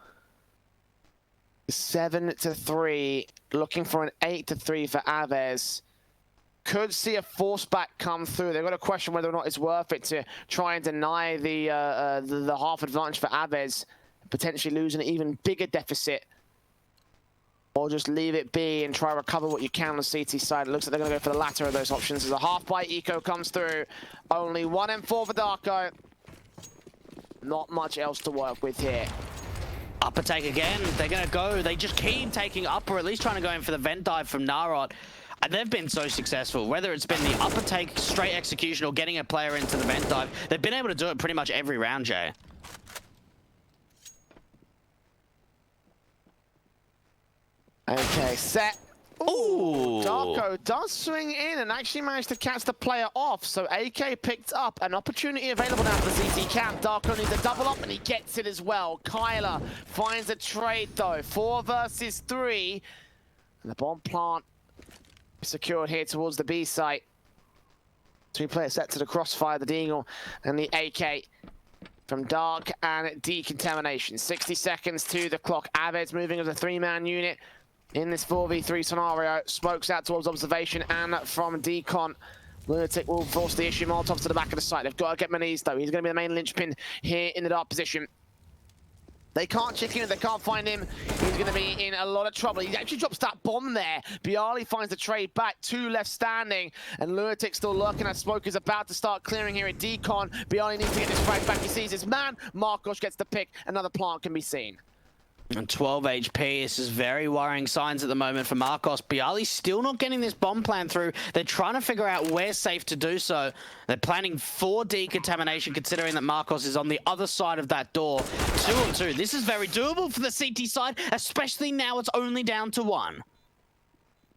7-3, looking for an 8-3 for AVEZ. Could see a force back come through. They've got to question whether or not it's worth it to try and deny the half advantage for AVEZ, potentially losing an even bigger deficit, or just leave it be and try to recover what you can on the CT side. It looks like they're going to go for the latter of those options as a half by eco comes through. Only 1 M4 for Darko. Not much else to work with here. Upper take again. They're going to go. They just keep taking upper, at least trying to go in for the vent dive from Narod. And they've been so successful, whether it's been the upper take, straight execution, or getting a player into the vent dive. They've been able to do it pretty much every round, Jay. Okay, set. Ooh. Darko does swing in and actually managed to catch the player off. So AK picked up an opportunity available now for the CT camp. Darko needs a double up and he gets it as well. Kyler finds a trade though. 4 versus 3. And the bomb plant secured here towards the B site. 2 players set to the crossfire, the Deagle and the AK from Dark and Decontamination. 60 seconds to the clock. AVEZ moving as a 3-man unit in this 4v3 scenario. Smokes out towards observation and from Decon. Lunatic will force the issue. Molotov to the back of the site. They've got to get Maniz though. He's going to be the main linchpin here in the dark position. They can't check him, they can't find him. He's going to be in a lot of trouble. He actually drops that bomb there. Bialy finds the trade back, 2 left standing. And Lunatic still lurking as Smoke is about to start clearing here at Decon. Bialy needs to get this frag back. He sees his man. Marcos gets the pick. Another plant can be seen. And 12 HP, this is very worrying signs at the moment for Marcos. Bialy's still not getting this bomb plan through. They're trying to figure out where safe to do so. They're planning for decontamination, considering that Marcos is on the other side of that door. 2 on 2. This is very doable for the CT side, especially now it's only down to 1.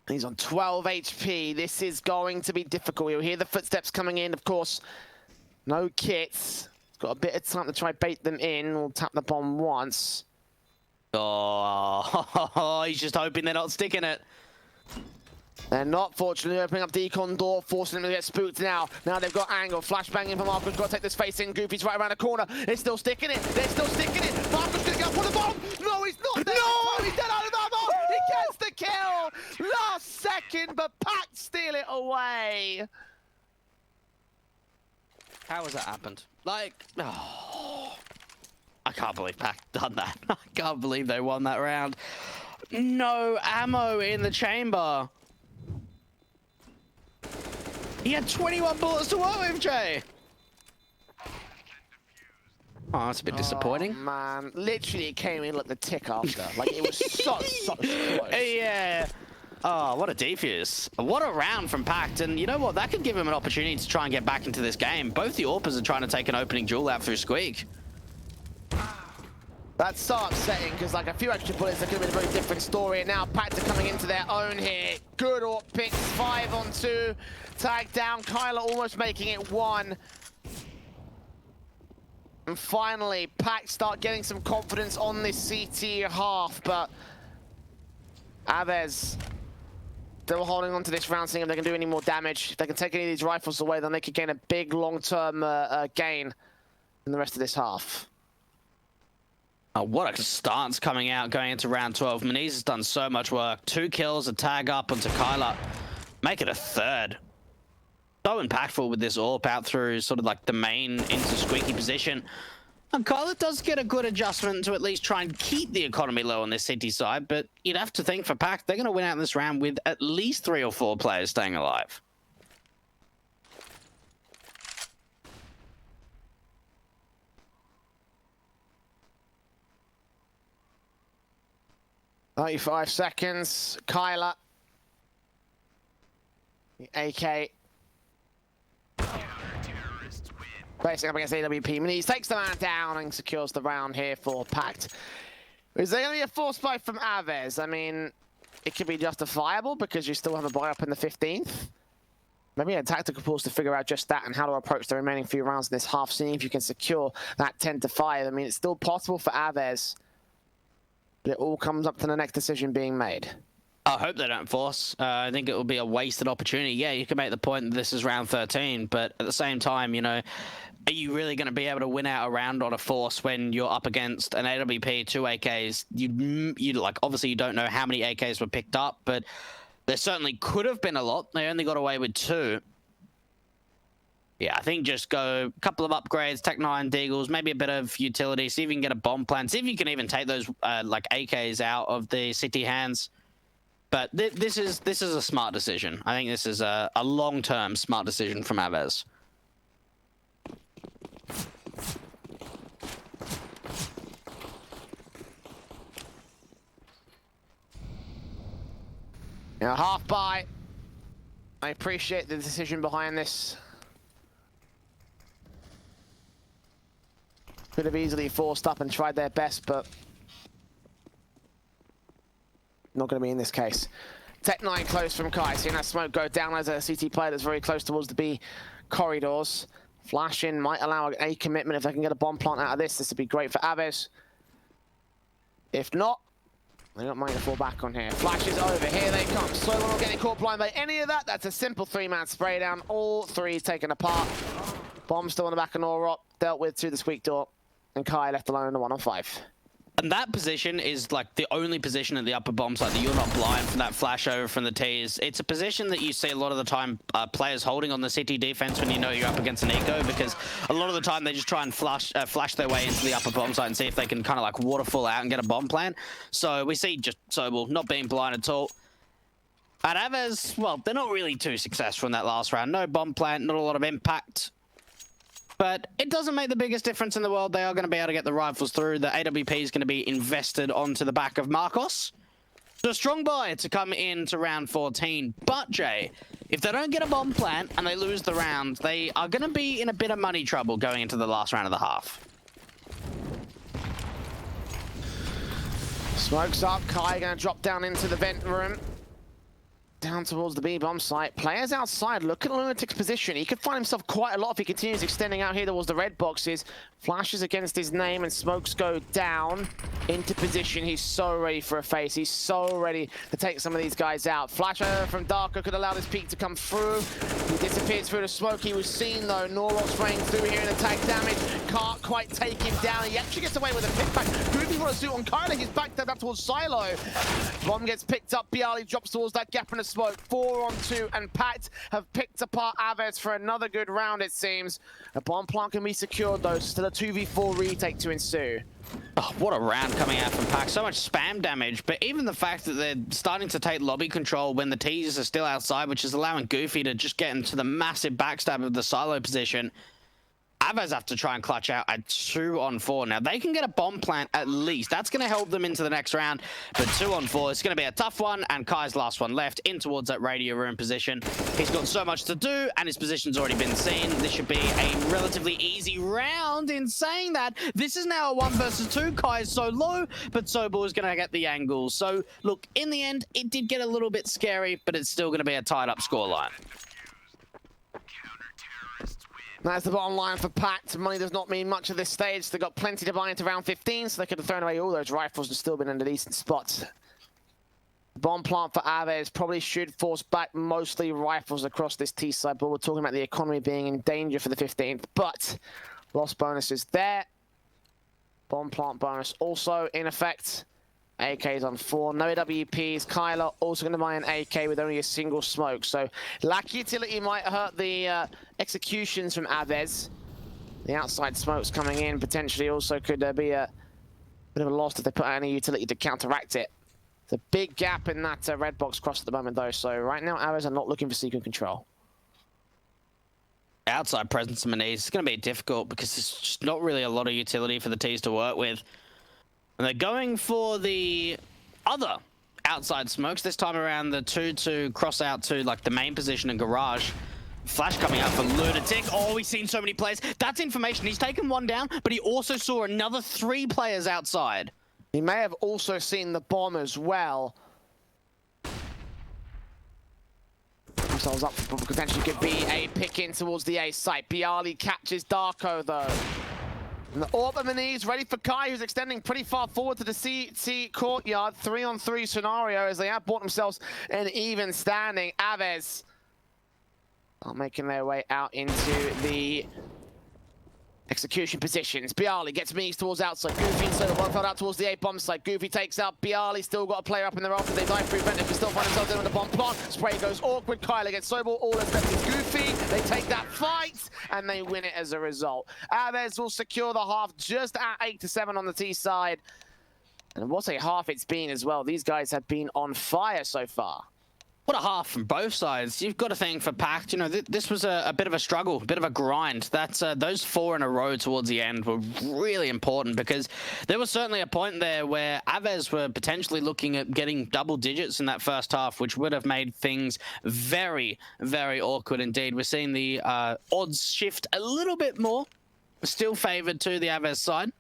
He's on 12 HP. This is going to be difficult. You'll hear the footsteps coming in, of course. No kits. He's got a bit of time to try bait them in. We'll tap the bomb once. Oh, he's just hoping they're not sticking it. They're not, fortunately, opening up Decon door, forcing them to get spooked now. Now they've got angle. Flashbang in for Marcus. Got to take this face in. Goofy's right around the corner. They're still sticking it. They're still sticking it. Marcus going to get up for the bomb. No, he's not there. No, he's dead out of ammo. He gets the kill. Last second, but PACT steal it away. How has that happened? Like, oh. I can't believe PACT done that. I can't believe they won that round. No ammo in the chamber. He had 21 bullets to work with, Jay. Oh, that's a bit disappointing. Man, literally it came in like the tick after. Like it was so close. Yeah. Oh, what a defuse. What a round from PACT. And you know what? That could give him an opportunity to try and get back into this game. Both the AWPers are trying to take an opening duel out through Squeak. That's so upsetting because like a few extra bullets that could have been a very different story. And now PACT are coming into their own here. Good AWP picks, 5 on 2. Tag down, Kyler almost making it 1. And finally, PACT start getting some confidence on this CT half, but AVEZ still holding on to this round, seeing if they can do any more damage. If they can take any of these rifles away, then they could gain a big long-term gain in the rest of this half. Oh, what a stance coming out, going into round 12. Maniz has done so much work. 2 kills, a tag up onto Kyler. Make it a 3rd. So impactful with this AWP out through sort of like the main into squeaky position. And Kyler does get a good adjustment to at least try and keep the economy low on this city side, but you'd have to think for PACT, they're going to win out in this round with at least 3 or 4 players staying alive. $95 seconds. Kyler. The AK. Facing up against AWP. Maniz takes the man down and secures the round here for PACT. Is there going to be a force buy from AVEZ? I mean, it could be justifiable because you still have a buy up in the 15th. Maybe a tactical pause to figure out just that and how to approach the remaining few rounds in this half, seeing if you can secure that 10-5. I mean, it's still possible for AVEZ. But it all comes up to the next decision being made. I hope they don't force. I think it will be a wasted opportunity. Yeah, you can make the point that this is round 13, but at the same time, you know, are you really going to be able to win out a round on a force when you're up against an AWP, 2 AKs? You like, obviously you don't know how many AKs were picked up, but there certainly could have been a lot. They only got away with 2. Yeah, I think just go a couple of upgrades, Tech 9 Deagles, maybe a bit of utility, see if you can get a bomb plan, see if you can even take those like AKs out of the city hands. But this is a smart decision. I think this is a long-term smart decision from AVEZ. Yeah, half buy. I appreciate the decision behind this. Could have easily forced up and tried their best, but not going to be in this case. Tech 9 close from Kai. Seeing that smoke go down as a CT player that's very close towards the B corridors. Flash in might allow a commitment if they can get a bomb plant out of this. This would be great for AVEZ. If not, they don't mind to fall back on here. Flash is over. Here they come. So we're not getting caught blind by any of that. That's a simple 3-man spray down. All three taken apart. Bomb still on the back of Norok. Dealt with through the squeak door. And Kai left alone in the 1-on-5. And that position is like the only position at the upper bomb site that you're not blind from that flash over from the T's. It's a position that you see a lot of the time players holding on the city defense when you know you're up against an eco, because a lot of the time they just try and flash their way into the upper bomb site and see if they can kind of like waterfall out and get a bomb plan. So we see just Sobel not being blind at all. At AVEZ, well, they're not really too successful in that last round. No bomb plant, not a lot of impact. But it doesn't make the biggest difference in the world. They are going to be able to get the rifles through. The AWP is going to be invested onto the back of Marcos. So a strong buy to come into round 14. But, Jay, if they don't get a bomb plant and they lose the round, they are going to be in a bit of money trouble going into the last round of the half. Smokes up. Kai going to drop down into the vent room. Down towards the B-bomb site. Players outside. Look at Lunatic's position. He could find himself quite a lot if he continues extending out here towards the red boxes. Flashes against his name and smokes go down into position. He's so ready for a face. He's so ready to take some of these guys out. Flash over from Darko could allow this peak to come through. He disappears through the smoke. He was seen though. Norok spraying through here in the tag damage. Can't quite take him down. He actually gets away with a pick back. Goofy want to suit on Kylie. He's backed up towards Silo. Bomb gets picked up. Bialy drops towards that gap in the smoke. 4-on-2 and PACT have picked apart AVEZ for another good round, it seems. A bomb plant can be secured though. Still a 2v4 retake to ensue. Oh, what a round coming out from PACT. So much spam damage, but even the fact that they're starting to take lobby control when the T's are still outside, which is allowing Goofy to just get into the massive backstab of the silo position. AVEZ have to try and clutch out at 2-on-4. Now, they can get a bomb plant at least. That's going to help them into the next round. But 2-on-4 is going to be a tough one. And Kai's last one left in towards that radio room position. He's got so much to do, and his position's already been seen. This should be a relatively easy round. In saying that, this is now a 1 versus 2. Kai is so low, but Sobel is going to get the angle. So, look, in the end, it did get a little bit scary, but it's still going to be a tied-up scoreline. That's the bottom line for PACT. Money does not mean much at this stage. They've got plenty to buy into round 15, so they could have thrown away all those rifles and still been in a decent spot. Bomb plant for AVEZ probably should force back mostly rifles across this T side, but we're talking about the economy being in danger for the 15th. But lost bonuses there. Bomb plant bonus also in effect. AK's on 4, no AWPs. Kyler also going to buy an AK with only a single smoke. So lack utility might hurt the executions from AVEZ. The outside smokes coming in potentially also could be a bit of a loss if they put out any utility to counteract it. It's a big gap in that red box cross at the moment though. So right now AVEZ are not looking for secret control. Outside presence in Manise is going to be difficult because there's just not really a lot of utility for the T's to work with. And they're going for the other outside smokes. This time around, the 2 to cross out to like the main position and garage. Flash coming out for Lunatic. Oh, we've seen so many players. That's information. He's taken one down, but he also saw another 3 players outside. He may have also seen the bomb as well. Themselves up for potentially could be a pick in towards the A site. Bialy catches Darko though. And the AWP of Manise ready for Kai, who's extending pretty far forward to the CT courtyard. 3-on-3 scenario as they have bought themselves an even standing. AVEZ are making their way out into the execution positions. Bialy gets Manise towards outside. Goofy inside the one out towards the A bomb site. Goofy takes out Bialy, still got a player up in there after they dive through vent. They can still find themselves in on the bomb plant. Spray goes awkward. Kyler gets Sobel. All that's left is Goofy. They take that fight and they win it as a result. AVEZ will secure the half just at 8-7 on the T side. And what a half it's been as well. These guys have been on fire so far. What a half from both sides. You've got to think for PACT, you know, this was a bit of a struggle, a bit of a grind. That's those 4 in a row towards the end were really important because there was certainly a point there where AVEZ were potentially looking at getting double digits in that first half, which would have made things very, very awkward indeed. We're seeing the odds shift a little bit more, still favored to the AVEZ side.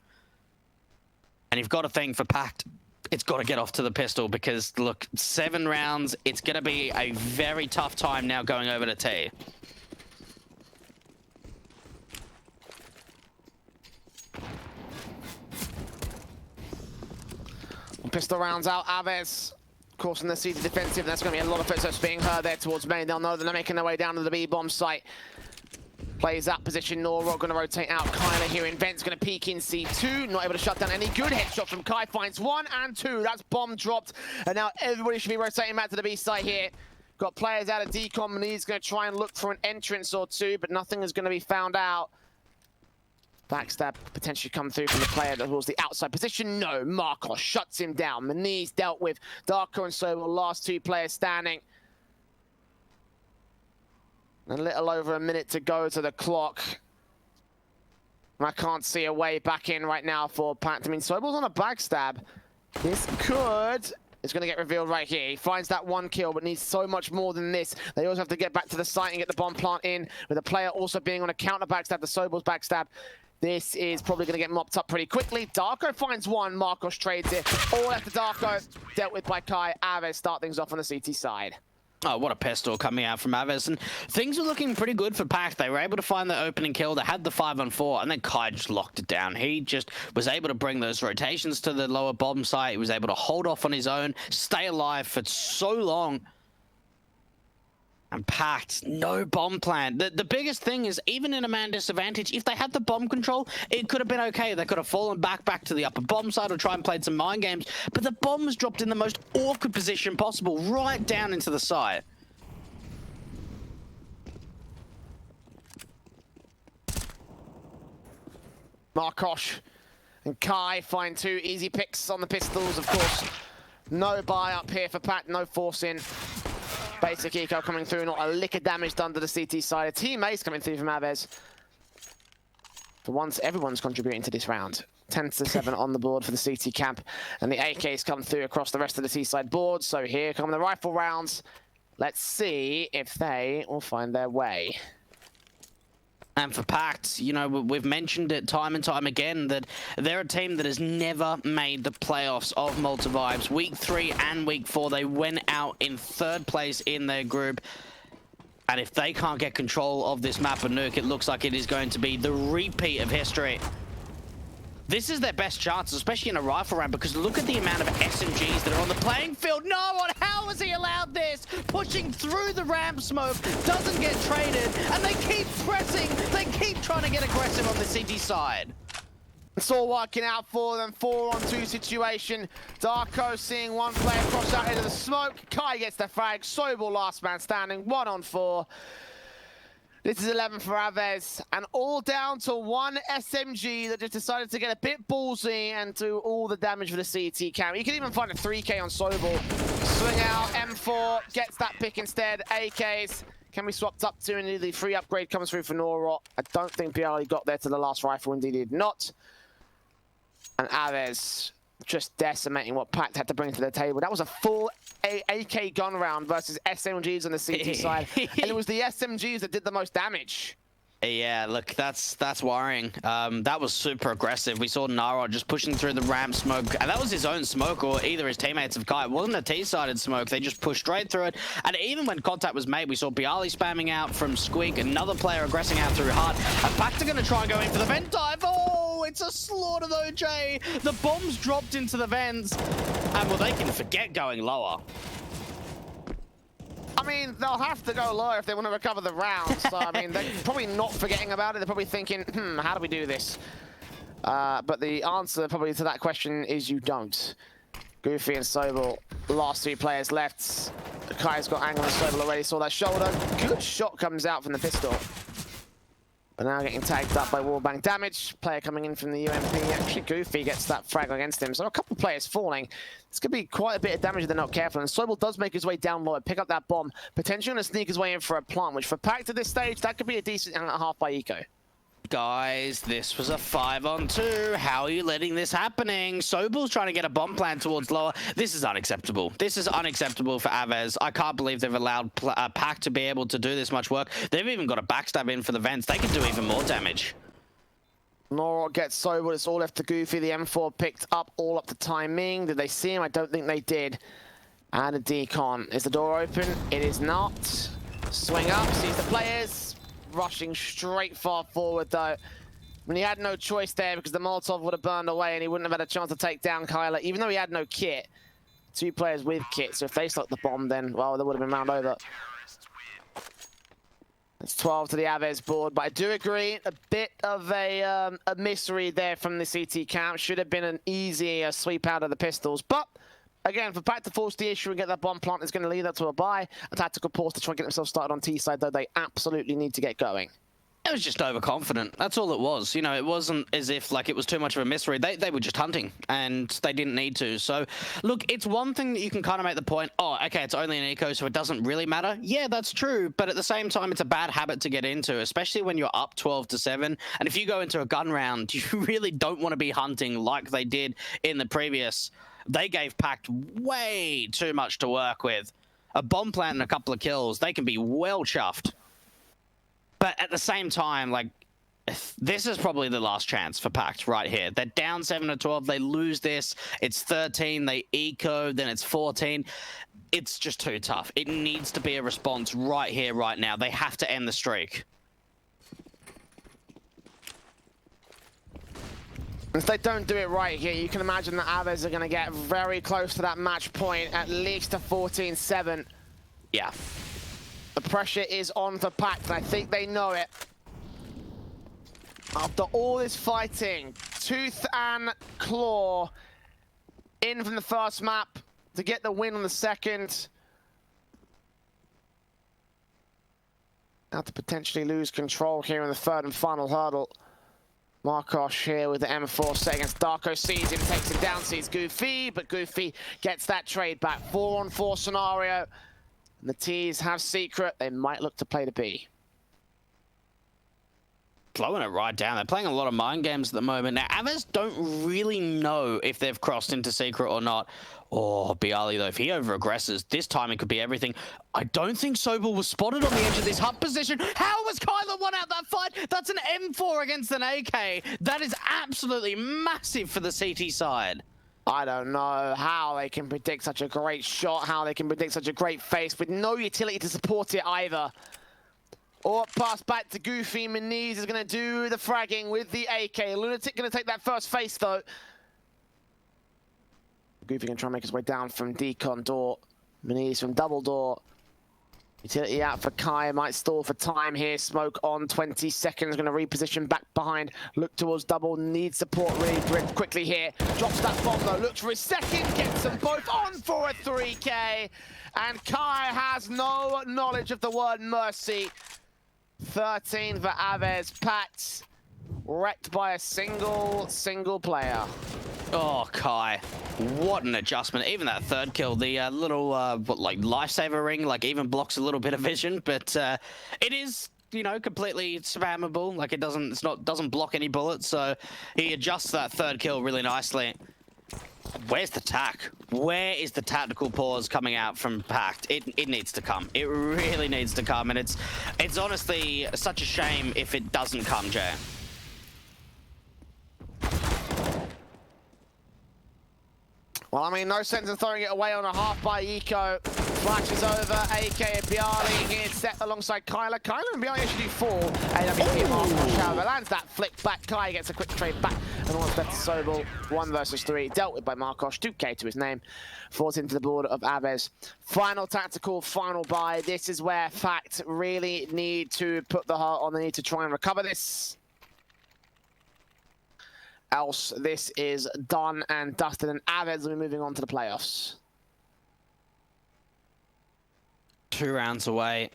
And you've got to think for PACT, it's got to get off to the pistol because, look, 7 rounds, it's going to be a very tough time now going over to T. Pistol rounds out, AVEZ. Of course, in the CT defensive, that's going to be a lot of footsteps being heard there towards main. They'll know that they're making their way down to the B-bomb site. Plays that position, Nora going to rotate out. Kyler here in Vent's going to peek in C2. Not able to shut down any good headshot from Kai. Finds 1 and 2. That's bomb dropped. And now everybody should be rotating back to the B site here. Got players out of decom, and he's going to try and look for an entrance or two, but nothing is going to be found out. Backstab potentially come through from the player that was the outside position. No, Marcos shuts him down. Maniz dealt with. Darko and Sobel, last 2 players standing. A little over a minute to go to the clock. And I can't see a way back in right now for PACT. I mean, Sobel's on a backstab. This could... It's going to get revealed right here. He finds that 1 kill, but needs so much more than this. They also have to get back to the site and get the bomb plant in, with the player also being on a counter backstab, the Sobel's backstab. This is probably going to get mopped up pretty quickly. Darko finds 1. Marcos trades it. All after Darko, dealt with by Kai. AVEZ start things off on the CT side. Oh, what a pistol coming out from AVEZ. And things were looking pretty good for PACT. They were able to find the opening kill. They had the 5-on-4, and then Kai just locked it down. He just was able to bring those rotations to the lower bomb site. He was able to hold off on his own, stay alive for so long. And PACT, no bomb plan. The biggest thing is, even in a man disadvantage, if they had the bomb control, it could have been okay. They could have fallen back to the upper bomb side or try and played some mind games. But the bomb was dropped in the most awkward position possible, right down into the site. Marcos and Kai find 2 easy picks on the pistols, of course. No buy up here for PACT, no force in. Basic eco coming through, not a lick of damage done to the CT side. A team ace coming through from AVEZ. For once, everyone's contributing to this round. 10-7 on the board for the CT camp. And the AKs come through across the rest of the T side board. So here come the rifle rounds. Let's see if they will find their way. And for PACT, you know, we've mentioned it time and time again that they're a team that has never made the playoffs of Malta Vibes. Week 3 and Week 4, they went out in 3rd place in their group. And if they can't get control of this map and nuke, it looks like it is going to be the repeat of history. This is their best chance, especially in a rifle round, because look at the amount of SMGs that are on the playing field. No one, how has he allowed this? Pushing through the ramp smoke, doesn't get traded, and they keep pressing. They keep trying to get aggressive on the CT side. It's all working out for them. 4-on-2 situation. Darko seeing 1 player cross out into the smoke. Kai gets the frag. Sobel last man standing. 1-on-4. This is 11 for AVEZ, and all down to 1 SMG that just decided to get a bit ballsy and do all the damage for the CT camp. You can even find a 3K on Sobel. Swing out, M4, gets that pick instead. AKs can be swapped up to, and the free upgrade comes through for Nora. I don't think Bialy got there to the last rifle, indeed he did not. And AVEZ just decimating what PACT had to bring to the table. That was a full AK gun round versus SMGs on the CT side. And it was the SMGs that did the most damage. Yeah, look, that's worrying. That was super aggressive. We saw Nara just pushing through the ramp smoke, and that was his own smoke, or either his teammates of Kai. It wasn't a T-sided smoke. They just pushed straight through it. And even when contact was made, we saw Bialy spamming out from Squeak, another player aggressing out through Hard. And PACT are going to try and go in for the vent dive. Oh, it's a slaughter though, Jay. The bomb's dropped into the vents. And well, they can forget going lower. I mean, they'll have to go low if they want to recover the round. So, I mean, they're probably not forgetting about it. They're probably thinking, how do we do this? But the answer probably to that question is you don't. Goofy and Sobel, last 2 players left. Kai's got angle on Sobel already, saw that shoulder. Good shot comes out from the pistol. But now getting tagged up by wallbang damage. Player coming in from the UMP. Actually, Goofy gets that frag against him. So a couple players falling. This could be quite a bit of damage if they're not careful. And Sobel does make his way down low, pick up that bomb. Potentially going to sneak his way in for a plant, which for PACT at this stage, that could be a decent 1.5 by Eco. Guys, this was a 5-on-2. How are you letting this happening? Sobel's trying to get a bomb plant towards lower. This is unacceptable. This is unacceptable for AVEZ. I can't believe they've allowed PACT to be able to do this much work. They've even got a backstab in for the vents. They can do even more damage. Norok gets Sobel. It's all left to Goofy. The M4 picked up all up the timing. Did they see him? I don't think they did. And a decon. Is the door open? It is not. Swing up, sees the players. Rushing straight far forward though. I mean, he had no choice there because the Molotov would have burned away and he wouldn't have had a chance to take down Kyler, even though he had no kit. 2 players with kit, so if they stuck the bomb, then, well, they would have been round over. It's 12 to the AVEZ board, but I do agree, a bit of a mystery there from the CT camp. Should have been an easy sweep out of the pistols, but again, for PACT to force the issue and get that bomb plant is going to lead that to a buy. A tactical pause to try and get themselves started on T side, though they absolutely need to get going. It was just overconfident. That's all it was. You know, it wasn't as if like it was too much of a mystery. They were just hunting and they didn't need to. So look, it's one thing that you can kind of make the point, oh, okay, it's only an eco, so it doesn't really matter. Yeah, that's true. But at the same time, it's a bad habit to get into, especially when you're up 12-7. And if you go into a gun round, you really don't want to be hunting like they did in the previous. They gave PACT way too much to work with. A bomb plant and a couple of kills, they can be well chuffed. But at the same time, like, this is probably the last chance for PACT right here. They're down 7-12, they lose this, it's 13, they eco, then it's 14. It's just too tough. It needs to be a response right here, right now. They have to end the streak. If they don't do it right here, you can imagine that AVEZ are going to get very close to that match point, at least a 14-7. Yeah. The pressure is on for PACT, and I think they know it. After all this fighting, tooth and claw, in from the first map to get the win on the second. Now to potentially lose control here in the third and final hurdle. Markosh here with the M4 set against Darko, sees him, takes him down, sees Goofy, but Goofy gets that trade back. 4-on-4 scenario. And the T's have secret. They might look to play the B. Blowing it right down. They're playing a lot of mind games at the moment. Now, AVEZ don't really know if they've crossed into secret or not. Oh, Bialy, though, if he over-aggresses, this time it could be everything. I don't think Sobel was spotted on the edge of this hub position. How was Kyler won out that fight? That's an M4 against an AK. That is absolutely massive for the CT side. I don't know how they can predict such a great shot, how they can predict such a great face with no utility to support it either. Or pass back to Goofy. Meniz is going to do the fragging with the AK. Lunatic going to take that first face, though. Goofy can try and make his way down from decon door. Meniz from double door. Utility out for Kai. Might stall for time here. Smoke on 20 seconds. Going to reposition back behind. Look towards double. Needs support really quickly here. Drops that bomb, though. Looks for his second. Gets them both on for a 3K. And Kai has no knowledge of the word mercy. 13 for AVEZ. PACT wrecked by a single player. Oh, Kai. What an adjustment. Even that third kill, the little, like, lifesaver ring, like, even blocks a little bit of vision, but it is, you know, completely spammable. Like, it doesn't block any bullets, so he adjusts that third kill really nicely. Where's the tack? Where is the tactical pause coming out from PACT? It needs to come. It really needs to come, and it's honestly such a shame if it doesn't come, Jay. Well, I mean, no sense in throwing it away on a half by Eco. Flashes over, AK and Bialy here set alongside Kyler. Kyler and Bialy actually do fall. AWP Markosh, however, lands that flick back. Kai gets a quick trade back and almost left to Sobel. 1 versus 3, dealt with by Markosh. 2K to his name. Falls into the border of AVEZ. Final tactical, final buy. This is where PACT really need to put the heart on. They need to try and recover this. Else, this is done and dusted, and AVEZ will be moving on to the playoffs. 2 rounds away.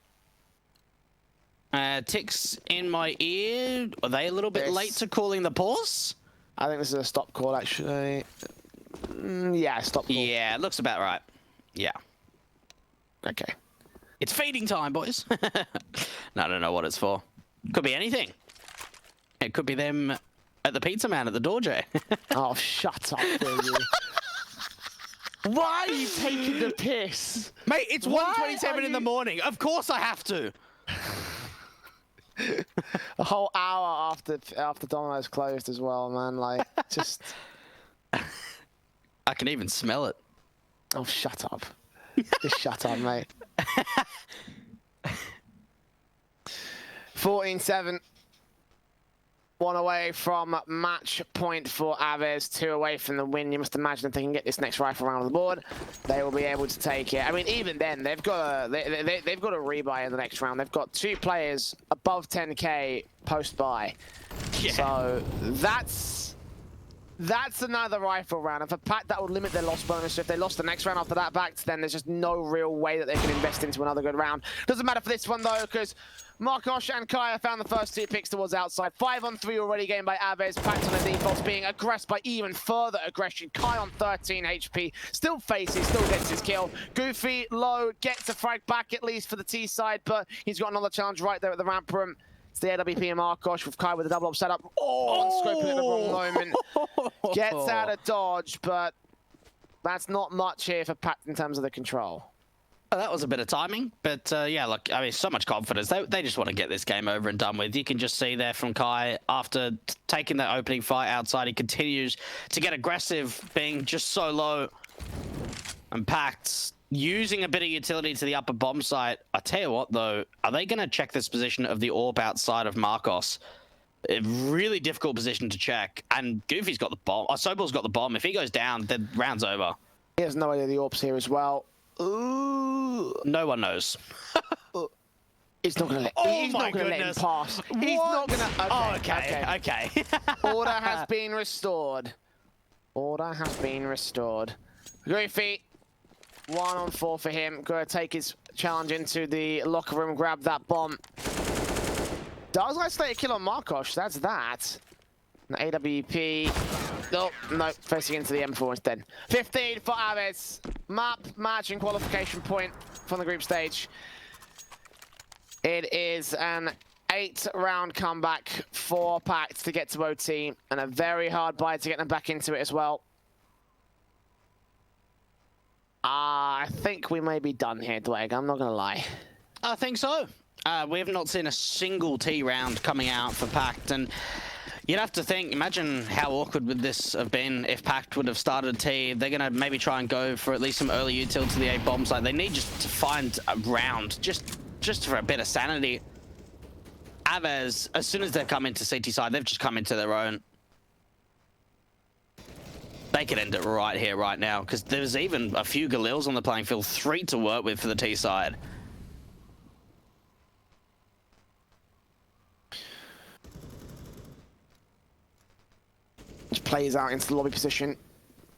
Ticks in my ear. Are they a little bit Yes. late to calling the pause? I think this is a stop call, actually. Yeah, stop call. Yeah, it looks about right. Yeah. Okay. It's feeding time, boys. No, I don't know what it's for. Could be anything. It could be them at the pizza man at the door, Jay. Oh, shut up, will you? Why are you taking the piss? Mate, it's Why 1:27 in the morning. Of course I have to. A whole hour after Domino's closed as well, man. Like, just... I can even smell it. Oh, shut up. Just shut up, mate. 14-7. 1 away from match point for AVEZ, 2 away from the win. You must imagine if they can get this next rifle round on the board, they will be able to take it. I mean, even then, they've got a rebuy in the next round. They've got 2 players above 10k post-buy. Yeah. So that's another rifle round. And for PACT, that would limit their loss bonus. So if they lost the next round after that PACT, then there's just no real way that they can invest into another good round. Doesn't matter for this one, though, because Markosh and Kaya found the first 2 picks towards outside. 5-on-3 already gained by AVEZ. PACT on the defaults being aggressed by even further aggression. Kai on 13 HP. Still faces, still gets his kill. Goofy, low, gets a frag back at least for the T side, but he's got another challenge right there at the ramp room. It's the AWP and Markosh with Kai with the double up setup. On scoping at the wrong moment. Gets out of dodge, but that's not much here for PACT in terms of the control. Well, that was a bit of timing, but yeah, look, I mean, so much confidence. They just want to get this game over and done with. You can just see there from Kai, after taking that opening fight outside, he continues to get aggressive, being just so low. And PACT using a bit of utility to the upper bomb site. I tell you what, though, are they going to check this position of the AWP outside of Markos? A really difficult position to check. And Goofy's got the bomb. Sobol's got the bomb. If he goes down, then round's over. He has no idea the AWP's here as well. Ooh. No one knows. He's not going to let him pass. He's not going to... Okay. Order has been restored. Order has been restored. Goofy, 1-on-4 for him. Going to take his challenge into the locker room, grab that bomb. Does isolate a kill on Markosh? That's that. An AWP. Oh, no, facing into the M4 instead. 15 for AVEZ. Map, match, and qualification point from the group stage. It is an 8-round comeback for PACT to get to OT, and a very hard buy to get them back into it as well. I think we may be done here, Dwayne. I'm not going to lie. I think so. We have not seen a single T round coming out for PACT, and you'd have to think, imagine how awkward would this have been if PACT would have started a T. They're going to maybe try and go for at least some early util to the A bomb site. They need just to find a round, just for a bit of sanity. AVEZ, as soon as they've come into CT side, they've just come into their own. They could end it right here, right now, because there's even a few Galils on the playing field, 3 to work with for the T side. Just plays out into the lobby position.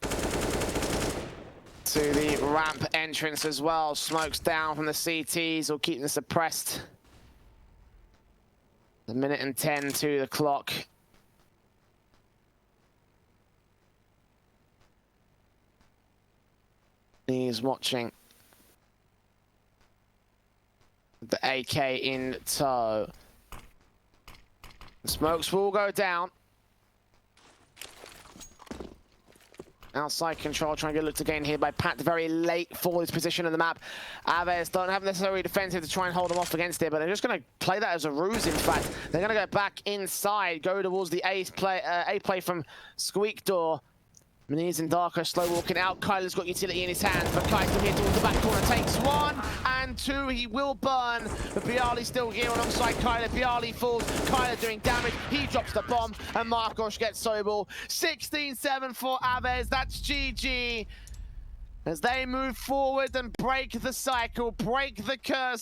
To the ramp entrance as well. Smokes down from the CTs, or keeping them suppressed. A minute and 10 to the clock. He's watching the AK in tow. The smokes will go down. Outside control, trying to get a look to gain here by PACT very late for this position in the map. AVEZ don't have necessarily defensive to try and hold them off against it, but they're just going to play that as a ruse, in fact. They're going to go back inside, go towards the A play from Squeak Door. Muniz and Darko slow walking out. Kyler's got utility in his hands, but Kyle's still here towards the back corner. Takes 1 and 2. He will burn, but Bialy still here alongside Kyler. Bialy falls. Kyler doing damage. He drops the bomb, and Markosh gets Sobel. 16-7 for AVEZ. That's GG. As they move forward and break the cycle, break the curse.